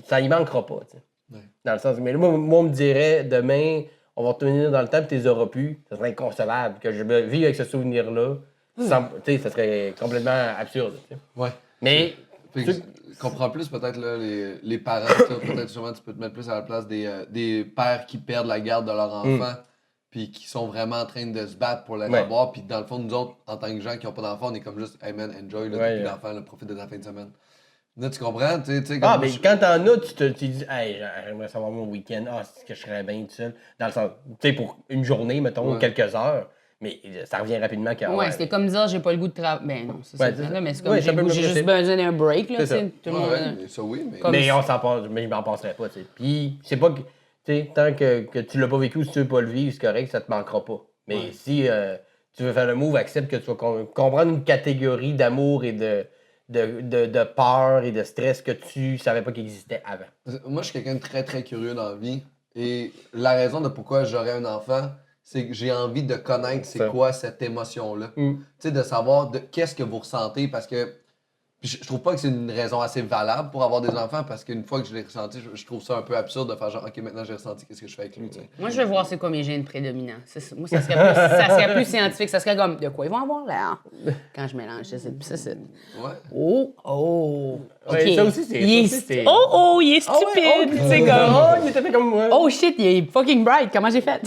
ça y manquera pas, tu sais. Ouais. Dans le sens, mais là, moi, on me dirait, demain, on va revenir dans le temps, puis tu les auras plus. Ça serait inconcevable que je me vive avec ce souvenir-là. Sans- Tu sais, ça serait complètement absurde, tu sais. Ouais. Mais, Fait que je comprends plus peut-être là, les parents, ça, peut-être justement tu peux te mettre plus à la place des pères qui perdent la garde de leur enfant puis qui sont vraiment en train de se battre pour les Ouais. avoir. Puis dans le fond, nous autres, en tant que gens qui n'ont pas d'enfants, on est comme juste, hey man, enjoy, là, Ouais, t'as plus ouais. d'enfants, là, profite de ta fin de semaine. Là, tu comprends? Tu sais, ah, comme mais moi, quand t'en as, tu te dis, hey, j'aimerais savoir mon week-end, c'est que je serais bien tout seul. Dans le sens, tu sais, pour une journée, mettons, Ouais. quelques heures, mais ça revient rapidement quand Ouais, c'était comme dire j'ai pas le goût de travailler. Ben non, c'est Ouais, ça. c'est Là, mais c'est ça. comme Ouais, ça peut j'ai le juste principe. besoin d'un break, là, C'est tu ça. sais. Tout le ouais, monde. mais ça oui, mais. Comme- Mais on s'en passe, mais je m'en passerai pas, tu sais. Puis, c'est pas que, tu sais, tant que tu l'as pas vécu ou si tu veux pas le vivre, c'est correct, ça te manquera pas. Mais Ouais. si tu veux faire le move, accepte que tu vas comprendre une catégorie d'amour et de peur et de stress que tu savais pas qu'il existait avant. Moi, je suis quelqu'un de très, très curieux dans la vie. Et la raison de pourquoi j'aurais un enfant, c'est que j'ai envie de connaître c'est Ça. quoi cette émotion-là. Mm. Tu sais, de savoir qu'est-ce que vous ressentez parce que puis je trouve pas que c'est une raison assez valable pour avoir des enfants parce qu'une fois que je l'ai ressenti, je trouve ça un peu absurde de faire genre, OK, maintenant j'ai ressenti, qu'est-ce que je fais avec lui, tu sais. Moi, je veux voir c'est quoi mes gènes prédominants. Moi, ça serait plus scientifique. Ça serait comme de quoi ils vont avoir l'air quand je mélange ça, c'est. Ouais. Oh! Ouais, OK. ça aussi, c'est- Il ça est aussi, c'est- il est stupide! C'est comme. Oh, il était fait comme moi. Oh shit, il est fucking bright. Comment j'ai fait?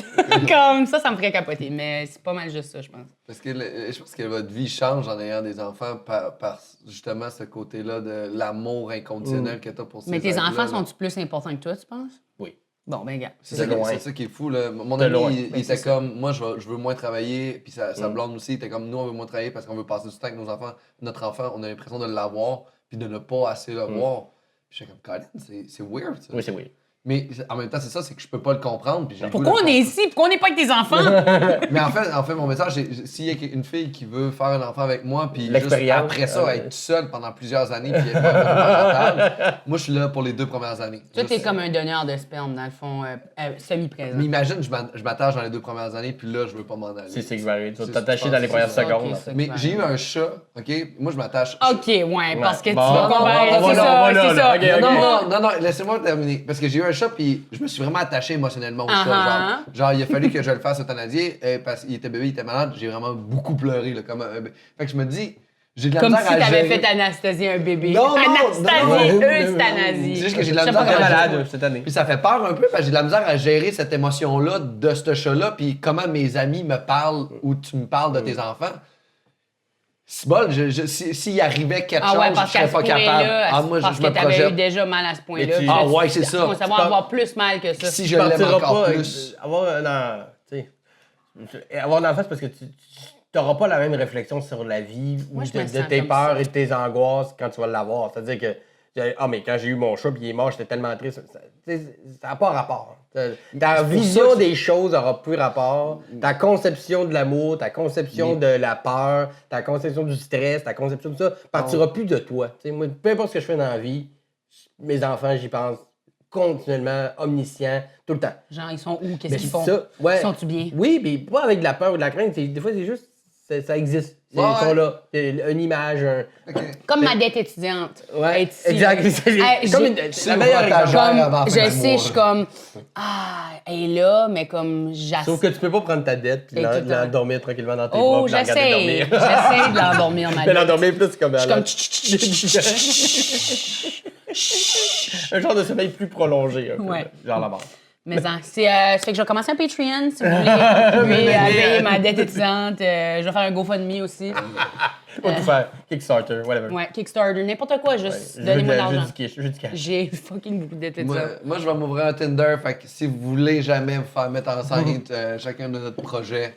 Comme ça me ferait capoter. Mais c'est pas mal juste ça, je pense. Parce que je pense que votre vie change en ayant des enfants par justement ce côté-là de l'amour inconditionnel que t'as pour ces Mais tes êtres-là, enfants là. sont-ils plus importants que toi, tu penses? Oui. Bon, ben, gars. C'est ça, De loin. c'est ça qui est fou. Là. Mon De ami, loin. il Ben, était c'est ça. comme, moi, je veux moins travailler, puis sa blonde aussi était comme, nous, on veut moins travailler parce qu'on veut passer du temps avec nos enfants. Notre enfant, on a l'impression de l'avoir, puis de ne pas assez le voir. Puis j'étais comme, Colin, c'est weird, ça. Oui, c'est oui. Mais en même temps, c'est ça, c'est que je peux pas le comprendre. Puis j'ai le goût Pourquoi de on est le ici? Pourquoi on n'est pas avec tes enfants? Mais en fait, mon message, c'est s'il y a une fille qui veut faire un enfant avec moi, puis juste L'expérience. après ça, être seule pendant plusieurs années, puis être parentale, moi, je suis là pour les 2 premières années. Toi, t'es Juste- comme un donneur de sperme, dans le fond, semi-présent. Mais imagine, je m'attache dans les 2 premières années, puis là, je veux pas m'en aller. C'est que va arriver. Tu vas C'est- t'attacher je dans les pense que premières c'est ça. secondes. Ok, en ça. fait. Mais j'ai eu un chat, OK? Moi, je m'attache. OK, ouais, parce que tu Bon, vas comparer. on va C'est là, ça, on va là, c'est là. ça. Ok, ok. Non, laissez-moi terminer. Parce que j'ai eu un chat, puis je me suis vraiment attaché émotionnellement au chat. Uh-huh. Genre, il a fallu que je le fasse euthanasier parce qu'il était bébé, il était malade. J'ai vraiment beaucoup pleuré. Là, comme un bébé. Fait que je me dis, j'ai de la Comme misère si à t'avais gérer. fait anesthésier un bébé. Non, non, Anastasie, non, non. euthanasie. C'est juste que j'ai de la Je sais misère pas Très à comment gérer. malade cette année. Puis ça fait peur un peu parce que j'ai de la misère à gérer cette émotion-là de ce chat-là, puis comment mes amis me parlent ou tu me parles de tes enfants. C'est bol, s'il arrivait quelque Ah ouais, chose, parce je qu'à serais ce pas capable. point-là, Ah, moi, parce je que me t'avais eu projette. déjà mal à ce point-là. Mais tu- Puis Ah là, ouais, c'est ça. On va savoir avoir plus mal que ça. Si Tu je l'aime partiras encore pas plus. avoir un tu sais, avoir un enfant, c'est parce que tu n'auras pas la même réflexion sur la vie ou Moi, je me de sens tes comme peurs ça. et de tes angoisses quand tu vas l'avoir. C'est-à-dire que mais quand j'ai eu mon chat puis il est mort, j'étais tellement triste. Ça n'a pas rapport. Ta vision des choses aura plus rapport. Ta conception de l'amour, ta conception de la peur, ta conception du stress, ta conception de ça partira plus de toi. Tu sais, moi, peu importe ce que je fais dans la vie, mes enfants, j'y pense continuellement, omniscient, tout le temps. Genre, ils sont où? Qu'est-ce Mais qu'ils font? ça, ouais. Sont-tu bien? Oui, mais pas avec de la peur ou de la crainte. Des fois, c'est juste, ça existe. Ils Ouais. sont là. C'est une image, Comme ma dette étudiante. Ouais, Être ici, exact. là. C'est Hey, comme j'ai- c'est la meilleure exemple. Comme, avant la fin je du sais, mois, je suis là. comme, elle est là, mais comme, Sauf que tu peux pas prendre ta dette et Et tout le temps. l'endormir tranquillement dans tes bras Oh, puis la regarder j'essaie. dormir. J'essaie de l'endormir, ma Mais dette. l'endormir plus comme Je suis comme, un genre de sommeil plus prolongé. Un peu, Ouais. genre la base. mais c'est fait que je vais commencer un Patreon si vous voulez contribuer à payer ma dette étudiante. Je vais faire un GoFundMe aussi. Faut tout faire. Kickstarter, whatever. Ouais, Kickstarter, n'importe quoi, juste Je veux donnez-moi de je veux l'argent. je veux du cash. J'ai fucking beaucoup de dettes Moi, étudiantes. moi, je vais m'ouvrir un Tinder, fait que si vous voulez jamais vous faire mettre enceinte chacun de notre projet.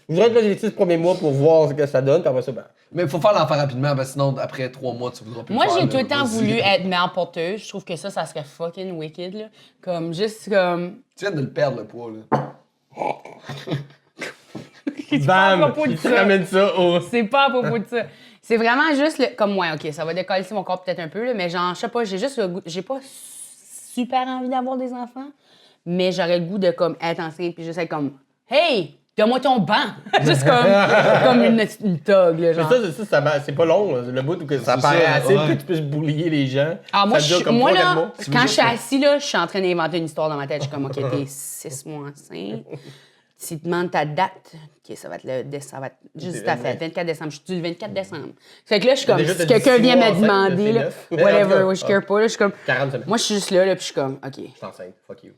Je voudrais que les 6 premiers mois pour voir ce que ça donne, puis après ça, ben. Mais il faut faire l'enfant rapidement, parce que sinon, après 3 mois, tu voudras plus Moi, le faire. j'ai tout là. le temps Vas-y. voulu être mère porteuse. Je trouve que ça serait fucking wicked, là. Comme, juste comme... Tu viens de le perdre, le poids, là. pas à Bam! propos de Il te ça. ramène ça au. C'est pas à propos de ça. C'est vraiment juste comme moi, OK, ça va décoller mon corps peut-être un peu, là, mais genre, je sais pas, j'ai juste le goût, j'ai pas super envie d'avoir des enfants, mais j'aurais le goût de comme être enceinte puis juste être comme, hey, donne-moi ton banc! Juste comme une togue, là, Mais genre. c'est pas long, là, le bout où que ça C'est paraît ça, assez pour ouais. que tu puisses boulier les gens. Ah, moi, ça dure comme moi 3-4 là, mois. quand je suis assis, là, je suis en train d'inventer une histoire dans ma tête. Je suis comme, OK, t'es 6 mois enceinte. Tu demandes ta date. OK, ça va être juste ta fête, 24 décembre. Je suis le 24 décembre. Fait que là, je suis comme, Déjà, si t'as quelqu'un 16 vient mois me enceinte, demander, c'est là, neuf. whatever, En tout cas, je care pas, là, je suis comme, 40 semaines. moi, je suis juste là, puis je suis comme, OK, Je suis enceinte, fuck you.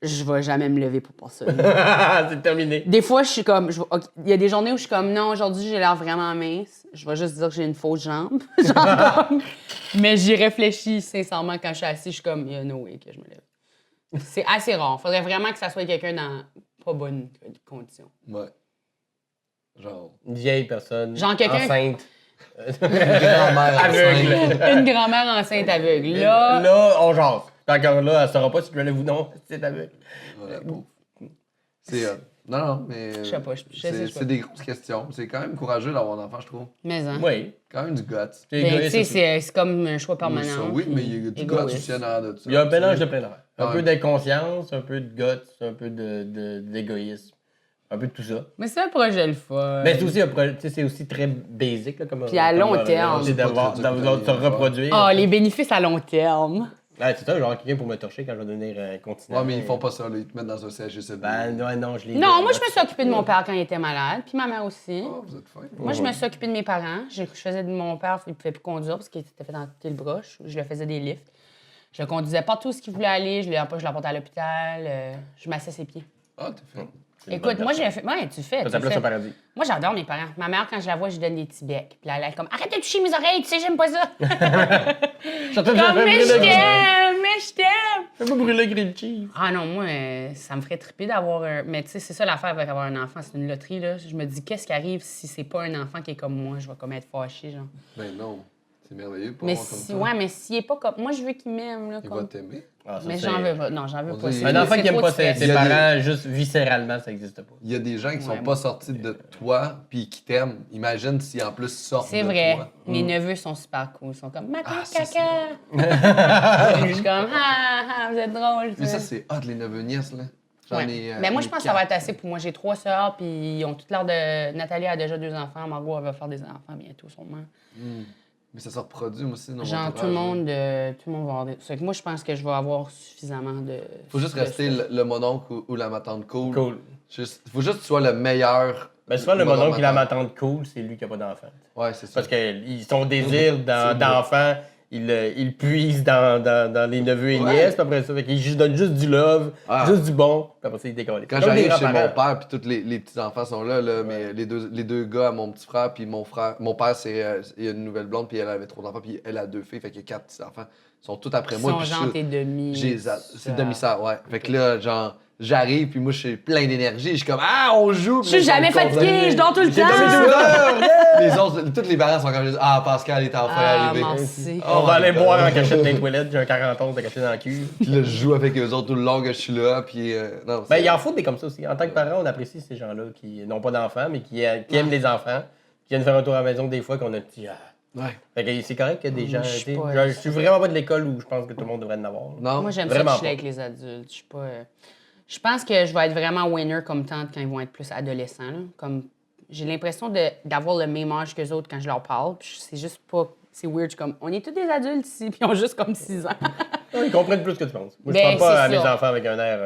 je vais jamais me lever pour ça. C'est terminé. Des fois, je suis comme, ok, il y a des journées où je suis comme, non, aujourd'hui, j'ai l'air vraiment mince. Je vais juste dire que j'ai une fausse jambe. Genre comme- mais j'y réfléchis sincèrement quand je suis assis, je suis comme, il y a no way que je me lève. C'est assez rare. Faudrait vraiment que ça soit quelqu'un dans pas bonne condition. Ouais. Genre. Une vieille personne. Genre quelqu'un- enceinte. Grand-mère Aveugle. enceinte. Une grand-mère enceinte aveugle. Là, Là, on jase. Puis encore là, elle saura pas si tu relèves ou non. C'est aveugle. Ouais, pauvre. C'est. Non, non, mais. Je sais pas, je sais pas. C'est des grosses questions. C'est quand même courageux d'avoir un enfant, je trouve. mais hein. Oui. Quand même du guts. C'est Ben, tu égoïste sais, aussi. c'est comme un choix permanent. Ça, oui, mais il y a du guts égoïste. aussi en arrière de ça. Il y a un mélange de plein d'affaires. Un Ouais. peu d'inconscience, un peu de guts, un peu d'égoïsme. Un peu de tout ça. Mais c'est un projet le fun. Mais c'est aussi, tu sais, c'est aussi très basic. Là, comme, Puis à comme long relation, terme. C'est d'avoir C'est pas très de se dur, reproduire. Ah, les bénéfices à long terme. Ouais, c'est ça, genre quelqu'un pour me torcher quand je vais devenir continent. Ouais, mais ils font pas ça, là. Ils te mettent dans un CHSLD. Ben, ouais, non, je l'ai Non, moi, je me suis occupée de mon père quand il était malade, puis ma mère aussi. Oh, vous êtes fin. Moi, je me suis occupée de mes parents. Je faisais de mon père, il ne pouvait plus conduire parce qu'il était fait dans le broche. Je lui faisais des lifts. Je le conduisais partout où il voulait aller. Je l'apportais à l'hôpital. Je massais ses pieds. Ah, t'es fin. Écoute, moi, j'ai fait. Ouais, tu fais. Ça Tu s'appelle fais. ça paradis. Moi, j'adore mes parents. Ma mère, quand je la vois, je lui donne des petits becs. Puis là, elle est comme, arrête de toucher mes oreilles, tu sais, j'aime pas ça. Comme, mais je t'aime, mais je t'aime. Fais-moi brûler le grilled cheese. Ah non, moi, ça me ferait triper d'avoir un. Mais tu sais, c'est ça l'affaire avec avoir un enfant, c'est une loterie, là. Je me dis, qu'est-ce qui arrive si c'est pas un enfant qui est comme moi? Je vais comme être fâchée, genre. Ben non. C'est merveilleux pour Mais moi comme si, ça. ouais, mais s'il est pas comme. Moi, je veux qu'il m'aime, là. Il Comme... va t'aimer. Ah, ça, Mais c'est- j'en veux pas. Non, j'en veux On pas. dit- Un enfant C'est qui n'aime trop pas de stress. ses Il y a parents, juste viscéralement, ça n'existe pas. Il y a des gens qui sont Ouais, pas moi. sortis de toi puis qui t'aiment. Imagine si en plus sortent C'est de vrai. toi. Mes neveux sont super cool. Ils sont comme Matin, Ah, ça, caca. Je suis comme vous êtes drôles. Mais ça, c'est hot, les neveux nièces, là. J'en Ouais. ai, Mais moi, je pense que ça va être 4. assez pour moi. J'ai 3 sœurs, puis ils ont toutes l'air de. Nathalie a déjà 2 enfants. Margot, elle va faire des enfants bientôt, sûrement. Mais ça se reproduit moi aussi dans mon Genre, entourage, tout le là. monde va avoir des. C'est que moi, je pense que je vais avoir suffisamment de. Faut juste de rester ça. le mononcle ou la matante cool. Cool. Faut juste que tu sois le meilleur. Ben souvent, le mononcle qui la matante. m'attend cool, c'est lui qui n'a pas d'enfant. Ouais, c'est ça. Parce que son désir d'enfant, il puise dans les neveux et Ouais. nièces, puis après ça, fait qu'il donne juste du love, Ah. juste du bon, puis après ça, il décolle. Quand Comme des j'arrive chez mon grands-parents. père, puis tous les petits-enfants sont là, mais les deux gars, mon petit frère, puis mon frère. Mon père, il a une nouvelle blonde, puis elle avait 3 enfants, puis elle a 2 filles, fait qu'il y a 4 petits-enfants. Ils sont tous après Ils moi. sont puis genre tes demi. C'est demi-sœur, ouais. Fait que là, genre, j'arrive, puis moi, je suis plein d'énergie. Je suis comme, ah, on joue! Je suis jamais fatiguée, je dors tout le J'ai dormi 12 temps. heures! Yeah! Les autres, tous les parents sont comme, ah, Pascal est enfin Ah, arrivé. merci. On va my aller God. boire en cachette dans les toilettes, j'ai un 41 de caché dans le cul. Puis là, je joue avec eux autres tout le long que je suis là, puis non, Ben, c'est- il en faut des comme ça aussi. En tant que parent, on apprécie ces gens-là qui n'ont pas d'enfants, mais qui aiment les enfants, qui viennent faire un tour à la maison des fois qu'on a dit. Ouais. Fait que c'est correct qu'il y a des gens. Je suis tu sais, pas- genre, je suis vraiment pas de l'école où je pense que tout le monde devrait en avoir. Non. Moi, j'aime ça Vraiment chiller pas. avec les adultes. Je suis pas. Je pense que je vais être vraiment winner comme tante quand ils vont être plus adolescents. Là. Comme j'ai l'impression d'avoir le même âge qu'eux autres quand je leur parle. Puis c'est juste pas. C'est weird. Je suis comme, on est tous des adultes ici, puis ils ont juste comme 6 ans. Ils comprennent plus que tu penses. Moi, je Ben, parle pas c'est à mes ça. enfants avec un air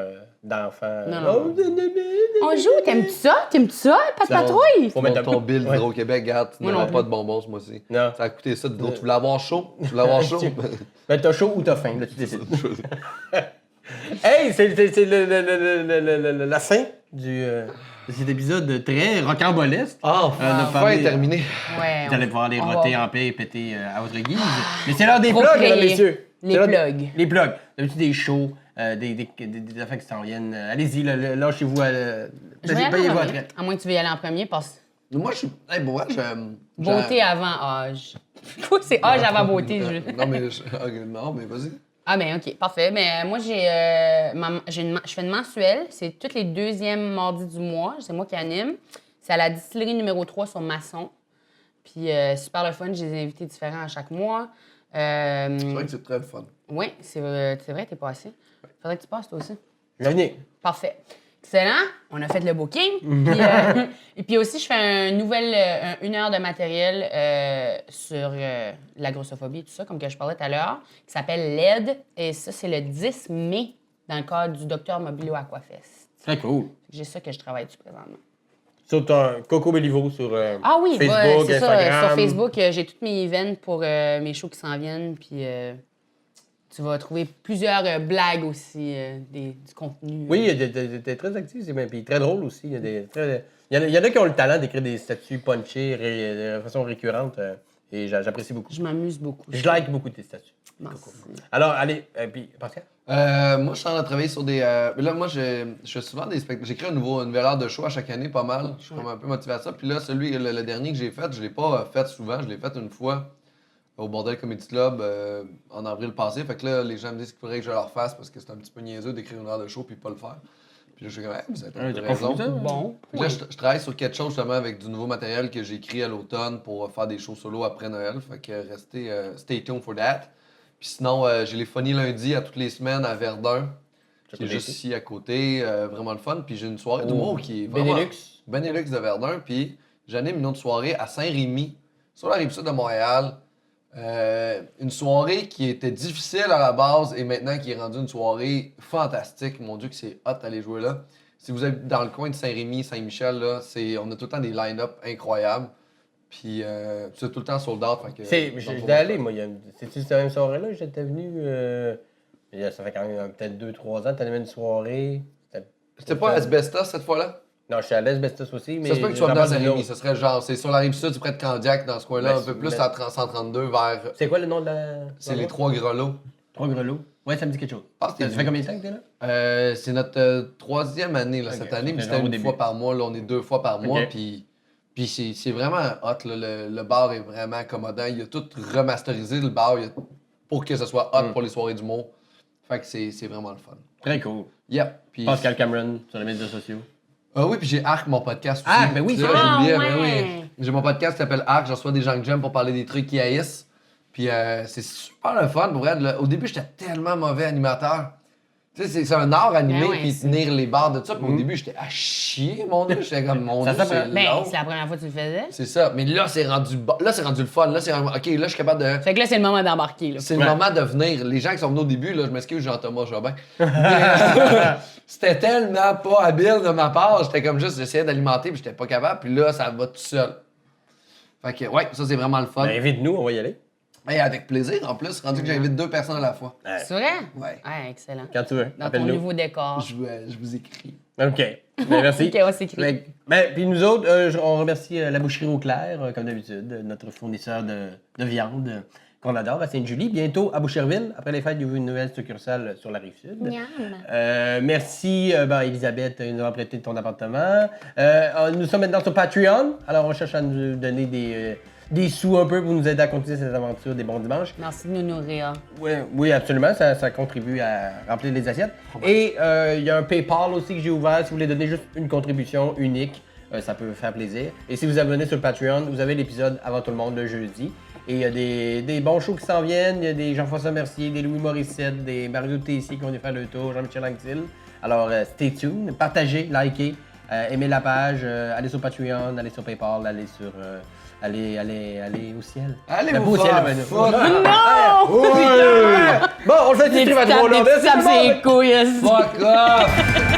d'enfant. Non, non. Oh, On joue, t'aimes-tu ça? T'aimes-tu ça? Pas de patrouille? Faut mettre Ton un bill Ouais. d'Hydro-Québec, regarde, tu Moi n'auras non pas plus. de bonbons ce mois-ci. Non. Ça a coûté ça de gros. Tu voulais avoir chaud? Tu voulais avoir chaud? Ben, t'as chaud ou t'as faim, là, tu décides. Hey, c'est la fin de cet épisode très rocambolesque. Ah, On a enfin parlé, terminé. Ouais. Vous allez pouvoir aller on roter va- en paix et péter à votre guise. Mais c'est l'heure des Trop plugs, crier. mesdames, messieurs. Les C'est l'heure plugs. Les plugs. D'habitude, des shows, des affaires qui s'en viennent. Allez-y, là, lâchez-vous. Je vais y aller Payez-vous en à premier. traite. À moins que tu veuilles y aller en premier, parce Moi, je suis. Hey, moi, beauté avant âge. Quoi, c'est âge avant beauté? Non, mais. Ok, non, mais vas-y. Ah ben ok, parfait. Mais moi, je fais une mensuelle. C'est tous les 2e mardis du mois. C'est moi qui anime. C'est à la distillerie numéro 3 sur Masson. Puis super le fun. J'ai des invités différents à chaque mois. C'est vrai que c'est très fun. Oui, c'est vrai, t'es passé. Faudrait que tu passes toi aussi. Venez. Parfait. Excellent. On a fait le booking. Puis, et puis aussi, je fais une heure de matériel sur la grossophobie et tout ça, comme que je parlais tout à l'heure, qui s'appelle LED. Et ça, c'est le 10 mai dans le cadre du Docteur Mobilo Aquafest. Très cool. J'ai ça que je travaille dessus présentement. Sur ton Coco Béliveau sur Ah oui, Facebook, c'est ça. Instagram. Sur Facebook, j'ai tous mes events pour mes shows qui s'en viennent. Puis tu vas trouver plusieurs blagues aussi, du contenu. Oui, t'es très actif, c'est bien. Puis très drôle aussi. Il y en a qui ont le talent d'écrire des statuts punchés de façon récurrente. Et j'apprécie beaucoup. Je m'amuse beaucoup. Je like beaucoup tes statuts. Merci. Alors, allez, puis Pascal? Moi, je suis en train de travailler sur des. Là, moi, je fais souvent des spectacles. J'écris une nouvelle heure de show à chaque année, pas mal. Je suis comme un peu motivé à ça. Puis là, le dernier que j'ai fait, je l'ai pas fait souvent. Je l'ai fait une fois au Bordel Comedy Club en avril passé. Fait que là, les gens me disent qu'il faudrait que je leur fasse parce que c'est un petit peu niaiseux d'écrire une heure de show puis pas le faire. Puis là, je suis comme, hey, vous avez un peu t'as pas raison. fou, ça? Bon. Fait que là, je travaille sur quelque chose justement avec du nouveau matériel que j'ai écrit à l'automne pour faire des shows solo après Noël. Fait que restez, stay tuned for that. Puis sinon, j'ai les funny lundi à toutes les semaines à Verdun, qui est juste ici à côté. Vraiment le fun. Puis j'ai une soirée d'humour qui est vraiment... Benelux. Benelux de Verdun. Puis j'anime une autre soirée à Saint-Rémy, sur la rive sud de Montréal. Une soirée qui était difficile à la base et maintenant qui est rendue une soirée fantastique. Mon Dieu que c'est hot d'aller jouer là. Si vous êtes dans le coin de Saint-Rémy, Saint-Michel, là, on a tout le temps des line-up incroyables. Puis c'est tout le temps sold out. Fait que, J'étais allé, moi. C'est-tu cette même soirée-là? J'étais venu. Ça fait quand même peut-être 2-3 ans. T'avais une soirée. C'était pas Asbestos cette fois-là? Non, je suis à l'Asbestos aussi, mais. Ça se peut que tu sois j'en venu à parle d'une Saint-Rémy. autre. Ce serait genre, c'est sur la rive sud, près de Candiac, dans ce coin-là, Ben, un peu plus mais- à 132 vers. C'est quoi le nom de la. C'est les Trois Grelots. Trois grelots. Ouais, ça me dit quelque chose. Ah, c'était Ça fait combien de temps que t'es là? C'est notre 3e année là, Ok, cette année, mais c'était c'était genre au une début. fois par mois. Là, on est 2 fois par mois. Ok. Puis Puis c'est vraiment hot, là. Le bar est vraiment accommodant. Il a tout remasterisé, le bar, pour que ce soit hot pour les soirées d'humour. Fait que c'est vraiment le fun. Très cool. Yep. Puis, Pascal Cameron sur les médias sociaux. ah oui, puis j'ai Arc, mon podcast aussi. Arc, ben oui, Ça, c'est vrai. j'oubliais, Ah, ben ouais. oui. J'ai mon podcast qui s'appelle Arc, je reçois des gens que j'aime pour parler des trucs qu'ils haïssent. Puis c'est super le fun, pour vrai. Au début, j'étais tellement mauvais animateur. Tu sais, c'est un art animé, Ben ouais, puis tenir les barres de ça. Puis au début, j'étais à chier, mon Dieu. J'étais comme, mon Ça Dieu, s'apprend. c'est Ben, long. c'est la première fois que tu le faisais. C'est ça. Mais là, c'est rendu le fun. Là, c'est vraiment, OK, là, je suis capable de... Fait que là, c'est le moment d'embarquer, là. C'est le Ouais. moment de venir. Les gens qui sont venus au début, là, je m'excuse, Jean-Thomas Jobin. Mais, c'était tellement pas habile de ma part. J'étais comme juste, j'essayais d'alimenter, puis j'étais pas capable. Puis là, ça va tout seul. Fait que, ouais, ça, c'est vraiment le fun. Ben, invite-nous, on va y aller. Et avec plaisir, en plus, rendu que j'invite 2 personnes à la fois. C'est vrai? Ouais. Ah, excellent. Quand tu veux. Dans ton Appelle-nous. nouveau décor. Je vous écris. OK. Ben, merci. Ok, on s'écrit. Puis nous autres, on remercie la boucherie Au Clair, comme d'habitude, notre fournisseur de viande qu'on adore à Sainte-Julie. Bientôt à Boucherville. Après les fêtes, il y a eu une nouvelle succursale sur la Rive-Sud. Merci, Elisabeth, de nous avoir prêté ton appartement. Nous sommes maintenant sur Patreon. Alors, on cherche à nous donner des sous un peu pour nous aider à continuer cette aventure des bons dimanches. Merci de nous nourrir. Oui, absolument. Ça contribue à remplir les assiettes. Et il y a un PayPal aussi que j'ai ouvert. Si vous voulez donner juste une contribution unique, ça peut faire plaisir. Et si vous abonnez sur Patreon, vous avez l'épisode avant tout le monde le jeudi. Et il y a des bons shows qui s'en viennent. Il y a des Jean-François Mercier, des Louis Morissette, des Mario Tessier qui vont venir faire le tour, Jean-Michel Anctil. Alors, stay tuned. Partagez, likez, aimez la page, allez sur Patreon, allez sur PayPal, allez sur... Allez au ciel. Allez Le vous beau faire ciel, ben, foutre. Non! Ouais. Bon, on le fait Des titrer, petits Vadro, là. tapes, des petits tapes, Merci, c'est couilles. Fuck off!